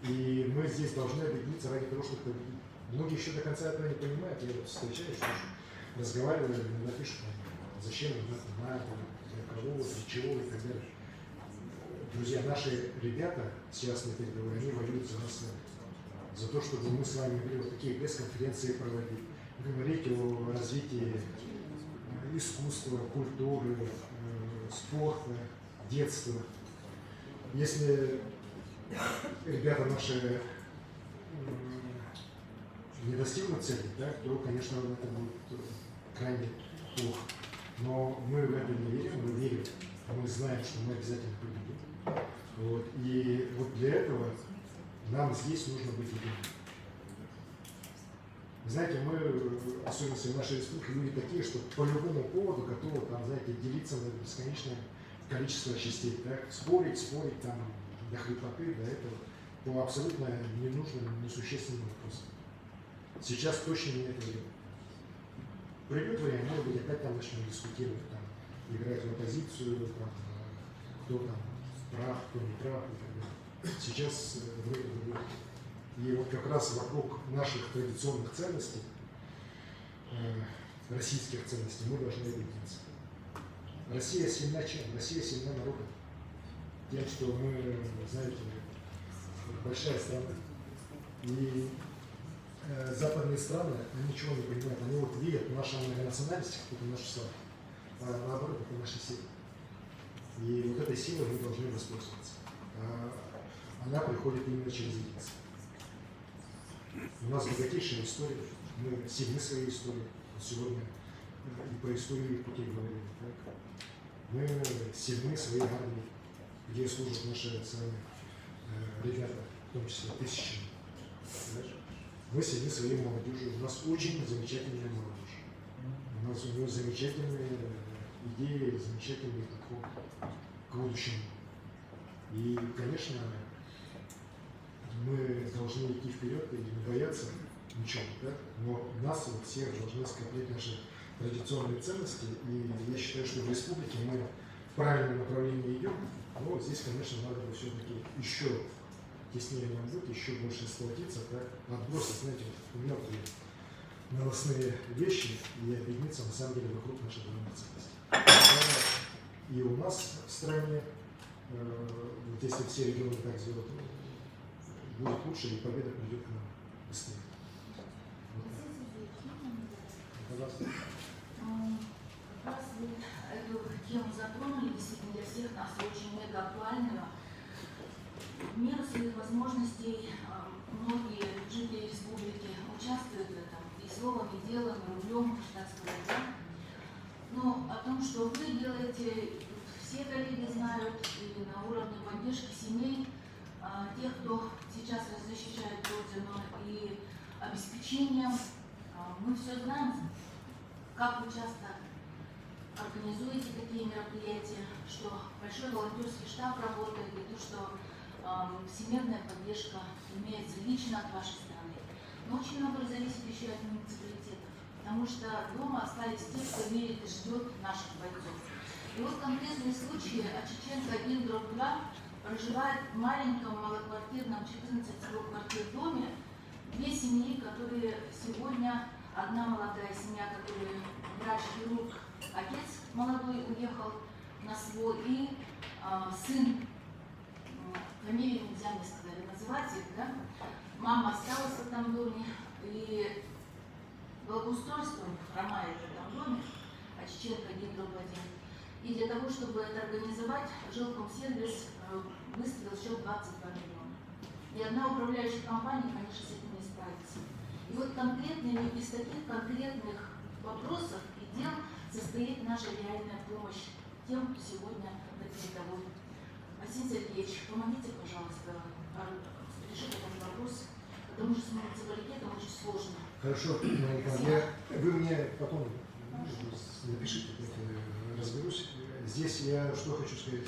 И мы здесь должны объединиться ради того, чтобы победить. Многие еще до конца этого не понимают, я вот встречаюсь, разговариваю, напишут, зачем надо, для кого, для чего и так далее. Друзья, наши ребята сейчас на передовой, они воюют за нас, за то, чтобы мы с вами могли вот такие пресс-конференции проводить, говорить о развитии искусства, культуры, спорта, детства. Если ребята наши не достигнут цели, да, то, конечно, это будет крайне плохо. Но мы в это не верим, мы верим, мы знаем, что мы обязательно победим. Вот. И вот для этого нам здесь нужно быть единым. Знаете, мы, особенно в нашей республике, люди такие, что по любому поводу готовы, там, знаете, делиться на бесконечное количество частей. Так? Спорить там, до хрипоты, до этого, по абсолютно ненужным, несущественным вопросам. Сейчас точно не это время. Придет время, может быть, опять там начнем дискутировать, там, играть в оппозицию, там, кто там прав, кто не прав и так далее. Сейчас время другое. И вот как раз вокруг наших традиционных ценностей, российских ценностей, мы должны объединиться. Россия сильна чем? Россия сильна народом. Тем, что мы, знаете, большая страна. И западные страны, они ничего не понимают. Они вот видят нашу многонациональность, как это наша слава, а наоборот, это наша сила. И вот этой силой мы должны воспользоваться. Она приходит именно через единство. У нас богатейшая история, мы сильны своей историей. Сегодня и по истории путей говорили. Так? Мы сильны своей армией, где служат наши с вами ребята, в том числе тысячами. мы следим своей молодежью. У нас очень замечательная молодежь. У нас у нее замечательные идеи, замечательный подход к будущему. И, конечно, мы должны идти вперед и не бояться ничего, да? Но нас вот всех должны скоплять наши традиционные ценности. И я считаю, что в республике мы в правильном направлении идем. Но вот здесь, конечно, надо бы все-таки еще теснее нам быть, еще больше сплотиться, так, отбросить, знаете, вот мелкие новостные вещи и объединиться на самом деле вокруг нашей главной ценности. И у нас в стране, вот если все регионы так сделают, будет лучше, и победа придет к нам быстрее. Пожалуйста. Как раз вы эту тему затронули, действительно для всех нас очень мега актуальную. В меру своих возможностей многие жители республики участвуют в этом и словом, и делом, и рублем, так сказать, да? Но о том, что вы делаете, все коллеги знают, и на уровне поддержки семей, тех, кто сейчас защищает Родину, и обеспечением, мы все знаем, как вы часто организуете такие мероприятия, что большой волонтерский штаб работает, и то, что всемирная поддержка имеется лично от вашей страны. Но очень много зависит еще от муниципалитетов, потому что дома остались те, кто верит и ждет наших бойцов. И вот конкретный случай от Чеченко 1/2 проживает в маленьком малоквартирном 14 квартир доме две семьи, которые сегодня, одна молодая семья, которая врач-хирург, отец молодой уехал на свой, и сын, фамилию нельзя мне сказать, называть их, да? Мама осталась в этом доме, и благоустройством хромает в этом доме, а Чеченко 1/1. И для того, чтобы это организовать, жилкомсервис выставил счет 22 миллиона. И одна управляющая компания, конечно, с этим не справится. И вот конкретными, из таких конкретных вопросов и дел состоит наша реальная помощь тем, кто сегодня на передовой. Василий Сергеевич, помогите, пожалуйста, решить этот вопрос, потому что с муниципалитетом очень сложно. Хорошо, вы мне потом напишите, разберусь. Здесь я что хочу сказать.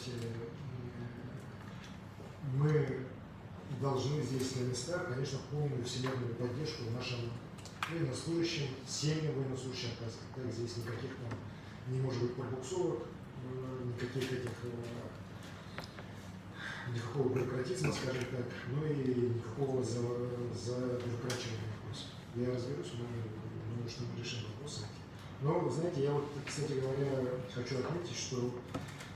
Мы должны здесь на местах, конечно, полную всемирную поддержку нашим военнослужащим, семьям военнослужащим оказывать. Так, здесь никаких там не может быть пробуксовок, никаких этих никакого бюрократизма, скажем так, ну и никакого забюрократичного вопроса. Я разберусь, думаю, что мы решим вопросы. Но, вы знаете, я вот, кстати говоря, хочу отметить, что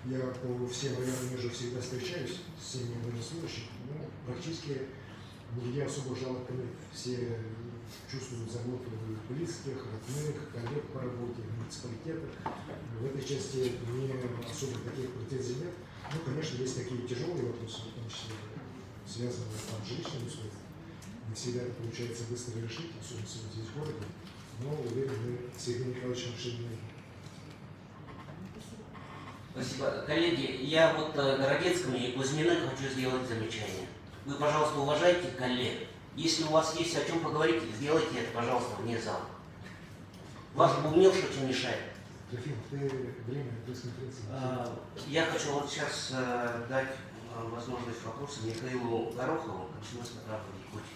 я по всем районам между всегда встречаюсь с семьями военнослужащих, ну, практически нигде особо жалоб нет. Все чувствуют заботу близких, родных, коллег по работе, муниципалитетов. В этой части мне особо таких претензий нет. Ну, конечно, есть такие тяжелые вопросы, в том числе связанные там, с жилищными условиями. Не всегда это получается быстро решить, особенно здесь в городе. Но уверен, мы с Евгением Николаевичем решили. Спасибо. Коллеги, я вот Городецкому и Кузьминых хочу сделать замечание. Вы, пожалуйста, уважайте коллег. Если у вас есть о чем поговорить, сделайте это, пожалуйста, вне зала. Ваш бубнил что-то мешает. Трофим, ты время пресс-конференции. Я хочу вот сейчас дать возможность вопроса Михаилу Горохову, Комсомольская правда Якутии.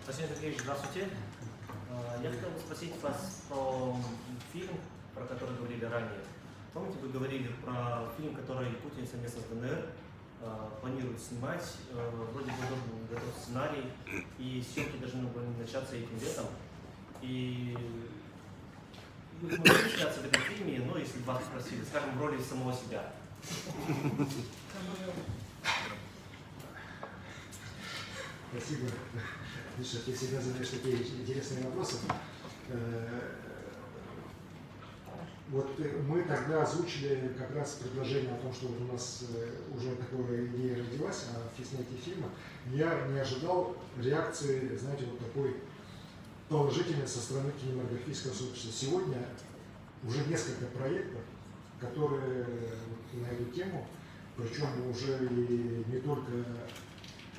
Василий Сергеевич, здравствуйте. Я хотел бы спросить вас про фильм, про который говорили ранее. Помните, вы говорили про фильм, который Якутия совместно с ДНР планирует снимать, вроде бы готов сценарий, и съемки должны были начаться этим летом. И вы можете сняться в этом фильме, но если вас спросили, скажем, в роли самого себя. Спасибо. Миша, ты всегда задаешь такие интересные вопросы. Вот мы тогда озвучили как раз предложение о том, что вот у нас уже такая идея родилась о снятии фильма. Я не ожидал реакции, знаете, вот такой положительной со стороны кинематографического сообщества. Сегодня уже несколько проектов, которые на эту тему, причем уже и не только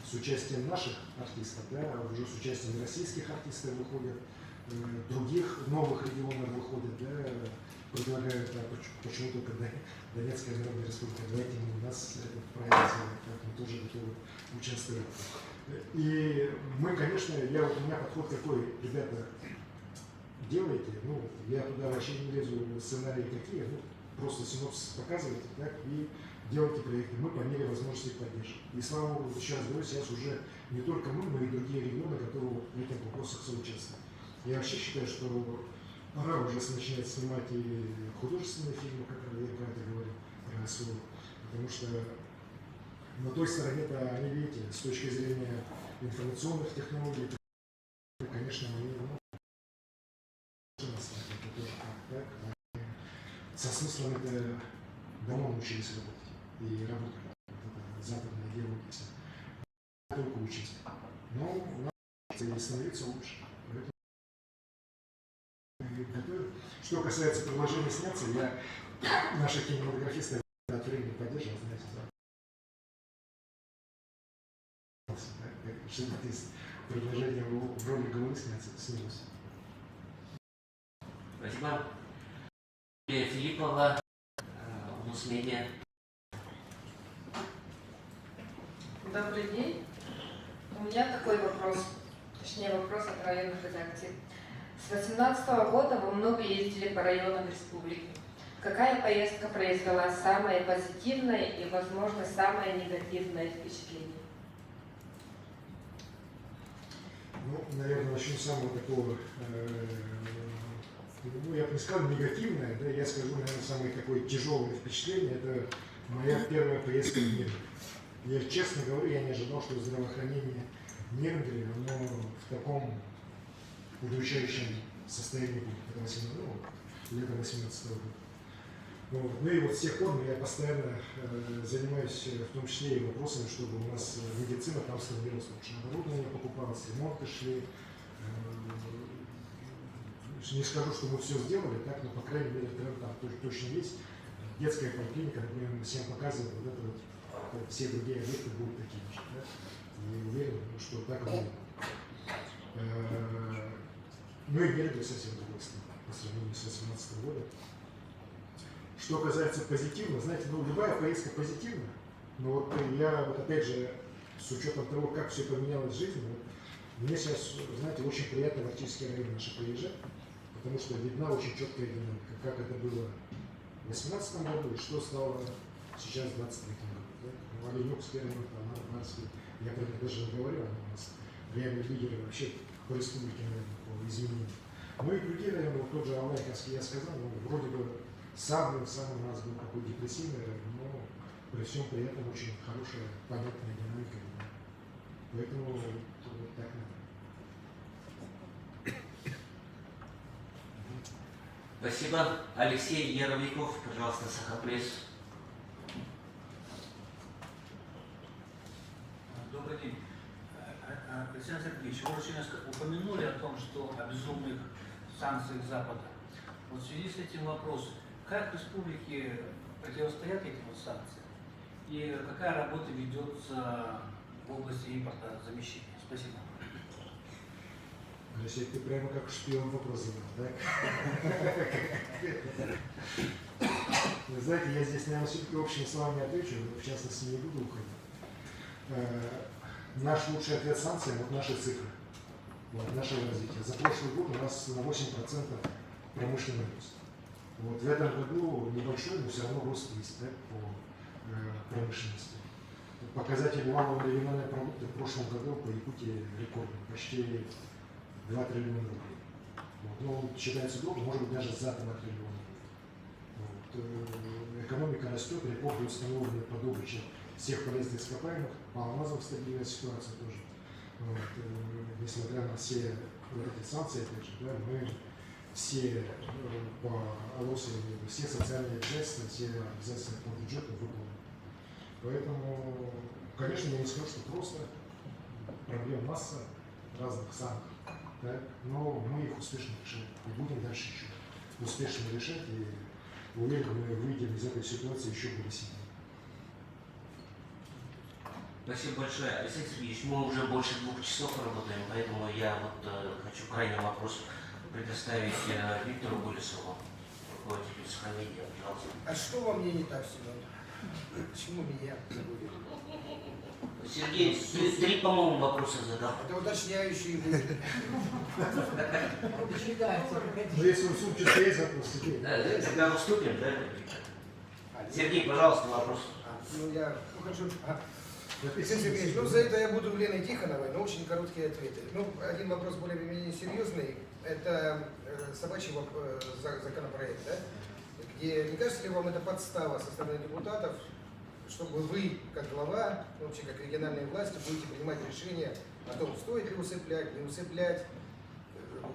с участием наших артистов, да, уже с участием российских артистов выходят, других новых регионов выходят, да, предлагают, а почему только Донецкая Народная Республика, давайте у нас этот проект сделать, мы тоже готовы участвовать. И мы, конечно, у меня подход такой, ребята, делайте, ну, я туда вообще не лезу, сценарии какие, ну, просто синопсис показывайте, так, и делайте проекты, мы по мере возможности их поддержим. И слава богу, еще раз говорю, сейчас уже не только мы, но и другие регионы готовы в этих вопросах соучаствовать. Я вообще считаю, что пора уже начинать снимать и художественные фильмы, как я про это говорил, про СВО, потому что на той стороне-то они, видите, с точки зрения информационных технологий, конечно, они, это тоже так, со смыслом это давно научились работать и работали. Вот это западное дело, если только учиться. Но у нас и становится лучше. Что касается предложения сняться, я наших кинематографистов от времени поддерживал, знаете, что-то из предложения в роли головы сняться, снялось. Спасибо. Филиппова, Мусмедиа. Добрый день. У меня такой вопрос, точнее вопрос от районных редакций. С 2018 года вы много ездили по районам республики. Какая поездка произвела самое позитивное и, возможно, самое негативное впечатление? Ну, наверное, начну с самого такого, ну, я бы не сказал негативное, да, я скажу, наверное, самое такое тяжелое впечатление, это моя первая поездка в Нернгель. Я честно говорю, я не ожидал, что здравоохранение в Нернгеле, оно в таком удручающем состоянии будет. Это лето 18 года. Вот. Ну и вот с тех пор я постоянно занимаюсь в том числе и вопросами, чтобы у нас медицина там становилась лучше. Оборудование покупалось, ремонты шли. Не скажу, что мы все сделали, так, но по крайней мере тренд там точно есть. Детская поликлиника, например, мы всем показываем, вот это вот, все другие объекты будут такие же. Да? И уверен, что так и будет. Ну и Нернгель совсем другой стал по сравнению с 2018 годом. Что касается позитивного, знаете, ну любая поездка позитивна, но вот я вот опять же с учетом того, как все поменялось в жизни, вот, мне сейчас, знаете, очень приятно в Арктический район наши приезжать, потому что видна очень четкая динамика, как это было в 2018 году и что стало сейчас в 2023 году. Да? Ну, Оленёвский район, там, Арский, я про это даже не говорю, они у нас реальные лидеры вообще по республике, наверное, по изменению. Ну и другие районы, вот тот же Алайховский, я сказал, ну, вроде бы самый у нас был такой депрессивный район, но при всем при этом очень хорошая, понятная динамика. Да? Поэтому вот так надо. Спасибо. Алексей Яровиков, пожалуйста, Сахапресс. Добрый день. Александр Сергеевич, вы очень упомянули о том, что о безумных санкциях Запада. Вот в связи с этим вопрос, как республики противостоят этим санкциям и какая работа ведется в области импорта замещения? Спасибо. Алексей, ты прямо как шпион вопрос задал, да? Вы знаете, я здесь, наверное, все-таки общими словами отвечу, в частности, не буду уходить. Наш лучший ответ санкциям – вот наши цифры, вот, нашего развития. За прошлый год у нас на 8% промышленный рост. Вот, в этом году небольшой, но все равно рост есть, да, по промышленности. Показатели валового регионального продукта в прошлом году по Якутии рекордные, почти 2 триллиона рублей. Вот, но он считается долго, может быть, даже за 2 триллиона. Вот, экономика растет, рекорды установлены по добыче всех полезных ископаемых, по алмазам стабильная ситуация тоже. Вот, несмотря на все вот эти санкции, опять же, да, мы все по ОЛОСу, все социальные обязательства, все обязательства по бюджету выполнены. Поэтому, конечно, я не скажу, что просто проблем масса разных санкций, да, но мы их успешно решаем и будем дальше еще успешно решать, и уверен, мы выйдем из этой ситуации еще более сильнее. Спасибо большое. Александр Сергеевич, мы уже больше 2 часов работаем, поэтому я вот хочу крайний вопрос предоставить Виктору Болесову, руководителю Сахамедиа, пожалуйста. А что во мне не так, Семен? Почему меня забыли? Сергей, 3, по-моему, вопроса задал. Это уточняющие были. Ну, если в сумке есть вопрос, Сергей. Тогда уступим, да? Сергей, пожалуйста, вопрос. Ну, я хочу... Алексей Сергеевич, ну за это я буду у Лены Тихоновой, но очень короткие ответы. Ну, один вопрос более-менее серьезный. Это собачий законопроект, да? Где, не кажется ли вам это подстава со стороны депутатов, чтобы вы, как глава, вообще как региональные власти, будете принимать решения о том, стоит ли усыплять, не усыплять,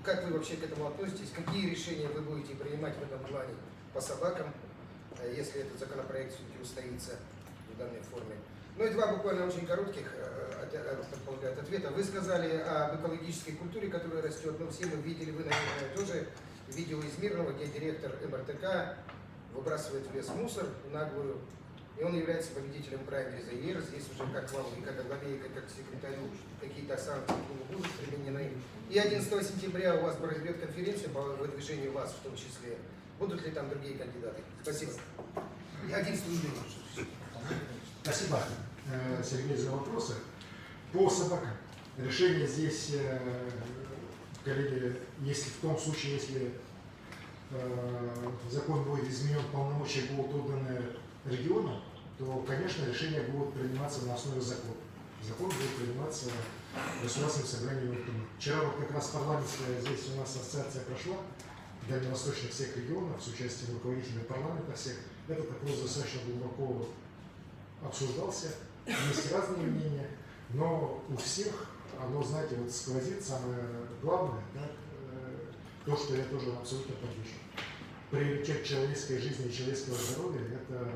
как вы вообще к этому относитесь, какие решения вы будете принимать в этом плане по собакам, если этот законопроект все-таки устоится в данной форме. Ну и 2 буквально очень коротких ответа. Вы сказали об экологической культуре, которая растет, но все мы видели, вы, наверное, тоже видео из Мирного, где директор МРТК выбрасывает в лес мусор наглую, и он является победителем праймериз ЕР. Здесь уже как вам, и как главе, и как секретарю какие-то санкции будут применены. И 11 сентября у вас пройдет конференция по выдвижению вас в том числе. Будут ли там другие кандидаты? Спасибо. И 11 июня. Спасибо, Сергей, за вопросы. По собакам. Решение здесь, коллеги, если в том случае, если закон будет изменен, полномочия будут отданы регионам, то, конечно, решения будут приниматься на основе закона. Закон будет приниматься государственным собранием. Вчера вот как раз парламентская здесь у нас ассоциация прошла, дальневосточных всех регионов, с участием руководителей парламента всех. Этот вопрос достаточно глубоко обсуждался, есть разные мнения, но у всех оно, знаете, вот сквозит самое главное, да, то, что я тоже абсолютно поддерживаю. Приоритет человеческой жизни и человеческого здоровья – это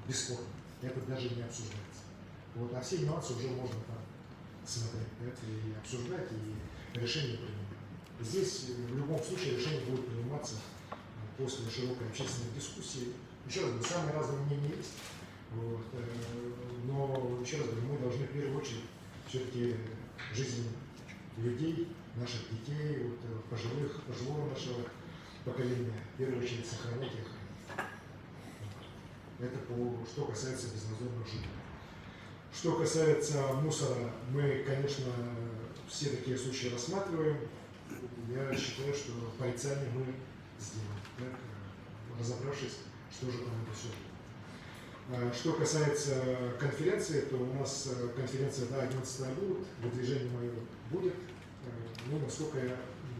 бесспорно, это даже не обсуждается. Вот, а все нюансы уже можно там смотреть, да, и обсуждать, и решения принимать. Здесь в любом случае решение будет приниматься после широкой общественной дискуссии. Еще раз говорю, самые разные мнения есть. Вот. Но, еще раз говорю, мы должны в первую очередь все-таки жизнь людей, наших детей, вот, пожилого нашего поколения, в первую очередь сохранять их. Это что касается безнадзорного жилья. Что касается мусора, мы, конечно, все такие случаи рассматриваем. Я считаю, что порицание мы сделаем, так, разобравшись, что же там это все. Что касается конференции, то у нас конференция до 11 будет, выдвижение мое будет. Ну, насколько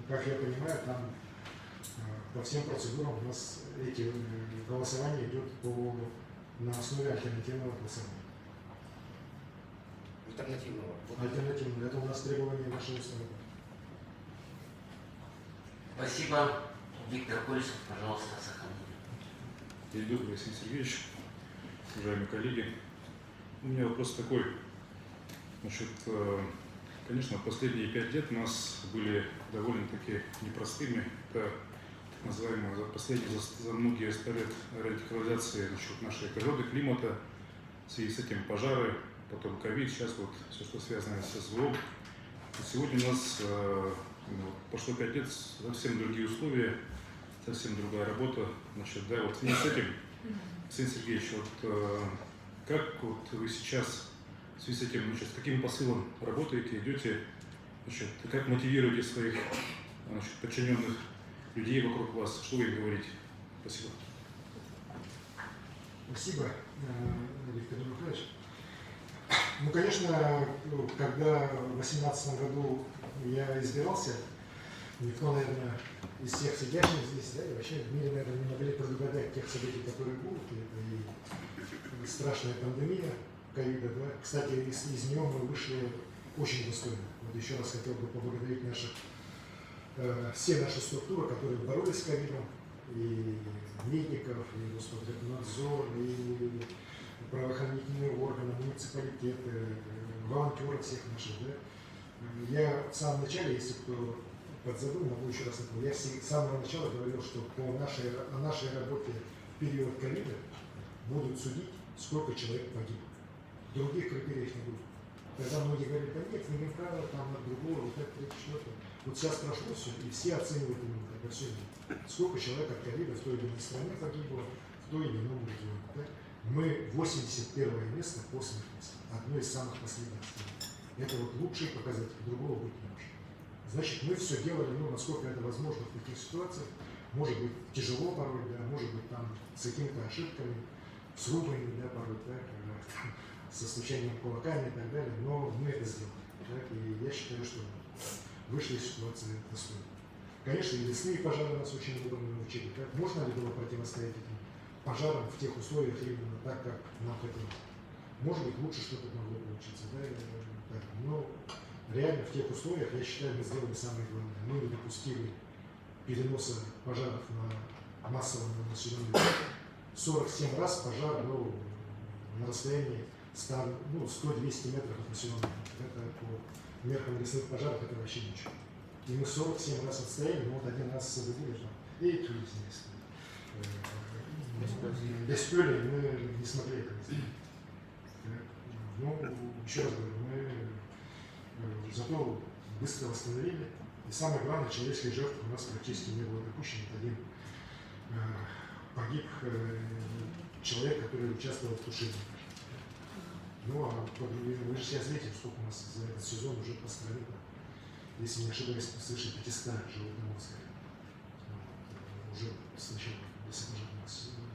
как я понимаю, там по всем процедурам у нас эти голосование идет на основе альтернативного голосования. Альтернативного? Альтернативного. Это у нас требование нашего устава. Спасибо. Виктор Болесов, пожалуйста, Сахамедиа. День добрый, Алексей Сергеевич, уважаемые коллеги. У меня вопрос такой. Значит, конечно, последние 5 лет у нас были довольно-таки непростыми. Это так называемые за многие лет радикализации нашей природы, климата, в связи с этим пожары, потом ковид, сейчас вот все, что связано с СВО. И сегодня у нас прошло 5 лет, совсем другие условия, совсем другая работа. Значит, да, вот в связи с этим, Алексей Сергеевич, вот как вот вы сейчас в связи с этим, значит, с каким посылом работаете, идете, значит, как мотивируете своих, значит, подчиненных людей вокруг вас, что вы им говорите? Спасибо. Спасибо, Виктор Николаевич. Ну, конечно, когда в 2018 году я избирался, никто, наверное, из всех сидящих здесь, да, и вообще в мире, наверное, не могли предугадать тех событий, которые будут. Это и страшная пандемия ковида, да. Кстати, из нее мы вышли очень достойно. Вот еще раз хотел бы поблагодарить все наши структуры, которые боролись с ковидом, и медиков, и Роспотребнадзор, и правоохранительные органы, муниципалитеты, волонтеры всех наших. Да. Я в самом начале, если кто подзабыл, могу еще раз напомнить, я с самого начала говорил, что о нашей работе в период ковида будут судить, сколько человек погибло. других критериев не будет. Тогда многие говорят, да нет, вы не правы, там от другого, вот это, что-то. Вот сейчас прошло все, и все оценивают именно как все. Сколько человек от ковида в той или иной стране погибло, в той или ином регионе. Да? Мы 81 место по смертности, одно из самых последних стран. Это вот лучший показатель, другого быть не может. Значит, мы все делали, ну, насколько это возможно в таких ситуациях. Может быть, тяжело порой, да, может быть, там с какими-то ошибками, с рубами, да, порой, да, со стучанием кулаками и так далее, но мы это сделали. Так, и я считаю, что вышли из ситуации достойно. Конечно, и лесные пожары нас очень удобно научили. Как можно ли было противостоять этим пожарам в тех условиях именно так, как нам хотелось? Может быть, лучше что-то могло получиться, да, так, но реально в тех условиях, я считаю, мы сделали самое главное. Мы не допустили переноса пожаров на массовом населенном пункте. 47 раз пожар был на расстоянии 100-200 метров от населенного пункта. Это по меркам лесных пожаров это вообще ничего. И мы 47 раз отстояли, но вот один раз освободили, и тут здесь. Без пыли мы не смогли это сделать. Ну, еще раз говорю, мы зато быстро восстановили. И самое главное, человеческих жертв у нас практически не было допущено. Один погиб человек, который участвовал в тушении. Ну, а вы же сейчас видите, сколько у нас за этот сезон уже пострадало. Если не ошибаюсь, свыше 500 животных сказали. Уже сначала лесопожарного сезона.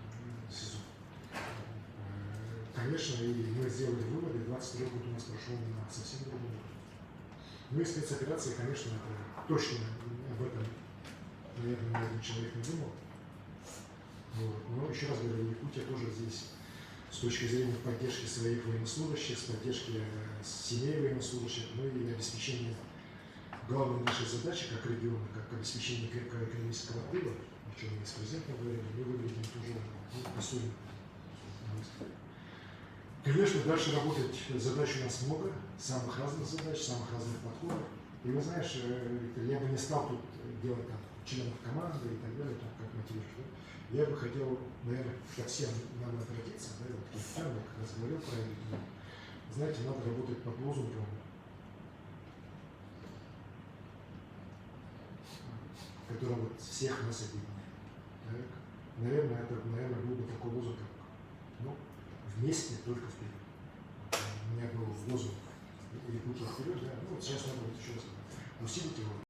Конечно, и мы сделали выводы, 22 год у нас прошел на совсем другом уровне. Ну и спецоперации, конечно, это точно об этом, наверное, ни один человек не думал. Вот. Но еще раз говорю, Якутия тоже здесь с точки зрения поддержки своих военнослужащих, с поддержки семей военнослужащих, ну и обеспечения главной нашей задачи как региона, как обеспечение крепкого экономического тыла, о чем мы с президентом говорили, мы выглядим тоже достойно. Конечно, дальше работать задач у нас много, самых разных задач, самых разных подходов. И вы знаешь, я бы не стал тут делать там членов команды и так далее, там, как мотивировать. Я бы хотел, наверное, ко всем нам обратиться, да, вот Киртан, я как раз говорил про это. Знаете, надо работать под лозунгом, который вот всех нас объединяет. Наверное, это, был бы такой лозунг, как, ну, вместе, только вперед. У меня был лозунг «Якутия вперед», да, ну вот сейчас надо вот еще раз усилить его.